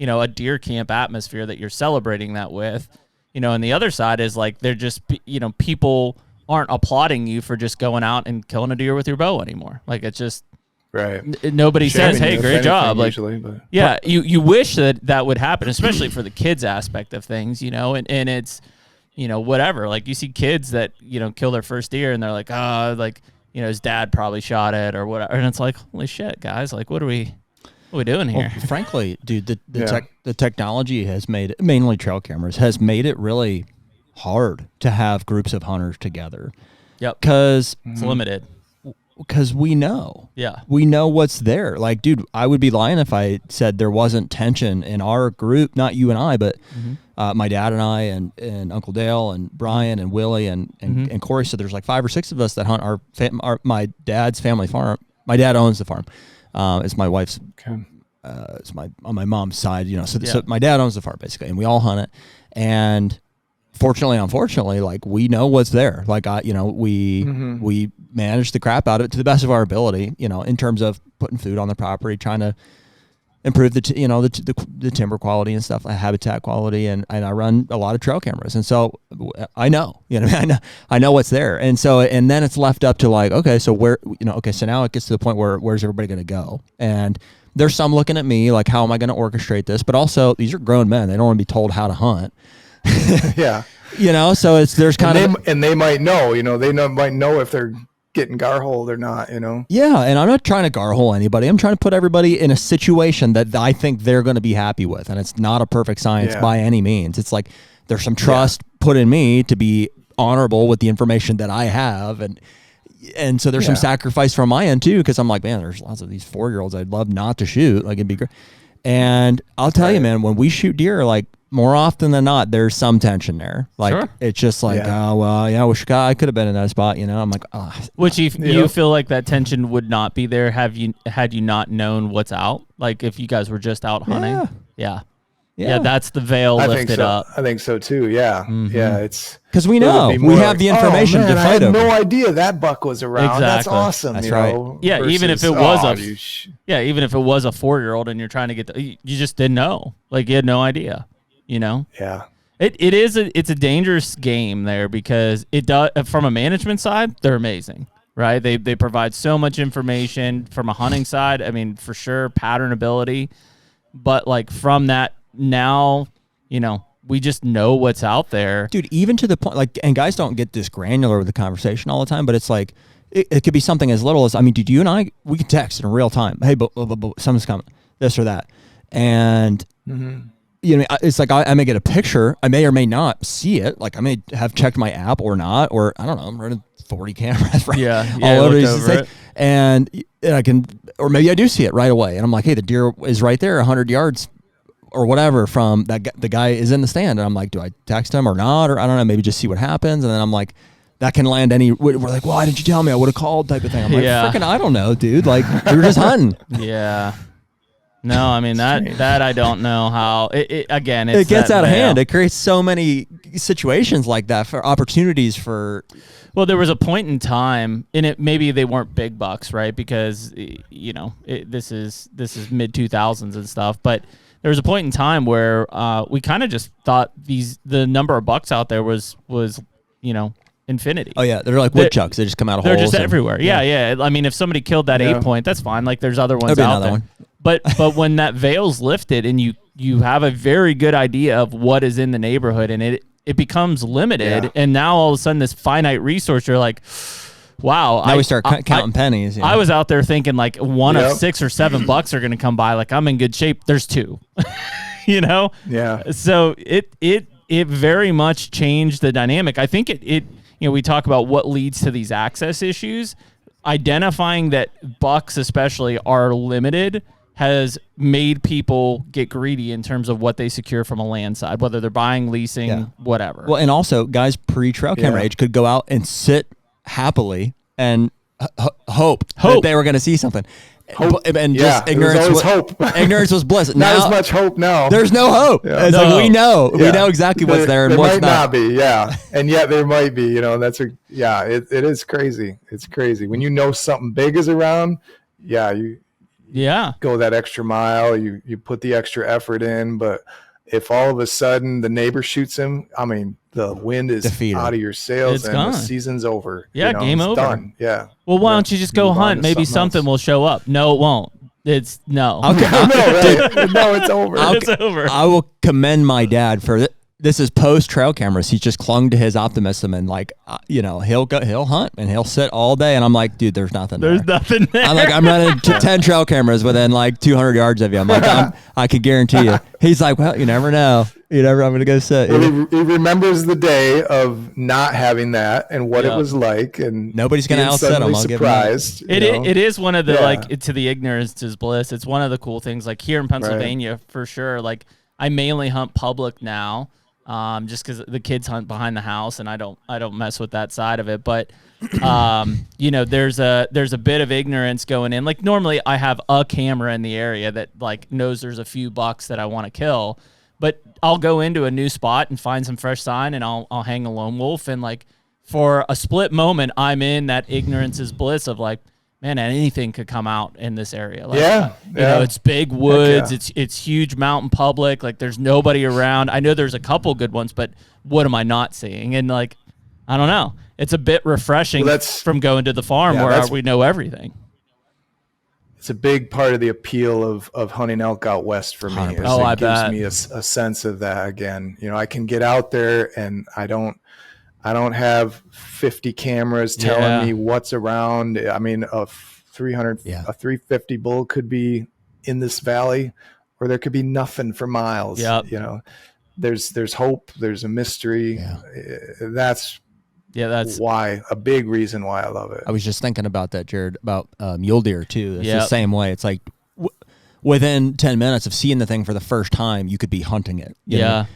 a deer camp atmosphere that you're celebrating that with, you know, and the other side is like, they're just, you know, people aren't applauding you for just going out and killing a deer with your bow anymore. Like it's just, nobody says, hey, great job. Like, usually, you wish that would happen, especially for the kids aspect of things, you know, and it's, you know, whatever, like you see kids that, you know, kill their first deer and they're like, oh, like, you know, his dad probably shot it or whatever. And it's like, holy shit, guys, like, what are we doing here? Well, frankly, dude, the technology has made it, mainly trail cameras, has made it really hard to have groups of hunters together. Yep. Because it's limited. Because we know. Yeah. We know what's there. Like, dude, I would be lying if I said there wasn't tension in our group, not you and I, but my dad and I and Uncle Dale and Brian and Willie and Corey. So there's like 5 or 6 of us that hunt my dad's family farm. My dad owns the farm. It's my wife's. It's on my mom's side, you know. So my dad owns the farm basically, and we all hunt it. And unfortunately, like we know what's there. Like we manage the crap out of it to the best of our ability, you know, in terms of putting food on the property, trying to improve the timber quality and stuff, habitat quality, and I run a lot of trail cameras, and so I know, you know, I know what's there, and then it's left up to like, okay, so where, you know, okay, so now it gets to the point where where's everybody going to go, and there's some looking at me like, how am I going to orchestrate this? But also, these are grown men; they don't want to be told how to hunt. You know, so there's kind of, and they might know, you know, might know if they're getting garholed or not, you know. Yeah, and I'm not trying to garhole anybody. I'm trying to put everybody in a situation that I think they're going to be happy with, and it's not a perfect science by any means. It's like there's some trust put in me to be honorable with the information that I have, and so there's some sacrifice from my end too, because I'm like, man, there's lots of these 4-year-olds I'd love not to shoot. Like it'd be great. And I'll tell you, man, when we shoot deer, like more often than not, there's some tension there. Like it's just like, oh well, yeah, I could have been in that spot, you know. I'm like, oh. Which you feel like that tension would not be there had you not known what's out? Like if you guys were just out hunting? Yeah, that's the veil lifted up. I think so too. Yeah, yeah. It's because we know we have the information to fight over. I had no idea that buck was around. Exactly. That's awesome. That's right. Know, yeah, versus, even if it was even if it was a 4-year-old and you're trying to get, you just didn't know. Like you had no idea. You know. Yeah. It's a dangerous game there because it does, from a management side, they're amazing. Right? They provide so much information. From a hunting side, I mean, for sure, pattern ability, but like from that. Now, you know, we just know what's out there. Dude, even to the point, like, and guys don't get this granular with the conversation all the time, but it's like, it could be something as little as, I mean, dude, you and I, we can text in real time. Hey, something's coming, this or that. And, you know, it's like, I may get a picture. I may or may not see it. Like, I may have checked my app or not, or I don't know, I'm running 40 cameras, right? All over it. And I can, or maybe I do see it right away. And I'm like, hey, the deer is right there, 100 yards or whatever from that. The guy is in the stand, and I'm like, do I text him or not? Or I don't know, maybe just see what happens. And then I'm like, that can land any, we're like, why didn't you tell me? I would have called type of thing. I'm like, freaking, I don't know, dude. Like, we were just hunting. Yeah. No, I mean that I don't know how. Again, it gets out of hand. It creates so many situations like that for opportunities for. Well, there was a point in time, and maybe they weren't big bucks, right? Because this is mid 2000s and stuff. But there was a point in time where we kind of just thought the number of bucks out there was infinity. Oh yeah, they're like woodchucks. They just come out of holes. They're just everywhere. Yeah. I mean, if somebody killed that 8-point, that's fine. Like there's other ones out there. One. But when that veil's lifted and you have a very good idea of what is in the neighborhood, and it becomes limited, and now all of a sudden this finite resource, you're like, wow. Now we start counting pennies. I was out there thinking like one of 6 or 7 bucks are going to come by. Like I'm in good shape. There's 2. Yeah. So it very much changed the dynamic. I think it we talk about what leads to these access issues. Identifying that bucks especially are limited has made people get greedy in terms of what they secure from a land side, whether they're buying, leasing, whatever. Well, and also guys pre-trail camera age could go out and sit happily and hope that they were going to see something. And just ignorance was hope. Ignorance was bliss. Not as much hope now. There's no hope. Yeah. It's like we know exactly what's there and what's not. There might not be, and yet there might be. It is crazy. It's crazy when you know something big is around. You go that extra mile. You put the extra effort in, but if all of a sudden the neighbor shoots him, I mean, the wind is out of your sails and the season's over. Yeah, game over. Done. Yeah. Well, why don't you just go hunt? Maybe something will show up. No, it won't. It's no. Okay. No, it's over. It's over. I will commend my dad for this is post trail cameras. He's just clung to his optimism and he'll hunt and he'll sit all day. And I'm like, dude, there's nothing there. There's nothing there. I'm like, I'm running 10 trail cameras within like 200 yards of you. I'm like, I could guarantee you. He's like, well, you never know. I'm going to go sit. Well, he remembers the day of not having that and what it was like. And nobody's going to outset him. I'll surprised. It is one of the, to the ignorance is bliss. It's one of the cool things. Like here in Pennsylvania, for sure. Like I mainly hunt public now. Just because the kids hunt behind the house and I don't mess with that side of it. But, there's a bit of ignorance going in. Like normally I have a camera in the area that like knows there's a few bucks that I want to kill, but I'll go into a new spot and find some fresh sign and I'll hang a lone wolf. And like for a split moment, I'm in that ignorance is bliss of like, man, anything could come out in this area. Like, it's big woods. It's huge mountain public. Like there's nobody around. I know there's a couple good ones, but what am I not seeing? And like, I don't know. It's a bit refreshing from going to the farm where we know everything. It's a big part of the appeal of hunting elk out west for me. I bet. Gives me a sense of that again. I can get out there and I don't have 50 cameras telling me what's around. I mean, a 350 bull could be in this valley, or there could be nothing for miles. Yep. There's hope. There's a mystery. Yeah. That's why a big reason why I love it. I was just thinking about that, Jarrod, about mule deer too. It's the same way. It's like within 10 minutes of seeing the thing for the first time, you could be hunting it. You know?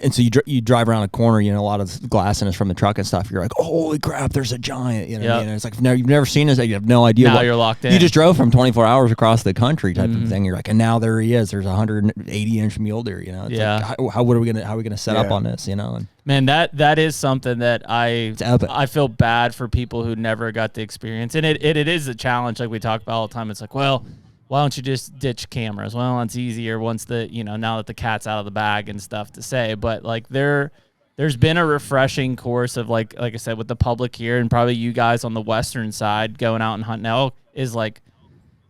And so you drive around a corner, a lot of glass in us from the truck and stuff. You're like, holy crap, there's a giant. What I mean? And it's like, you've never seen this. You have no idea. Now you're locked in. You just drove from 24 hours across the country type of thing. You're like, and now there he is. There's a 180-inch mule deer. It's like, how are we gonna set up on this? And man, that is something that I feel bad for people who never got the experience, and it is a challenge. Like we talk about all the time. It's like, well, why don't you just ditch cameras? Well, it's easier once now that the cat's out of the bag and stuff to say. But like there's been a refreshing course of like I said, with the public here and probably you guys on the western side going out and hunting elk is like,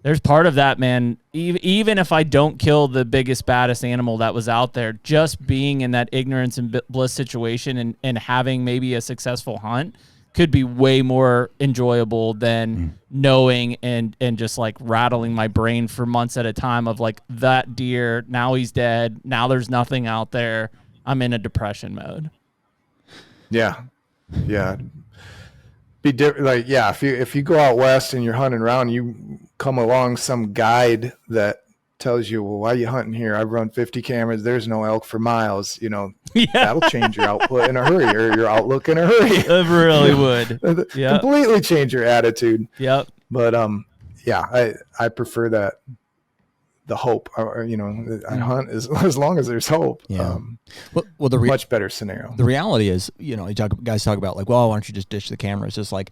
there's part of that, man. Even if I don't kill the biggest, baddest animal that was out there, just being in that ignorance and bliss situation and having maybe a successful hunt could be way more enjoyable than knowing and just like rattling my brain for months at a time of like that deer, now he's dead, now there's nothing out there. I'm in a depression mode. Yeah. Be different. Like, if you go out west and you're hunting around, you come along some guide that tells you, well, why are you hunting here? I've run 50 cameras. There's no elk for miles. That'll change your output in a hurry, or your outlook in a hurry. It really would. Completely change your attitude. Yep. But I prefer the hope, or I hunt as long as there's hope. Yeah. Much better scenario. The reality is, guys talk about like, well, why don't you just ditch the camera? It's just like,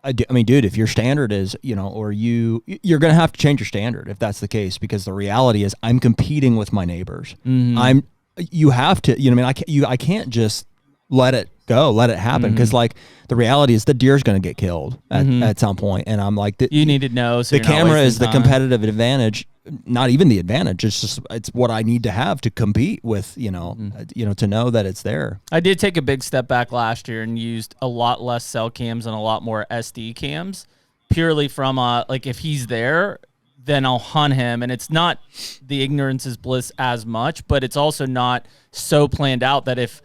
I mean, dude, if your standard is, or you're going to have to change your standard if that's the case, because the reality is I'm competing with my neighbors. You have to, I can't just let it go, let it happen. Because like the reality is the deer's going to get killed at some point. And I'm like, you need to know. So the camera is the competitive advantage, not even the advantage. It's just, it's what I need to have to compete with, to know that it's there. I did take a big step back last year and used a lot less cell cams and a lot more SD cams, purely from like if he's there, then I'll hunt him. And it's not the ignorance is bliss as much, but it's also not so planned out that if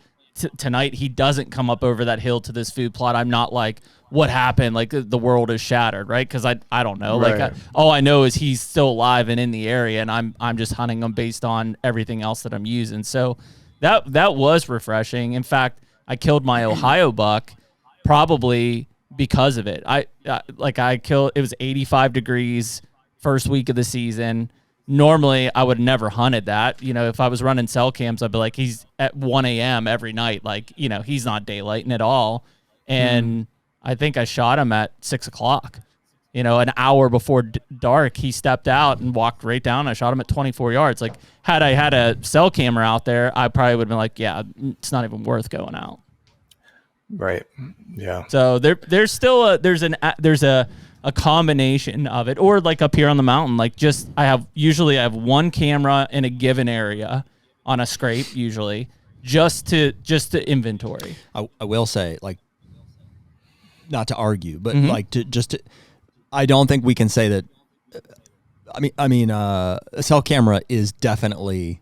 tonight he doesn't come up over that hill to this food plot, I'm not like, what happened? Like the world is shattered, right? Because I don't know. Right. Like all I know is he's still alive and in the area, and I'm just hunting him based on everything else that I'm using. So that was refreshing. In fact, I killed my Ohio buck probably because of it. It was 85 degrees first week of the season. Normally, I would never hunted that. If I was running cell cams, I'd be like, he's at 1 a.m. every night. Like, he's not daylighting at all. And I think I shot him at 6 o'clock. An hour before dark, he stepped out and walked right down. I shot him at 24 yards. Like, had I had a cell camera out there, I probably would have been like, yeah, it's not even worth going out. Right. Yeah. So there's still there's a combination of it, or like up here on the mountain, like I have one camera in a given area on a scrape, usually just to inventory. I will say, like, not to argue, but I don't think we can say that. A cell camera is definitely,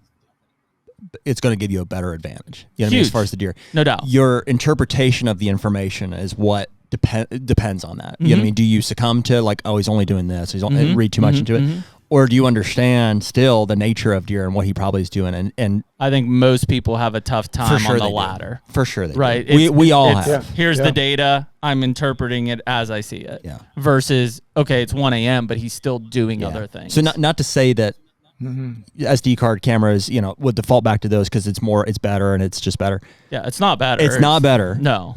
it's going to give you a better advantage. As far as the deer, no doubt. Your interpretation of the information is what depends on that. You know what I mean? Do you succumb to like, oh, he's only doing this, he's only read too much into it, or do you understand still the nature of deer and what he probably is doing? And I think most people have a tough time on the latter. For sure, they right? Do. We all have. Yeah. Here's the data. I'm interpreting it as I see it. Yeah. Versus, okay, it's 1 a.m., but he's still doing other things. So not to say that SD card cameras, would default back to those because it's better and it's just better. Yeah, it's not better. It's not better. No.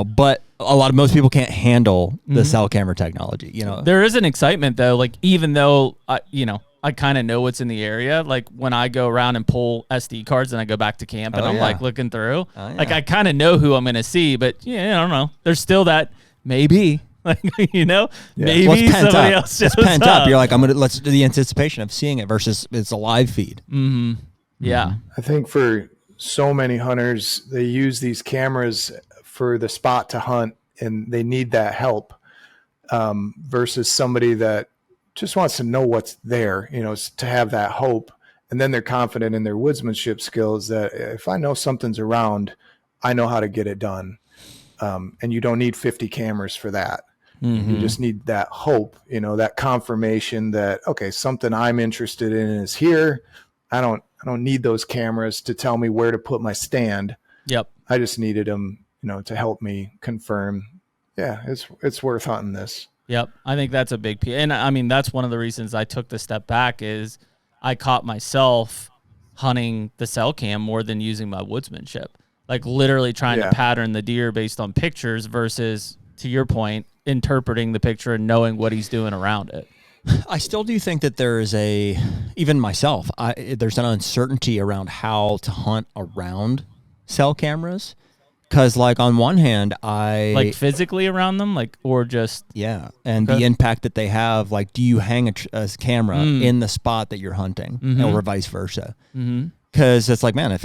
But most people can't handle the cell camera technology. There is an excitement though. Like even though I kind of know what's in the area. Like when I go around and pull SD cards and I go back to camp and I'm like looking through, like I kind of know who I'm going to see, but I don't know. There's still that maybe. Like, maybe somebody else shows it's pent up. up. You're like, let's do the anticipation of seeing it versus it's a live feed. Yeah. I think for so many hunters, they use these cameras for the spot to hunt and they need that help versus somebody that just wants to know what's there, to have that hope. And then they're confident in their woodsmanship skills that if I know something's around, I know how to get it done. And you don't need 50 cameras for that. You just need that hope, that confirmation that, okay, something I'm interested in is here. I don't need those cameras to tell me where to put my stand. Yep. I just needed them, to help me confirm. Yeah, it's worth hunting this. Yep. I think that's a big piece. And I mean, that's one of the reasons I took the step back is I caught myself hunting the cell cam more than using my woodsmanship. Like literally trying to pattern the deer based on pictures versus, to your point, interpreting the picture and knowing what he's doing around it. I still do think that there is even myself, there's an uncertainty around how to hunt around cell cameras. Because like on one hand, like physically around them, like, or just. Yeah. And the impact that they have, like, do you hang a camera in the spot that you're hunting or vice versa? Because it's like, man, if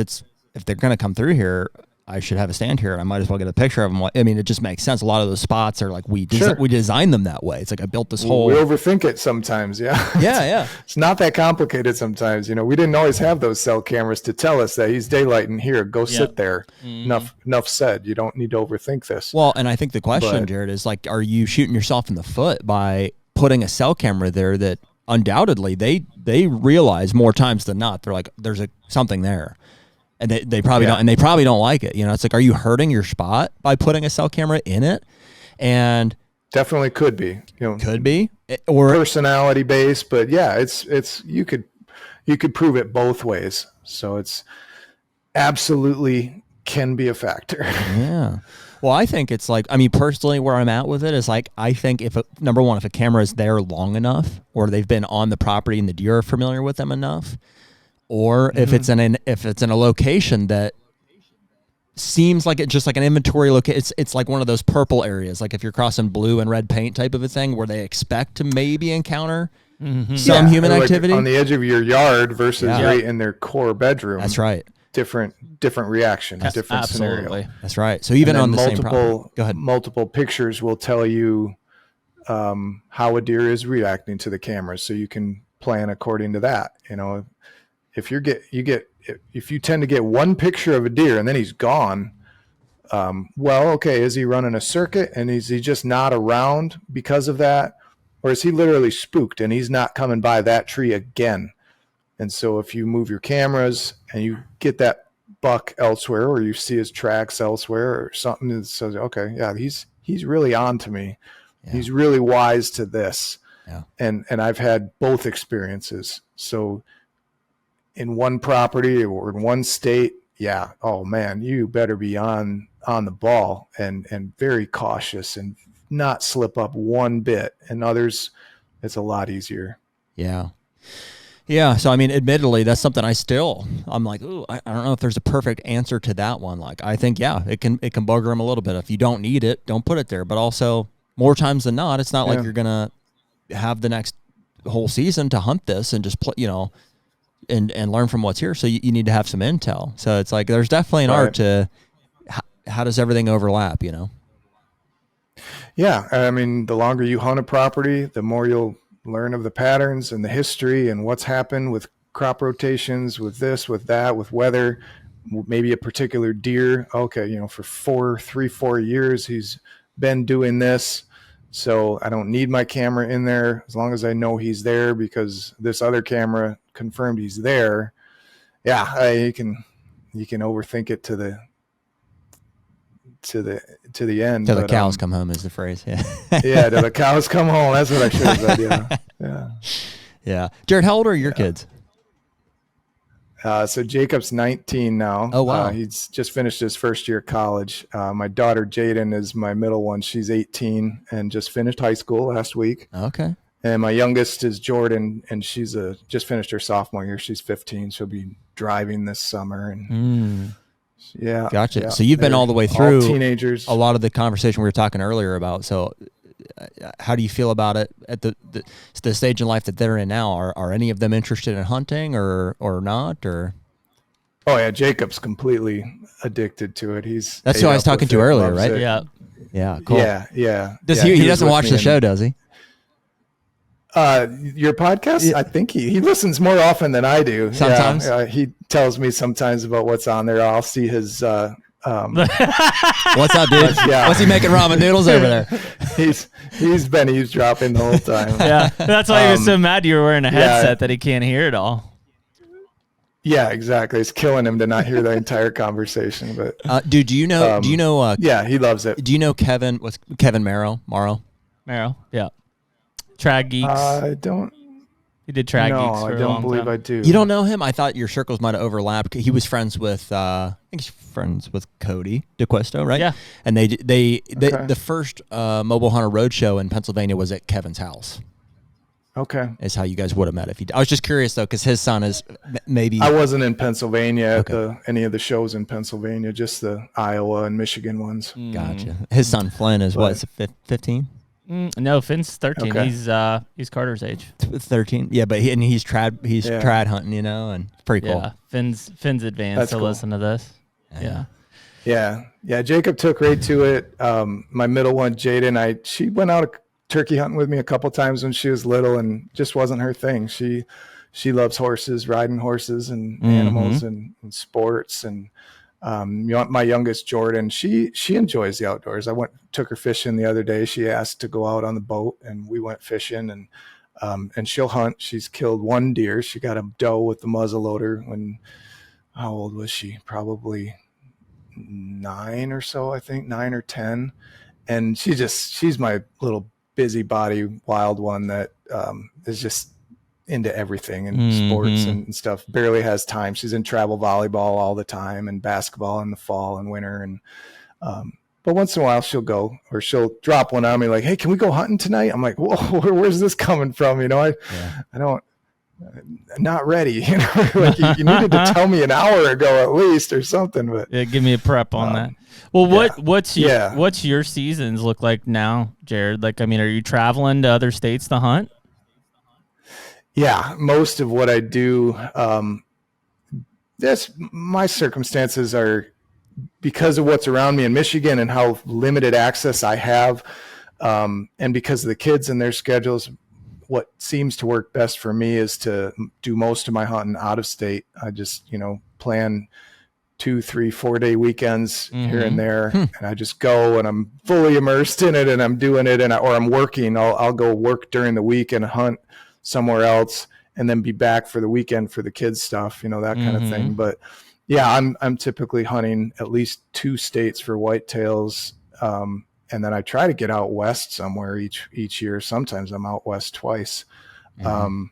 they're going to come through here, I should have a stand here and I might as well get a picture of them. I mean, it just makes sense. A lot of those spots are like, we designed them that way. It's like I built this whole. We overthink it sometimes. Yeah. Yeah. It's not that complicated sometimes. We didn't always have those cell cameras to tell us that he's daylighting here. Go sit there. Enough said. You don't need to overthink this. Well, and I think the question, Jarrod, is like, are you shooting yourself in the foot by putting a cell camera there that undoubtedly they realize more times than not, they're like, there's something there. And they probably don't, and they probably don't like it. It's like, are you hurting your spot by putting a cell camera in it? And definitely could be, could be, or personality based. But yeah, it's you could you could prove it both ways. So it's absolutely can be a factor. Yeah. Well, I think it's like, I mean, personally, where I'm at with it is like, I think number one, if a camera is there long enough, or they've been on the property and the deer are familiar with them enough, or if it's in a location that seems like it's just like an inventory location, it's like one of those purple areas, like if you're crossing blue and red paint type of a thing, where they expect to maybe encounter some human like activity on the edge of your yard versus right in their core bedroom. That's right. Different reaction, different scenario. That's right. So even on the same property, go ahead. Multiple pictures will tell you how a deer is reacting to the camera, so you can plan according to that. You know, if you tend to get one picture of a deer and then he's gone, well, okay, is he running a circuit and is he just not around because of that, or is he literally spooked and he's not coming by that tree again? And so if you move your cameras and you get that buck elsewhere, or you see his tracks elsewhere or something that says, okay, yeah, he's really on to me. Yeah. He's really wise to this. Yeah. And I've had both experiences. So in one property or in one state, yeah, oh man, you better be on the ball and very cautious and not slip up one bit. And others, it's a lot easier. Yeah. Yeah, so I mean, admittedly, that's something I'm like, ooh, I don't know if there's a perfect answer to that one. Like, I think, yeah, it can bugger them a little bit. If you don't need it, don't put it there. But also, more times than not, it's not like you're gonna have the next whole season to hunt this and just play, and learn from what's here. So you need to have some intel. So it's like there's definitely an art to how does everything overlap, Yeah, I mean, the longer you hunt a property, the more you'll learn of the patterns and the history and what's happened with crop rotations, with this, with that, with weather, maybe a particular deer. Okay, for 4 years, he's been doing this. So I don't need my camera in there as long as I know he's there because this other camera confirmed he's there. Yeah, you can overthink it to the end. Till the cows come home is the phrase. Yeah. Yeah, till the cows come home. That's what I should have said. Yeah. Yeah. Jarrod, how old are your kids? So Jacob's 19 now. Oh, wow. He's just finished his first year of college. My daughter Jaden is my middle one. She's 18 and just finished high school last week. Okay. And my youngest is Jordan, and she's just finished her sophomore year. She's 15. She'll be driving this summer. And yeah. Gotcha. Yeah. So you've been all the way through teenagers. A lot of the conversation we were talking earlier about. So how do you feel about it at the stage in life that they're in now? Are any of them interested in hunting or not? Or oh yeah, Jacob's completely addicted to it. That's who I was talking to earlier, right? Yeah. Yeah. Cool. Yeah. He doesn't watch the show, does he? Your podcast? Yeah. I think he listens more often than I do. Sometimes he tells me sometimes about what's on there. I'll see his. What's up, dude? Yeah. What's he making ramen noodles over there? He's been eavesdropping the whole time. Yeah, that's why he was so mad you were wearing a headset that he can't hear it all. Yeah, exactly. It's killing him to not hear the entire conversation. But dude, do you know? Yeah, he loves it. Do you know Kevin? What's Kevin Marrow? Marrow, yeah. Trad Geeks. I don't. He did Trad Geeks for I a don't long believe time. I do. You don't know him? I thought your circles might have overlapped. He was friends with, I think he's friends with Cody DeQuisto, right? Yeah. And they the first Mobile Hunter Roadshow in Pennsylvania was at Kevin's house. Okay. Is how you guys would have met if he. I was just curious though, because his son is maybe. I wasn't in Pennsylvania at any of the shows in Pennsylvania, just the Iowa and Michigan ones. Gotcha. His son Flynn is what? 15? No, Finn's 13. Okay. He's Carter's age. 13. Yeah, but he's trad hunting, and it's pretty cool. Yeah, Finn's advanced. That's to cool. Listen to this. Yeah. Jacob took right to it. My middle one, Jaden, she went out turkey hunting with me a couple times when she was little, and just wasn't her thing. She loves horses, riding horses, and animals and sports. And my youngest Jordan, she enjoys the outdoors. I took her fishing the other day. She asked to go out on the boat, and we went fishing. And she'll hunt. She's killed one deer. She got a doe with the muzzleloader when. How old was she? Probably 9 or so, I think, 9 or 10. And she's my little busybody wild one that is just into everything and sports and stuff. Barely has time. She's in travel volleyball all the time and basketball in the fall and winter. And, but once in a while she'll go, or she'll drop one on me like, hey, can we go hunting tonight? I'm like, whoa, where's this coming from? You know, I don't, not ready, you know, like you needed to tell me an hour ago at least or something, but give me a prep on that. Well, what's your seasons look like now, Jarrod? Like, I mean, are you traveling to other states to hunt? Yeah, most of what I do, my circumstances are because of what's around me in Michigan and how limited access I have, and because of the kids and their schedules. What seems to work best for me is to do most of my hunting out of state. I just, plan 2, 3, 4 day weekends here and there, and I just go and I'm fully immersed in it and I'm doing it, or I'm working. I'll go work during the week and hunt somewhere else and then be back for the weekend for the kids stuff, that kind of thing. But yeah, I'm typically hunting at least 2 states for whitetails. And then I try to get out west somewhere each year. Sometimes I'm out west twice. But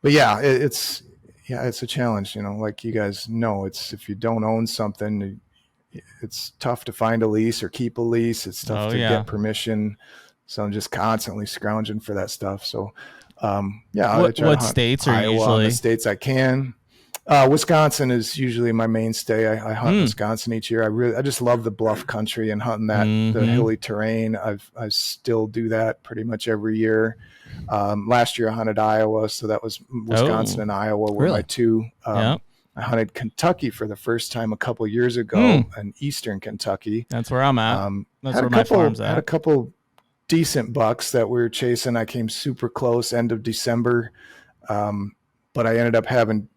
yeah, it's a challenge, like you guys know, if you don't own something, it's tough to find a lease or keep a lease. It's tough to get permission. So I'm just constantly scrounging for that stuff. So, I try to hunt states are Iowa usually the states I can. Wisconsin is usually my mainstay. I hunt Wisconsin each year. I just love the bluff country and hunting the hilly terrain. I still do that pretty much every year. Last year I hunted Iowa, so that was Wisconsin and Iowa were my 2. I hunted Kentucky for the first time a couple years ago in eastern Kentucky. That's where I'm at. That's where my farm's at. Had a couple decent bucks that we were chasing. I came super close end of December, but I ended up having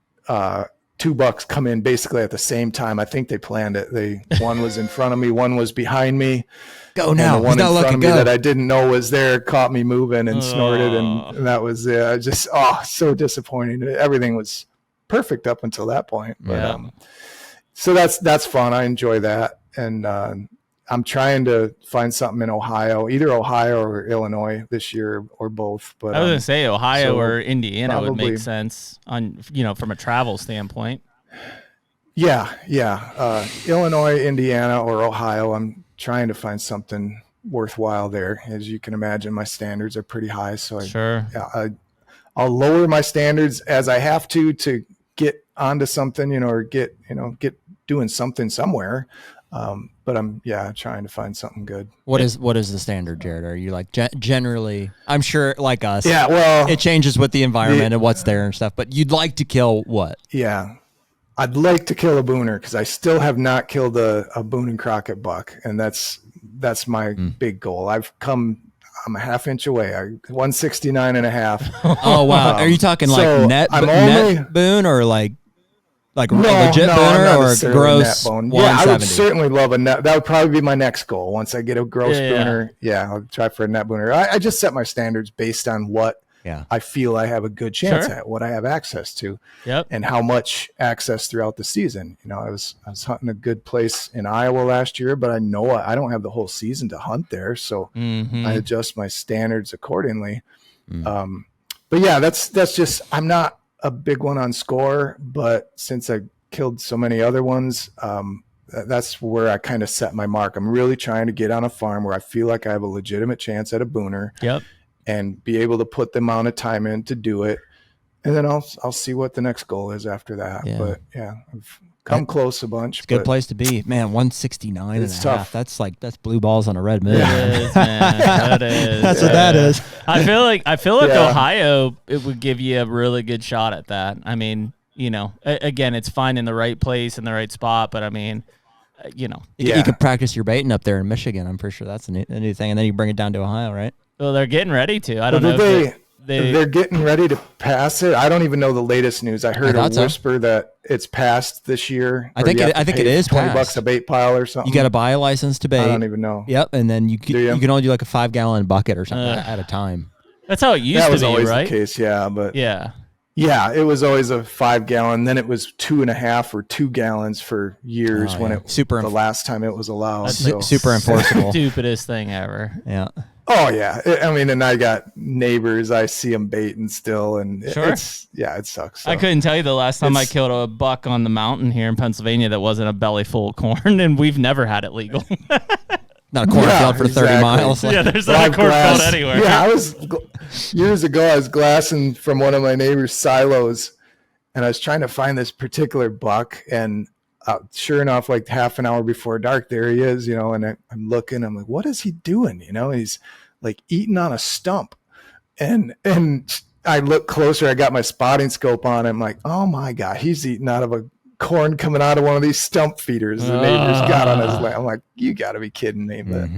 2 bucks come in basically at the same time. I think they planned it. One was in front of me, one was behind me. Go now. And the one in front of me that I didn't know was there caught me moving and snorted, and that was just so disappointing. Everything was perfect up until that point. But so that's fun. I enjoy that, and I'm trying to find something in Ohio, either Ohio or Illinois this year, or both. But I was gonna say Ohio or Indiana would make sense on from a travel standpoint. Yeah. Illinois, Indiana, or Ohio. I'm trying to find something worthwhile there. As you can imagine, my standards are pretty high, so I'll lower my standards as I have to get onto something, or get doing something somewhere. But I'm trying to find something good. What is the standard, Jarrod? Are you like generally? I'm sure like us. Yeah, well, it changes with the environment and what's there and stuff. But you'd like to kill what? Yeah, I'd like to kill a booner because I still have not killed a Boone and Crockett buck, and that's my big goal. I'm a half inch away. 169 and a half. Oh wow! Are you talking like net boone or like a legit booner or a gross 170? Yeah, I would certainly love a net. That would probably be my next goal. Once I get a gross booner, I'll try for a net booner. I just set my standards based on what I feel I have a good chance at, what I have access to, and how much access throughout the season. I was hunting a good place in Iowa last year, but I know I don't have the whole season to hunt there, so I adjust my standards accordingly. But yeah, that's just, I'm not a big one on score, but since I killed so many other ones, that's where I kind of set my mark. I'm really trying to get on a farm where I feel like I have a legitimate chance at a booner, and be able to put the amount of time in to do it, and then I'll see what the next goal is after that. But I've come close a bunch. It's a good place to be, man. 169 and a half. That's blue balls on a red moon. It is, man. That is. That's what that is. I feel like Ohio, it would give you a really good shot at that. I mean, again, it's finding the right place and the right spot, but I mean, you could practice your baiting up there in Michigan. I'm pretty sure that's a new thing, and then you bring it down to Ohio, right? Well, they're getting ready to. I don't know. They're getting ready to pass it. I don't even know the latest news. I heard a whisper that it's passed this year. I think it is $20 passed. a bait pile or something. You got to buy a license to bait. I don't even know. Yep, and then you can only do like a 5-gallon bucket or something at a time. That's how it used to be, right? That was always the case, but it was always a 5-gallon. Then it was 2.5 or 2 gallons for years when it the last time it was allowed. That's super enforceable. Stupidest thing ever. Yeah. Oh yeah. I mean, and I got neighbors, I see them baiting still, and Sure. it sucks. So. I couldn't tell you the last time I killed a buck on the mountain here in Pennsylvania that wasn't a belly full of corn, and we've never had it legal. Not a cornfield for 30 miles. Yeah, there's not a cornfield anywhere. Yeah, years ago, I was glassing from one of my neighbor's silos, and I was trying to find this particular buck, and sure enough, like half an hour before dark, there he is, you know, and I'm looking, I'm like, what is he doing? You know, he's like eating on a stump. And I look closer, I got my spotting scope on. I'm like, oh my God, he's eating out of a corn coming out of one of these stump feeders the neighbor's got on his land. I'm like, you gotta be kidding me. But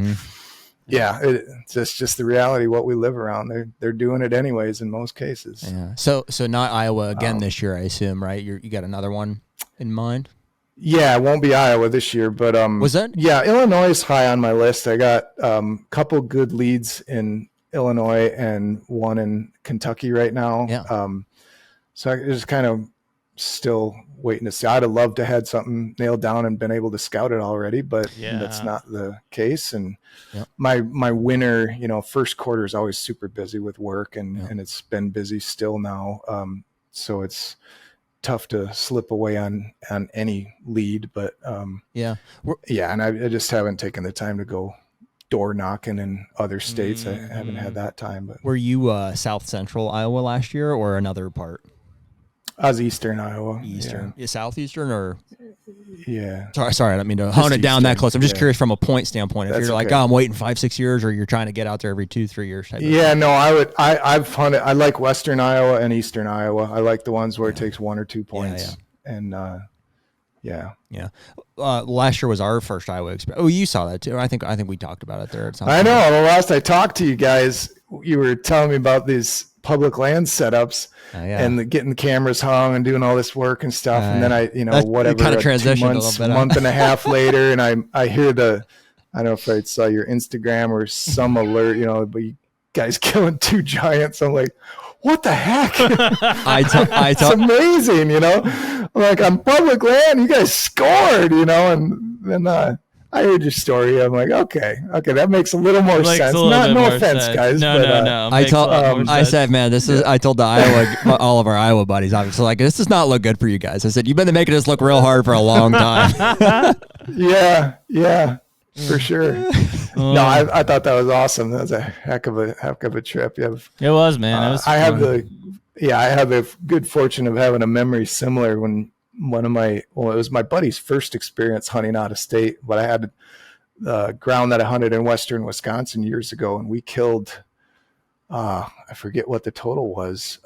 yeah, it's just the reality of what we live around. They're doing it anyways in most cases. Yeah. So not Iowa again this year, I assume, right? You got another one in mind? Yeah, it won't be Iowa this year, but was that? Yeah, Illinois is high on my list. I got a couple good leads in Illinois and one in Kentucky right now. Yeah. So I just kind of still waiting to see. I'd have loved to had something nailed down and been able to scout it already, but that's not the case. And my winter, you know, first quarter is always super busy with work, and it's been busy still now. So it's tough to slip away on any lead, but and I just haven't taken the time to go door knocking in other states. I haven't had that time. But were you South Central Iowa last year or another part? I was Eastern Iowa. Eastern, Southeastern, or Sorry, I don't mean to hone it down that close. I'm just curious from a point standpoint. If you're like, oh, I'm waiting 5-6 years, or you're trying to get out there every 2-3 years. No, I've hunted. I like Western Iowa and Eastern Iowa. I like the ones where it takes 1 or 2 points. And last year was our first Iowa experience. Oh, you saw that too. I think we talked about it there at some point. I know. The last I talked to you guys, you were telling me about these public land setups and getting the cameras hung and doing all this work and stuff. And then I, whatever, kind of 2 months, month and a half later, and I hear I don't know if I saw your Instagram or some alert, but you guys killing 2 giants. I'm like, what the heck? It's amazing, I'm like, on public land, you guys scored, and then I heard your story. I'm like, okay, that makes a little more sense. No offense, guys. No. I said, man, I told all of our Iowa buddies, obviously, like, this does not look good for you guys. I said, you've been making this look real hard for a long time. Yeah, for sure. No, I thought that was awesome. That was a heck of a trip. It was, man. I have the good fortune of having a memory similar when it was my buddy's first experience hunting out of state, but I had ground that I hunted in western Wisconsin years ago, and we killed, I forget what the total was.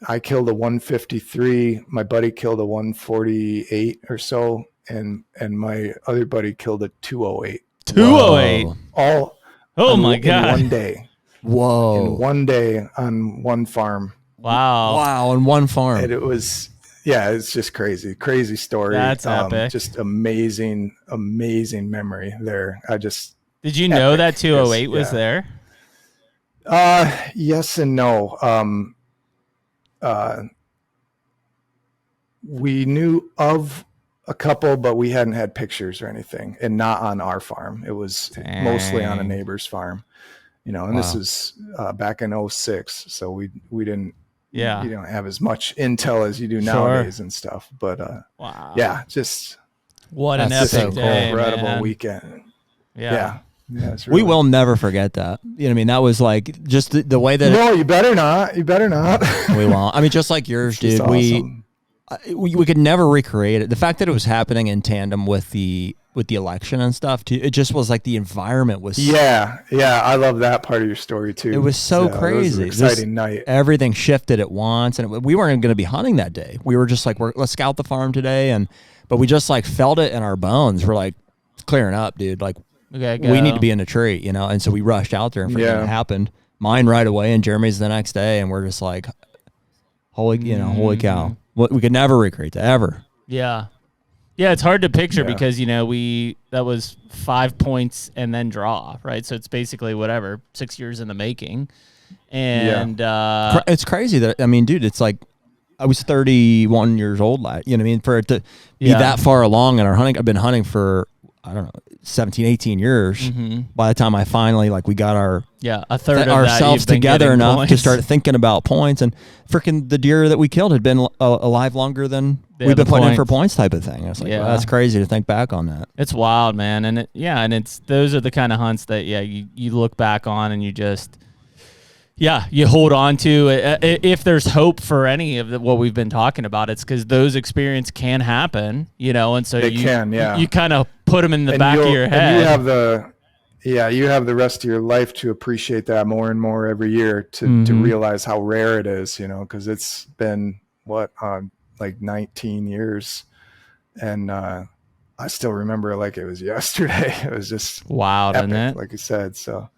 I killed a 153. My buddy killed a 148 or so, and my other buddy killed a 208. 208. My God! In one day. Whoa! In one day on one farm. Wow! On one farm. And it was. Yeah, it's just crazy story. That's epic. Just amazing memory there. Did you know that 208 was there? Yes and no. We knew of a couple, but we hadn't had pictures or anything, and not on our farm. It was mostly on a neighbor's farm, and this is back in 2006. So we didn't. Yeah, you don't have as much intel as you do nowadays and stuff, but just what an epic day, incredible weekend. Yeah, we will never forget that. You know what I mean? That was like just the way that. No, you better not. We won't. I mean, just like yours, dude. Awesome. We could never recreate it. The fact that it was happening in tandem with the election and stuff too, it just was like the environment was. Yeah. I love that part of your story too. It was so crazy. It was an exciting night. Everything shifted at once, and we weren't going to be hunting that day. We were just like, let's scout the farm today, but we just like felt it in our bones. We're like, clearing up, dude. Like, we need to be in a tree, and so we rushed out there, and it happened. Mine right away, and Jeremy's the next day, and we're just like, holy cow. We could never recreate that ever. Yeah, it's hard to picture because that was 5 points and then draw, right? So it's basically 6 years in the making, and it's crazy that dude, it's like I was 31 years old. You know what I mean? For it to be that far along in our hunting, I've been hunting for I don't know, 17, 18 years. Mm-hmm. By the time I finally, like, we got a third of ourselves that you've been together getting enough points. to start thinking about points, and freaking the deer that we killed had been alive longer than Yeah, we've been the putting in for points. points type of thing. I was like, Yeah. wow, that's crazy to think back on that. It's wild, man. And it's those are the kind of hunts that, you look back on and you just, you hold on to. If there's hope for any of what we've been talking about, it's because those experiences can happen, and so They can, yeah. you kind of put them in the back of your head. And you have the rest of your life to appreciate that more and more every year to realize how rare it is, because it's been like 19 years. And I still remember it like it was yesterday. It was just wild, epic, isn't it? like you said. So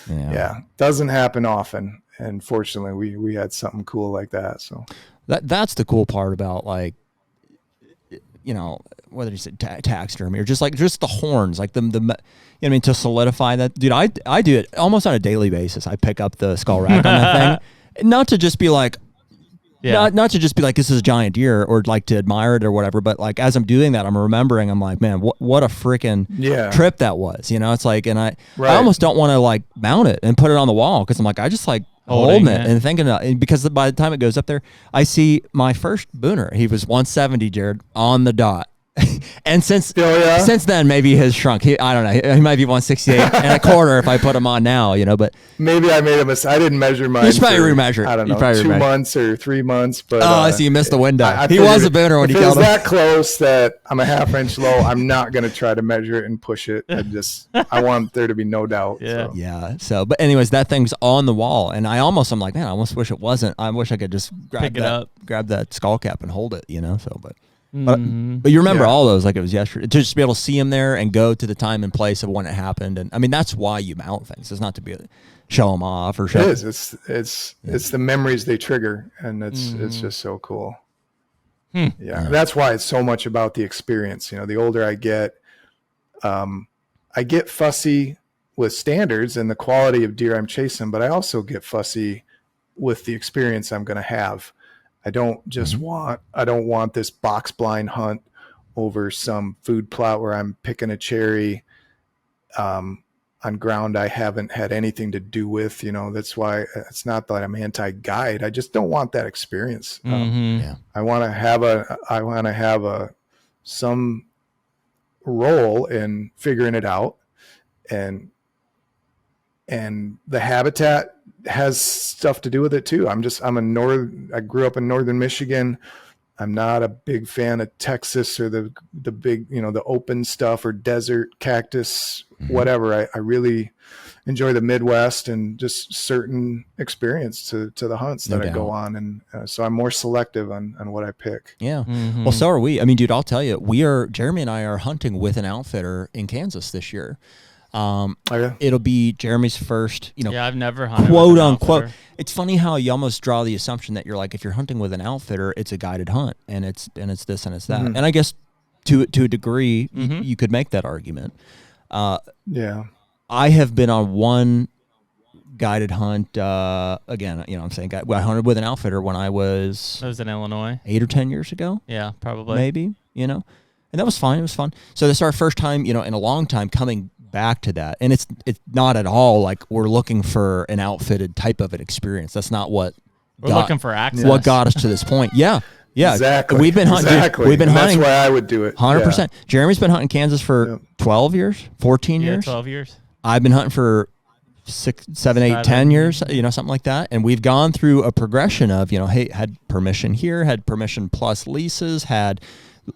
Yeah. Doesn't happen often. And fortunately we had something cool like that. So that's the cool part about, like, whether you say taxidermy or just the horns, like to solidify that, dude. I do it almost on a daily basis. I pick up the skull rack on that thing, not to just be like, not to just be like, this is a giant deer, or like to admire it or whatever, but like as I'm doing that, I'm remembering, I'm like, man, what a freaking trip that was. It's like, and I almost don't want to like mount it and put it on the wall, because I'm like, I just like holding it and thinking about it, because by the time it goes up there, I see my first booner. He was 170, Jarrod, on the dot. And since then, maybe he has shrunk. I don't know. He might be 168 and a quarter if I put him on now, but maybe I made a mistake. I didn't measure mine. You should probably remeasure. I don't know, 2 months or 3 months. But I see you missed the window. He was a booner when you killed killed him. If it was that close that I'm a half inch low, I'm not going to try to measure it and push it. I want there to be no doubt. Yeah. So, but anyways, that thing's on the wall, and I'm like, man, I almost wish it wasn't. I wish I could just grab that skull cap and hold it, So, but you remember all those like it was yesterday, to just be able to see them there and go to the time and place of when it happened. And I mean, that's why you mount things. It's not to be show them off or show. It is. It's the memories they trigger, and it's just so cool. That's why it's so much about the experience. The older I get fussy with standards and the quality of deer I'm chasing, but I also get fussy with the experience I'm going to have. I don't just I don't want this box blind hunt over some food plot where I'm picking a cherry on ground I haven't had anything to do with. That's why it's not that I'm anti-guide. I just don't want that experience. I want to have some role in figuring it out, and the habitat has stuff to do with it too. I grew up in northern Michigan. I'm not a big fan of Texas or the big, the open stuff or desert cactus, whatever. I really enjoy the Midwest and just certain experience to the hunts that I go on. And so I'm more selective on what I pick. Yeah. Well, so are we. I mean, dude, I'll tell you, Jeremy and I are hunting with an outfitter in Kansas this year. It'll be Jeremy's first, I've never hunted quote with an unquote. outfitter. It's funny how you almost draw the assumption that you're like, if you're hunting with an outfitter, it's a guided hunt, and it's this and it's that. And I guess to a degree, you could make that argument. I have been on one guided hunt. Again, I'm saying I hunted with an outfitter when I was in Illinois 8 or 10 years ago. Yeah, probably. Maybe, and that was fine. It was fun. So this is our first time, in a long time coming back to that. And it's not at all like we're looking for an outfitted type of an experience. That's not what we're looking for access. What got us to this point. Yeah. Exactly. We've been hunting. We've been hunting. That's why I would do it. 100%. Jeremy's been hunting Kansas for 12 years, 14 years. 12 years. I've been hunting for 6, 7, 8, 10 years, something like that. And we've gone through a progression of, had permission here, had permission plus leases, had,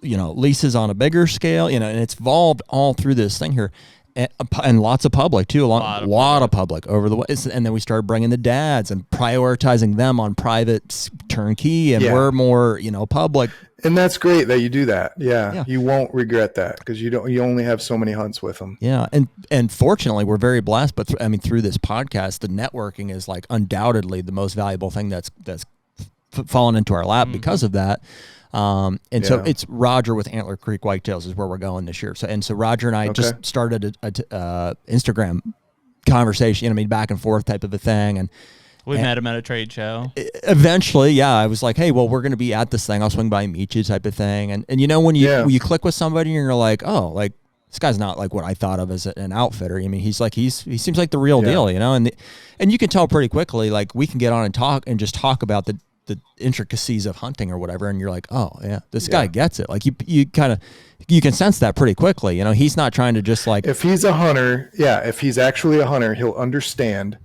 leases on a bigger scale, and it's evolved all through this thing here. And lots of public too, a lot of public over the way. And then we started bringing the dads and prioritizing them on private turnkey, and we're more, public. And that's great that you do that. Yeah. You won't regret that, because you only have so many hunts with them. Yeah. And fortunately we're very blessed, but through this podcast, the networking is like undoubtedly the most valuable thing that's fallen into our lap because of that. So it's Roger with Antler Creek Whitetails is where we're going this year. So Roger and I just started a Instagram conversation, back and forth type of a thing. And we met him at a trade show. Eventually, I was like, hey, well, we're going to be at this thing. I'll swing by and meet you type of thing. And when you click with somebody and you're like, oh, like this guy's not like what I thought of as an outfitter. I mean, he seems like the real deal, you know, and you can tell pretty quickly, like we can get on and talk about the intricacies of hunting or whatever. And you're like, oh yeah, this guy gets it. Like you can sense that pretty quickly. You know, he's not trying to just like, if he's a hunter, if he's actually a hunter, he'll understand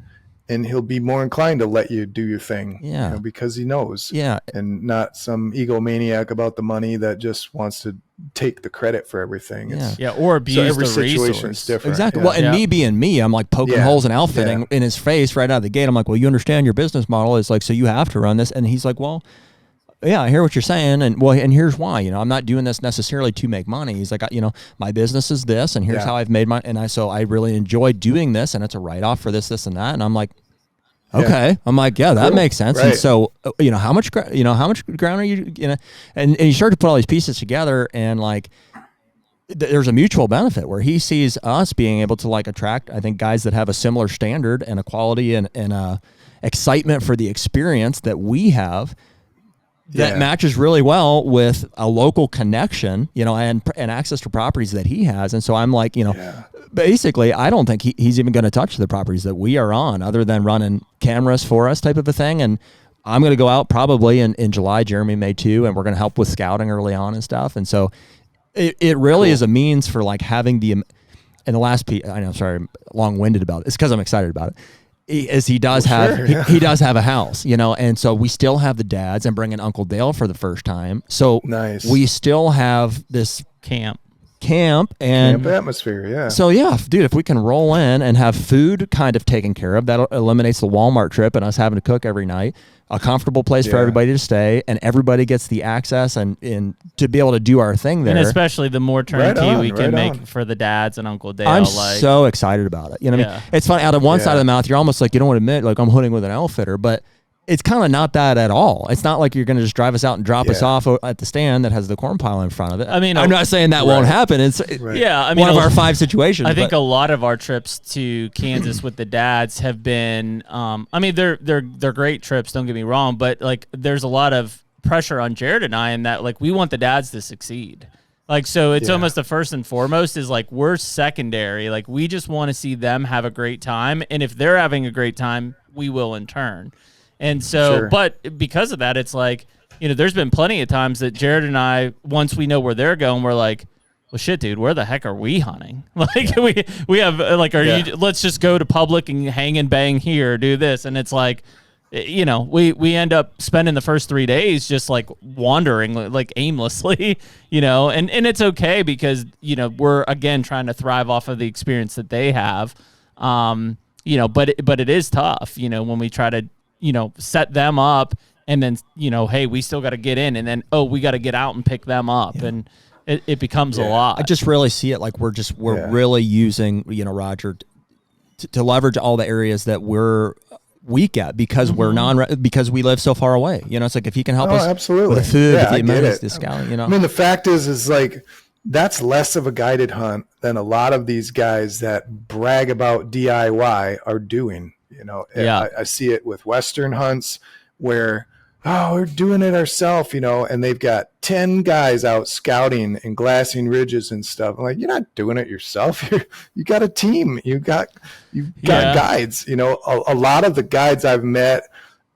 and he'll be more inclined to let you do your thing. Yeah. You know, because he knows. Yeah. And not some egomaniac about the money that just wants to take the credit for everything. Or abuse every the situation's resource. different. Exactly. Well, and me being me, I'm like poking holes in outfitting in his face right out of the gate. I'm like, well, you understand your business model is like, so you have to run this. And he's like, well, yeah, I hear what you're saying. And here's why, you know, I'm not doing this necessarily to make money. He's like, you know, my business is this, and here's how I've made my, so I really enjoy doing this, and it's a write-off for this, and that. And I'm like, okay. I'm like, that makes sense. Right. And so, you know, how much ground are you, you know, and you start to put all these pieces together, and like, there's a mutual benefit where he sees us being able to like attract, I think, guys that have a similar standard and a quality and excitement for the experience that we have. That matches really well with a local connection, you know, and access to properties that he has. And so I'm like, you know, basically, I don't think he's even going to touch the properties that we are on other than running cameras for us type of a thing. And I'm going to go out probably in July, Jeremy may too, and we're going to help with scouting early on and stuff. And so it really is a means for like having and the last piece, I know, sorry, I'm long-winded about it. It's because I'm excited about it. He does have a house, you know, and so we still have the dads and bringing Uncle Dale for the first time. So we still have this camp and atmosphere. Yeah. So dude, if we can roll in and have food kind of taken care of, that eliminates the Walmart trip and us having to cook every night. A comfortable place for everybody to stay, and everybody gets the access and to be able to do our thing there. And especially the more turnkey we can make for the dads and Uncle Dale. I'm so excited about it. You know what I mean? It's funny, out of one side of the mouth, you're almost like, you don't want to admit, like, I'm hunting with an outfitter, but it's kind of not that at all. It's not like you're going to just drive us out and drop us off at the stand that has the corn pile in front of it. I mean, I'm not saying that won't happen. It's I mean, one of our 5 situations. I think a lot of our trips to Kansas with the dads have been, I mean, they're great trips. Don't get me wrong, but like, there's a lot of pressure on Jarrod and I in that, like, we want the dads to succeed. Like, so it's almost the first and foremost is like, we're secondary. Like, we just want to see them have a great time. And if they're having a great time, we will in turn. And so, but because of that, it's like, you know, there's been plenty of times that Jarrod and I, once we know where they're going, we're like, well, shit, dude, where the heck are we hunting? Like, we have, like, let's just go to public and hang and bang here, do this. And it's like, you know, we end up spending the first 3 days just like wandering, like aimlessly, you know, and it's okay because, you know, we're again trying to thrive off of the experience that they have. You know, but it is tough, you know, when we try to, you know, set them up and then, you know, hey, we still got to get in, and then, we got to get out and pick them up. And it becomes a lot. I just really see it like we're really using, you know, Roger, to leverage all the areas that we're weak at because because we live so far away. You know, it's like if he can help us absolutely. with the food, with the amenities, the scouting, you know. I mean, the fact is like, that's less of a guided hunt than a lot of these guys that brag about DIY are doing. You know, I see it with Western hunts where, we're doing it ourselves, you know, and they've got 10 guys out scouting and glassing ridges and stuff. I'm like, you're not doing it yourself. You got a team. You got guides. You know, a lot of the guides I've met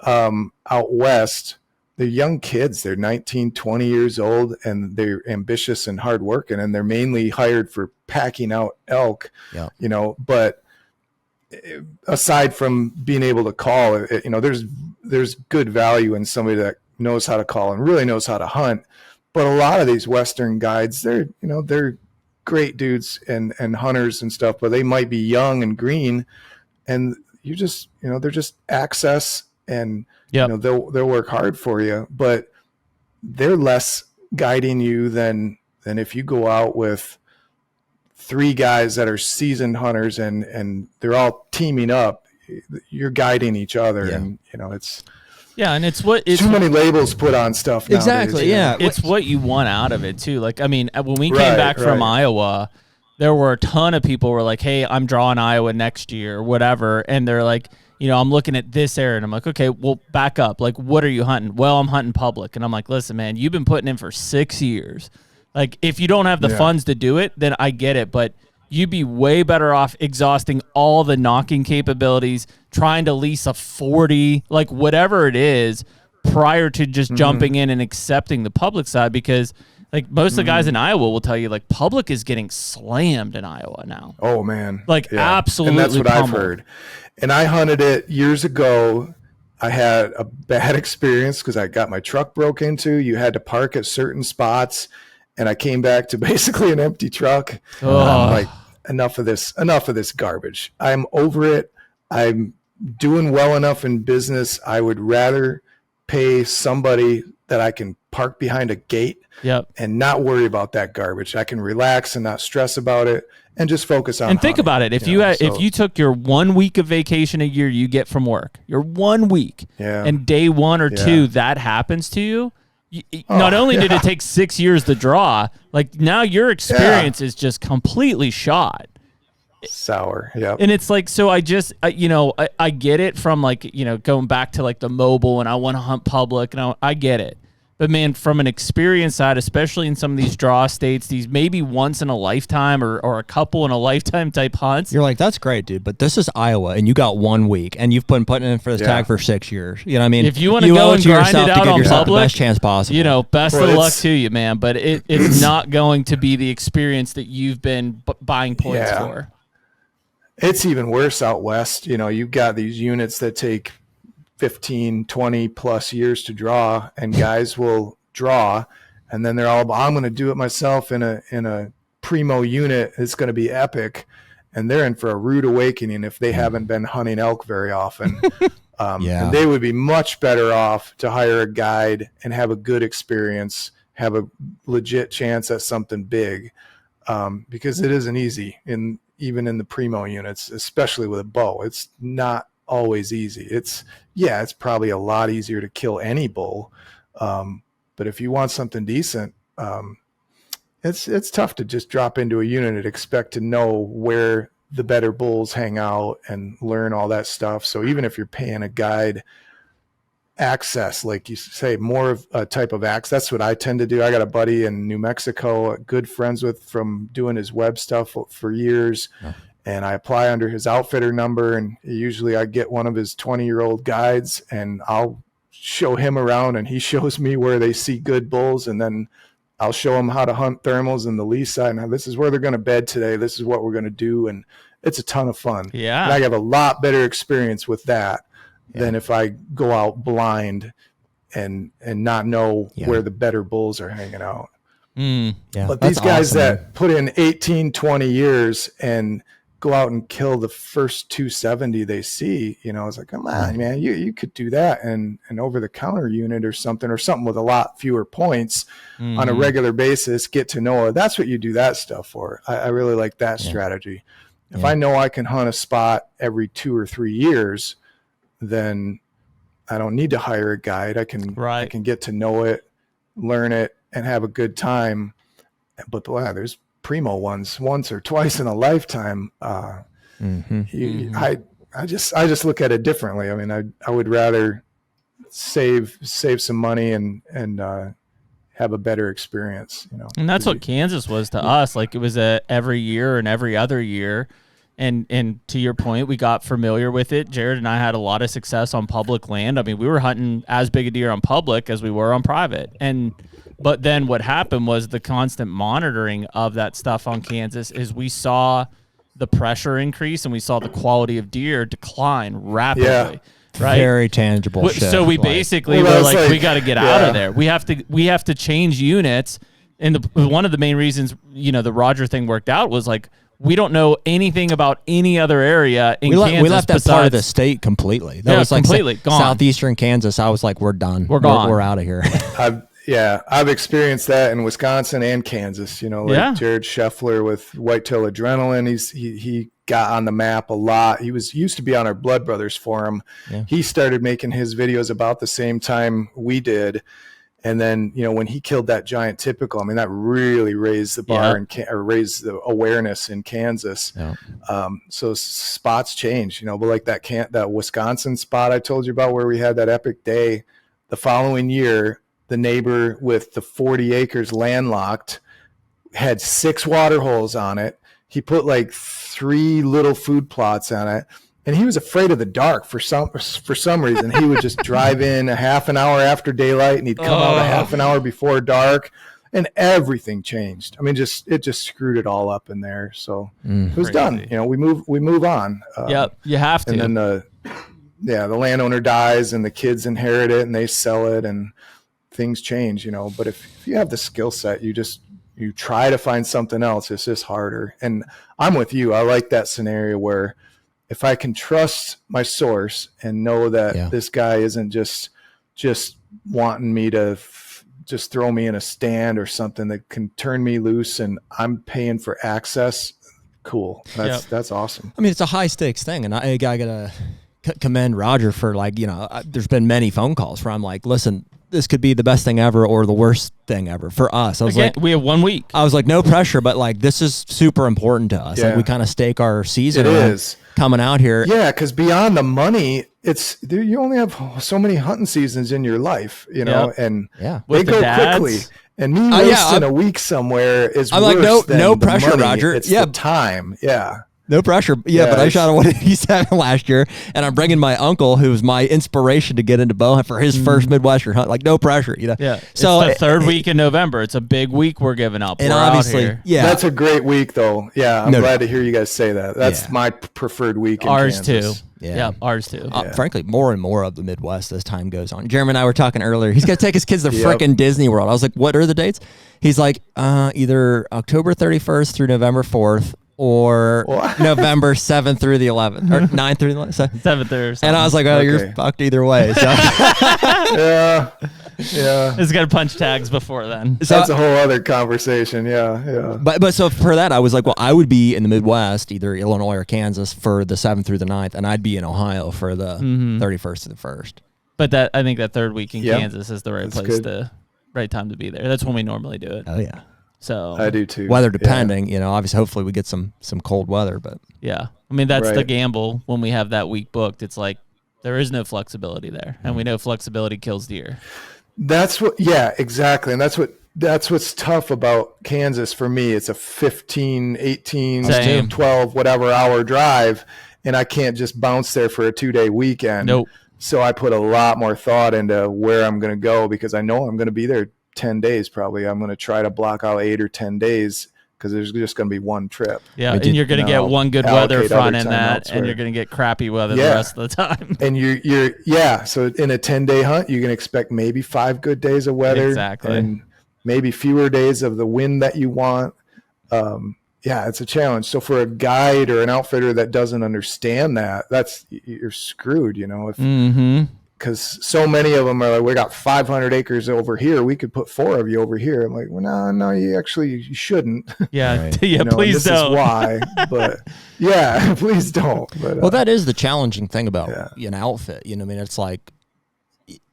out west, they're young kids. They're 19, 20 years old, and they're ambitious and hardworking, and they're mainly hired for packing out elk, you know, but aside from being able to call, you know, there's good value in somebody that knows how to call and really knows how to hunt. But a lot of these Western guides, they're great dudes and hunters and stuff, but they might be young and green, and you just, you know, they're just access, and you know, they'll work hard for you, but they're less guiding you than if you go out with 3 guys that are seasoned hunters and they're all teaming up. You're guiding each other, and you know, it's too many labels put on stuff nowadays. Exactly. Yeah, it's what you want out of it too. Like, I mean, when we came back from Iowa, there were a ton of people who were like, hey, I'm drawing Iowa next year or whatever, and they're like, you know, I'm looking at this area, and I'm like, okay, well, back up. Like, what are you hunting? Well, I'm hunting public. And I'm like, listen, man, you've been putting in for 6 years. Like, if you don't have the funds to do it, then I get it. But you'd be way better off exhausting all the knocking capabilities, trying to lease a 40, like whatever it is, prior to just jumping in and accepting the public side. Because like most of the guys in Iowa will tell you, like, public is getting slammed in Iowa now. Oh man. Like absolutely. And that's what I've heard. And I hunted it years ago. I had a bad experience because I got my truck broke into. You had to park at certain spots, and I came back to basically an empty truck. Oh. I'm like, enough of this garbage. I'm over it. I'm doing well enough in business. I would rather pay somebody that I can park behind a gate and not worry about that garbage. I can relax and not stress about it and just focus on. And think about it. If if you took your 1 week of vacation a year you get from work, your 1 week, and day 1 or 2 that happens to you, not only did it take 6 years to draw, like now your experience is just completely shot. Sour. Yeah. And it's like, so I just, I get it from like, going back to like the mobile and I want to hunt public and I get it. But man, from an experience side, especially in some of these draw states, these maybe once in a lifetime or a couple in a lifetime type hunts. You're like, that's great, dude. But this is Iowa, and you got 1 week, and you've been putting in for this tag for 6 years. You know what I mean? If you want to go and grind it out on public, the best chance possible. Best of luck to you, man. But it's not going to be the experience that you've been buying points for. It's even worse out west. You've got these units that take 15, 20 plus years to draw, and guys will draw, and then they're all, I'm going to do it myself in a primo unit. It's going to be epic. And they're in for a rude awakening if they haven't been hunting elk very often. And they would be much better off to hire a guide and have a good experience, have a legit chance at something big. Because it isn't easy even in the primo units, especially with a bow. It's not always easy. It's probably a lot easier to kill any bull. But if you want something decent, it's tough to just drop into a unit and expect to know where the better bulls hang out and learn all that stuff. So even if you're paying a guide, access, like you say, more of a type of access. That's what I tend to do. I got a buddy in New Mexico, good friends with from doing his web stuff for years. And I apply under his outfitter number, and usually I get one of his 20-year-old guides, and I'll show him around, and he shows me where they see good bulls, and then I'll show them how to hunt thermals in the lee side. Now, this is where they're going to bed today. This is what we're going to do, and it's a ton of fun. Yeah, and I have a lot better experience with that than if I go out blind and not know where the better bulls are hanging out. But these guys that put in 18, 20 years and go out and kill the first 270 they see, it's like, come on, man, you could do that and an over-the-counter unit or something with a lot fewer points on a regular basis, get to know it. That's what you do that stuff for. I really like that strategy. If I know I can hunt a spot every 2 or 3 years, then I don't need to hire a guide. I can get to know it, learn it, and have a good time. But there's primo ones once or twice in a lifetime. I just look at it differently. I mean, I would rather save some money and have a better experience, And that's what Kansas was to us. Like, it was every year and every other year. And to your point, we got familiar with it. Jarrod and I had a lot of success on public land. I mean, we were hunting as big a deer on public as we were on private. But then what happened was the constant monitoring of that stuff on Kansas is we saw the pressure increase and we saw the quality of deer decline rapidly. Yeah. Right? Very tangible shit. So we basically were like, we got to get out of there. We have to change units. And one of the main reasons, the Roger thing worked out was like, we don't know anything about any other area in Kansas. We left that part of the state completely. That was like completely gone. Southeastern Kansas. I was like, we're done. We're gone. We're out of here. I've experienced that in Wisconsin and Kansas. Jared Scheffler with Whitetail Adrenaline. He got on the map a lot. He used to be on our Blood Brothers forum. Yeah. He started making his videos about the same time we did. And then, when he killed that giant typical, I mean, that really raised the bar or raised the awareness in Kansas. Yeah. So spots change, but like that Wisconsin spot I told you about where we had that epic day, the following year, the neighbor with the 40 acres landlocked had 6 water holes on it. He put like 3 little food plots on it. And he was afraid of the dark for some reason. He would just drive in a half an hour after daylight, and he'd come out a half an hour before dark, and everything changed. I mean, it just screwed it all up in there. So it was done. You know, we move on. Yep, you have to. And then the landowner dies, and the kids inherit it, and they sell it, and things change. You know, but if you have the skill set, you try to find something else. It's just harder. And I'm with you. I like that scenario where, if I can trust my source and know that this guy isn't just wanting me to just throw me in a stand or something that can turn me loose, and I'm paying for access, cool. That's awesome. I mean, it's a high stakes thing, and I gotta commend Roger for, like, you know, there's been many phone calls where I'm like, listen, this could be the best thing ever or the worst thing ever for us. I was like, we have 1 week. I was like, no pressure, but like, this is super important to us. Like, we kind of stake our season coming out here. Yeah, because beyond the money, you only have so many hunting seasons in your life, you know, and they go quickly. And me wasting a week somewhere is worse than no the pressure, money. Roger. It's the time. Yeah. No pressure. Yeah, but I shot a 187 last year, and I'm bringing my uncle, who was my inspiration to get into bow hunt, for his first Midwestern hunt. Like, no pressure, you know? Yeah. So it's the third week in November. It's a big week we're giving up. And we're obviously, out here. That's a great week, though. Yeah, I'm glad to hear you guys say that. That's my preferred week in ours Kansas. too. Yeah, ours too. Frankly, more and more of the Midwest as time goes on. Jeremy and I were talking earlier. He's got to take his kids to frickin' Disney World. I was like, what are the dates? He's like, either October 31st through November 4th, or November 7th through the 11th, or 9th through the 11th. 7th or something. And I was like, you're fucked either way. So. Yeah. It's got to punch tags before then. So that's a whole other conversation. Yeah. But so for that, I was like, well, I would be in the Midwest, either Illinois or Kansas, for the 7th through the 9th, and I'd be in Ohio for the 31st to the 1st. But I think that third week in Kansas is the right time to be there. That's when we normally do it. Oh yeah. So I do too. Weather depending, you know, obviously, hopefully we get some cold weather, but yeah, I mean, that's the gamble when we have that week booked. It's like there is no flexibility there, and we know flexibility kills deer. That's what, exactly. And that's what's tough about Kansas for me. It's a 15, 18, 12, whatever hour drive, and I can't just bounce there for a 2-day weekend. Nope. So I put a lot more thought into where I'm going to go, because I know I'm going to be there 10 days probably. I'm going to try to block out 8 or 10 days, because there's just going to be one trip. Yeah, and you're going to get one good weather front in that, and you're going to get crappy weather the rest of the time. And you're so in a 10-day hunt, you can expect maybe 5 good days of weather. Exactly. And maybe fewer days of the wind that you want. It's a challenge. So for a guide or an outfitter that doesn't understand that, you're screwed, you know, because so many of them are like, we got 500 acres over here, we could put 4 of you over here. I'm like, well, no, you shouldn't. Yeah, right. Yeah, please don't. This is why, but please don't. But, well, that is the challenging thing about an outfit. You know, I mean, it's like,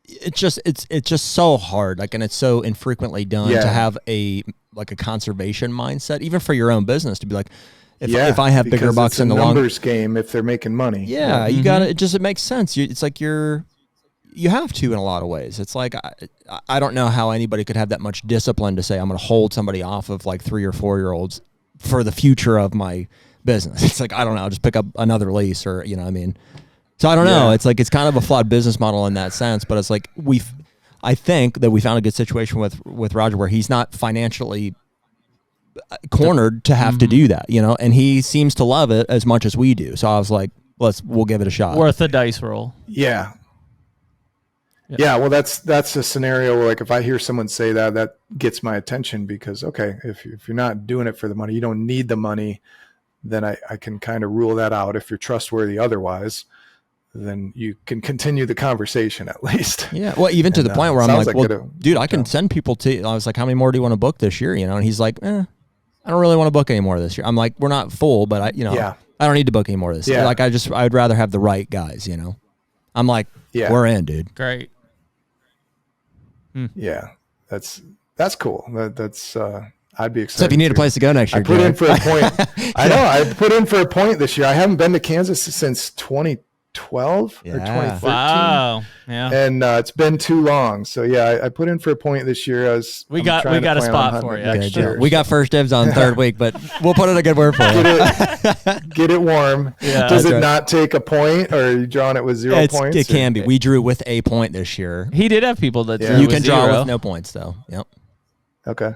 it's just so hard, like, and it's so infrequently done to have a conservation mindset, even for your own business, to be like, if I have bigger bucks in the numbers game, if they're making money, you got it. It makes sense. It's like you have to in a lot of ways. It's like, I don't know how anybody could have that much discipline to say, I'm going to hold somebody off of like 3 or 4 year olds for the future of my business. It's like, I don't know, I'll just pick up another lease, or, you know what I mean? So I don't know. It's like, it's kind of a flawed business model in that sense, but it's like, I think that we found a good situation with Roger, where he's not financially cornered to have to do that, you know, and he seems to love it as much as we do. So I was like, we'll give it a shot. Worth a dice roll. Yeah. Well, that's a scenario where, like, if I hear someone say that gets my attention, because, okay, if you're not doing it for the money, you don't need the money, then I can kind of rule that out. If you're trustworthy otherwise, then you can continue the conversation at least. Yeah. Well, even to the point where I'm like, well, dude, I can send people to, I was like, how many more do you want to book this year? You know? And he's like, I don't really want to book any more this year. I'm like, we're not full, but I don't need to book any more this year. Like, I'd rather have the right guys, you know? I'm like, we're in, dude. Great. Yeah. That's cool. That's I'd be excited. So if you need a place to go next year, I put in for a point. I know. I put in for a point this year. I haven't been to Kansas since 2020. 2012 or 2013. Wow. Yeah. And it's been too long. So yeah, I put in for a point this year. We got a spot for you next year. We got first dibs on third week, but we'll put in a good word for you. Get it warm. Yeah. Does it not take a point, or are you drawing it with 0 points? It can be. We drew with a point this year. He did have people that drew You with can draw 0. with no points though. Yep. Okay.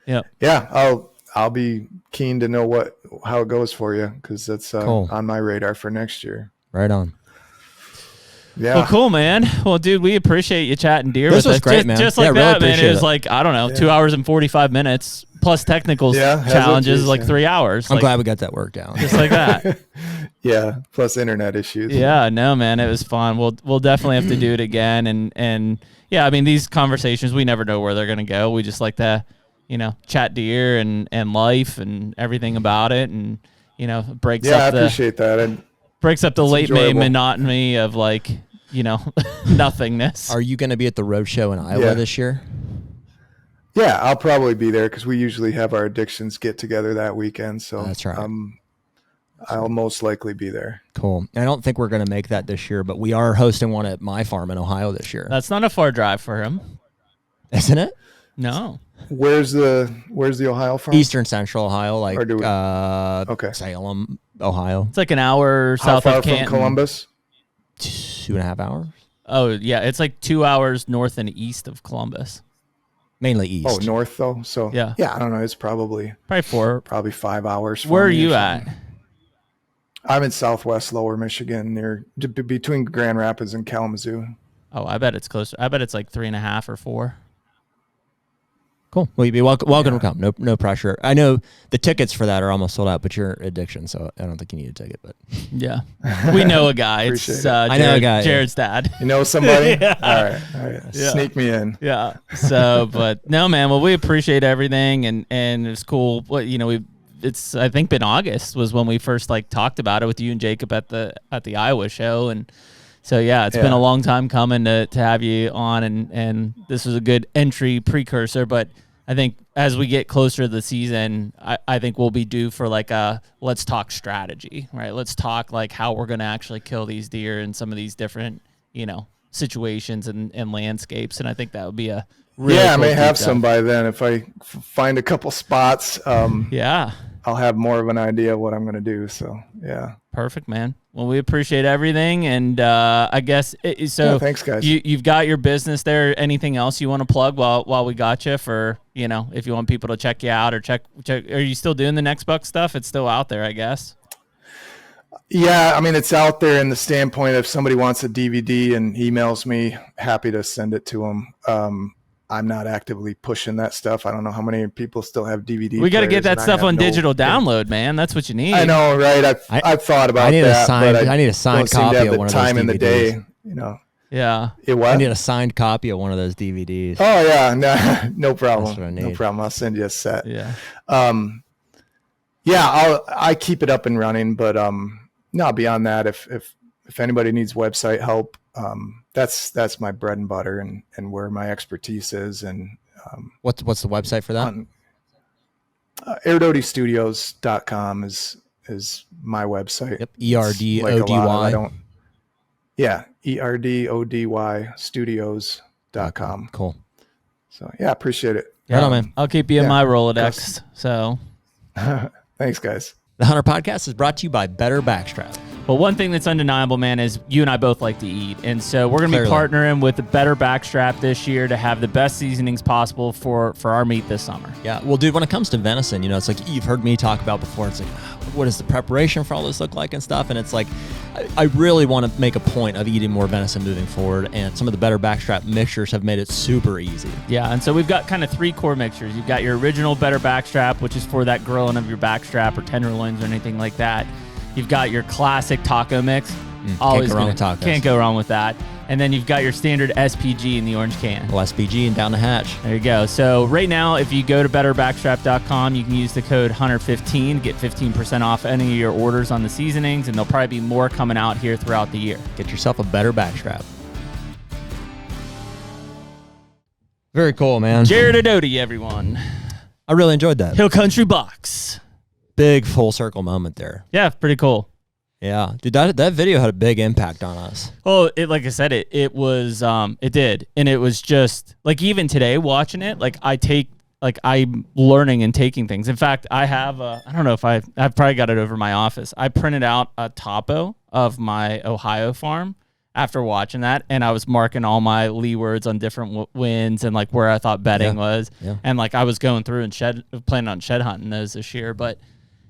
Yep. Yeah, I'll be keen to know how it goes for you, because that's Cool. on my radar for next year. Right on. Yeah. Well, cool, man. Well, dude, we appreciate you chatting deer This with was us. great, man. Just Yeah, like really that, man. It appreciate was it. like, I don't know, 2 hours and 45 minutes plus technical has challenges, it, like 3 hours. I'm like, glad we got that worked out. just like that. Yeah, plus internet issues. Yeah, no, man, it was fun. We'll definitely have to do it again. And yeah, I mean, these conversations, we never know where they're gonna go. We just like to, chat deer and life and everything about it, and breaks Yeah, I up appreciate that. And breaks up the it's late May enjoyable. monotony of nothingness. Are you going to be at the road show in Iowa this year? yeah, I'll probably be there, because we usually have our addictions get together that weekend. So That's right. I'll most likely be there. Cool. I don't think we're going to make that this year, but we are hosting one at my farm in Ohio this year. That's not a far drive for him. Isn't it? No. Where's the Ohio farm? Eastern Central Ohio, like Or do we- okay. Salem, Ohio. It's like an hour How south far of from Canton. Columbus? 2.5 hours. Oh, yeah. It's like 2 hours north and east of Columbus. Mainly east. Oh, north though. So Yeah. I don't know. It's probably 4. 5 hours. Where from are me or you something. at? I'm in Southwest Lower Michigan, between Grand Rapids and Kalamazoo. Oh, I bet it's closer. I bet it's like 3.5 or 4. Cool. Well, you'd be welcome to come. No pressure. I know the tickets for that are almost sold out, but you're addiction, so I don't think you need a ticket. But Yeah. We know a guy. It's Appreciate it. Jared, I know a guy. Jared's dad. You know somebody? Yeah. All right. Yeah. Sneak me in. Yeah. So, but no, man. Well, we appreciate everything, and it's cool. What it's I think been August was when we first talked about it with you and Jacob at the Iowa show, and so yeah, it's been a long time coming to have you on, and this was a good entry precursor. But I think as we get closer to the season, I think we'll be due for let's talk strategy, right? Let's talk how we're going to actually kill these deer in some of these different situations and landscapes, and I think that would be a really I cool may have deep some dive. by then. If I find a couple spots, Yeah. I'll have more of an idea of what I'm going to do. So yeah. Perfect, man. Well, we appreciate everything, and I guess so. Yeah, thanks, guys. You've got your business there. Anything else you want to plug while we got you for if you want people to check you out or check? Are you still doing the Next Buck stuff? It's still out there, I guess. Yeah, I mean, it's out there in the standpoint if somebody wants a DVD and emails me, happy to send it to them. I'm not actively pushing that stuff. I don't know how many people still have DVD. We got to get players, that and I stuff have on no- digital download, man. That's what you need. I know, right? I've thought about I need that. a signed. but I need a signed don't seem to copy have of the one of time those in the DVDs. day. Yeah. What? I need a signed copy of one of those DVDs. Oh yeah, no problem. That's what I No need. problem. I'll send you a set. Yeah. I keep it up and running, but no, beyond that, if anybody needs website help, that's my bread and butter and where my expertise is. And What's the website for that? on erdodystudios.com is my website. Yep. It's like a lot of- ERDODY. I don't. Yeah, ERDODY studios.com. Cool. So yeah, appreciate it. Right on, man. I'll keep you in yeah, my Rolodex. So. Thanks, guys. The HUNTR Podcast is brought to you by Better Backstrap. Well, one thing that's undeniable, man, is you and I both like to eat. And so we're going to be Clearly. partnering with the Better Backstrap this year to have the best seasonings possible for our meat this summer. Yeah. Well, dude, when it comes to venison, it's like you've heard me talk about before. It's like, what does the preparation for all this look like and stuff? And it's like, I really want to make a point of eating more venison moving forward. And some of the Better Backstrap mixtures have made it super easy. Yeah, and so we've got kind of 3 core mixtures. You've got your original Better Backstrap, which is for that grilling of your backstrap or tenderloins or anything like that. You've got your classic taco mix. Can't go wrong with tacos. Can't go wrong with that. And then you've got your standard SPG in the orange can. Well, SPG and down the hatch. There you go. So right now, if you go to betterbackstrap.com, you can use the code HUNTR15 to get 15% off any of your orders on the seasonings, and there'll probably be more coming out here throughout the year. Get yourself a Better Backstrap. Very cool, man. Jarrod Erdody, everyone. I really enjoyed that. Hill Country Box. Big full circle moment there. Yeah, pretty cool. Yeah, dude, that video had a big impact on us. Well, like I said, it was it did, and it was just like even today watching it, like I'm learning and taking things. In fact, I have I don't know if I've probably got it over my office. I printed out a topo of my Ohio farm after watching that, and I was marking all my leewards on different winds and like where I thought bedding was, and like I was going through and planning on shed hunting those this year. But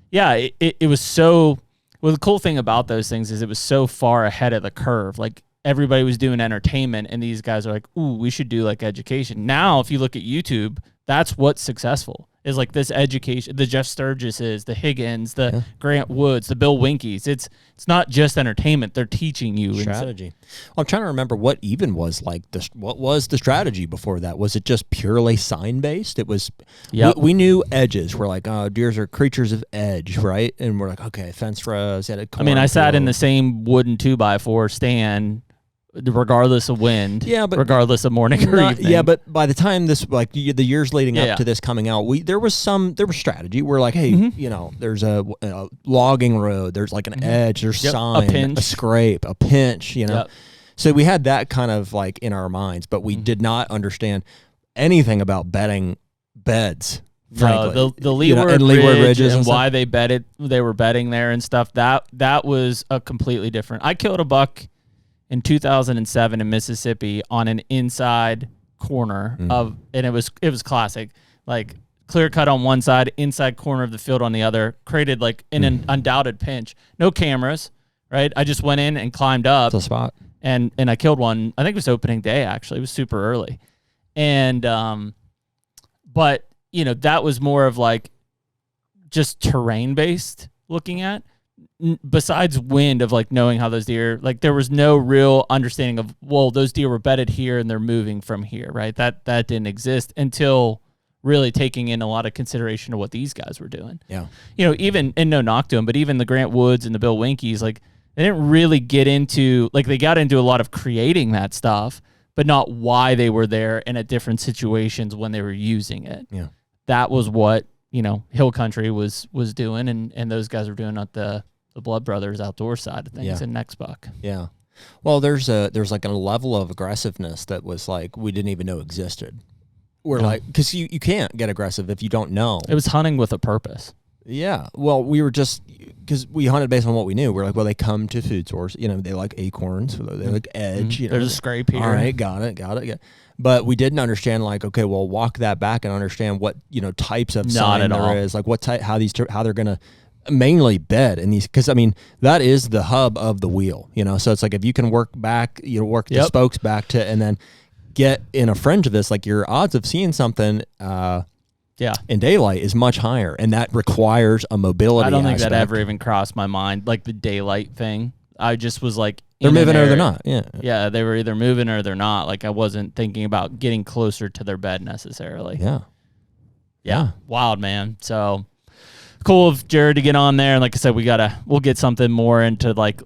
yeah, it was so. Well, the cool thing about those things is it was so far ahead of the curve. Like everybody was doing entertainment, and these guys are like, "Ooh, we should do like education." Now, if you look at YouTube, that's what's successful. Is like this education, the Jeff Sturgises, the Higgins, the Grant Woods, the Bill Winkies. It's not just entertainment; they're teaching you strategy. Well, I'm trying to remember what even was like what was the strategy before that? Was it just purely sign based? It was. We knew edges. We're like, oh, deers are creatures of edge, right? And we're like, okay, fence rows. I sat in the same wooden 2x4 stand. Regardless of wind, but regardless of morning or evening. Yeah, but by the time this, like the years leading up to this coming out, there was strategy. We're like, hey, there's a logging road, there's like an edge, there's sign, a pinch, a scrape, a pinch, So we had that kind of like in our minds, but we did not understand anything about bedding beds. Frankly. No, the leeward ridges and why they were bedding there and stuff. That was a completely different. I killed a buck in 2007 in Mississippi on an inside corner and it was classic, like clear cut on one side, inside corner of the field on the other, created like an undoubted pinch. No cameras, right? I just went in and climbed up. It's a spot. And I killed one. I think it was opening day actually. It was super early. And but that was more of like just terrain based looking at. Besides wind of like knowing how those deer, like there was no real understanding of, well, those deer were bedded here and they're moving from here, right? That didn't exist until really taking in a lot of consideration of what these guys were doing. Yeah. Even, and no knock to them, but even the Grant Woods and the Bill Winkies, like they didn't really get into, like they got into a lot of creating that stuff, but not why they were there and at different situations when they were using it. Yeah. That was what, Hill Country was doing and those guys were doing at the Blood Brothers outdoor side of things in Next Buck. Yeah. Well, there's like a level of aggressiveness that was like we didn't even know existed. We're like, because you can't get aggressive if you don't know. It was hunting with a purpose. Yeah. Well, we were just, because we hunted based on what we knew. We're like, well, they come to food source. They like acorns. They like edge. There's a scrape here. All right, got it. But we didn't understand, like, okay, well, walk that back and understand what, types of sign there is. Like what type, how they're going to mainly bed in these, because that is the hub of the wheel, so it's like if you can work back, work the spokes back to, and then get in a fringe of this, like your odds of seeing something in daylight is much higher, and that requires a mobility. I don't think aspect. that ever even crossed my mind, like the daylight thing. I just was like, they're moving or they're not. Yeah, they were either moving or they're not. Like I wasn't thinking about getting closer to their bed necessarily. Yeah, wild, man. So cool of Jarrod to get on there. And like I said, we'll get something more into like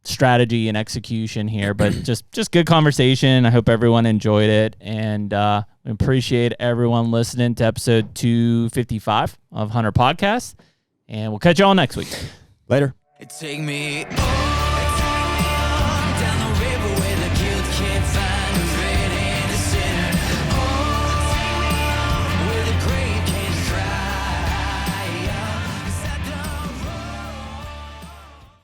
strategy and execution here, but just good conversation. I hope everyone enjoyed it. And appreciate everyone listening to episode 255 of HUNTR Podcast. And we'll catch you all next week. Later. Take me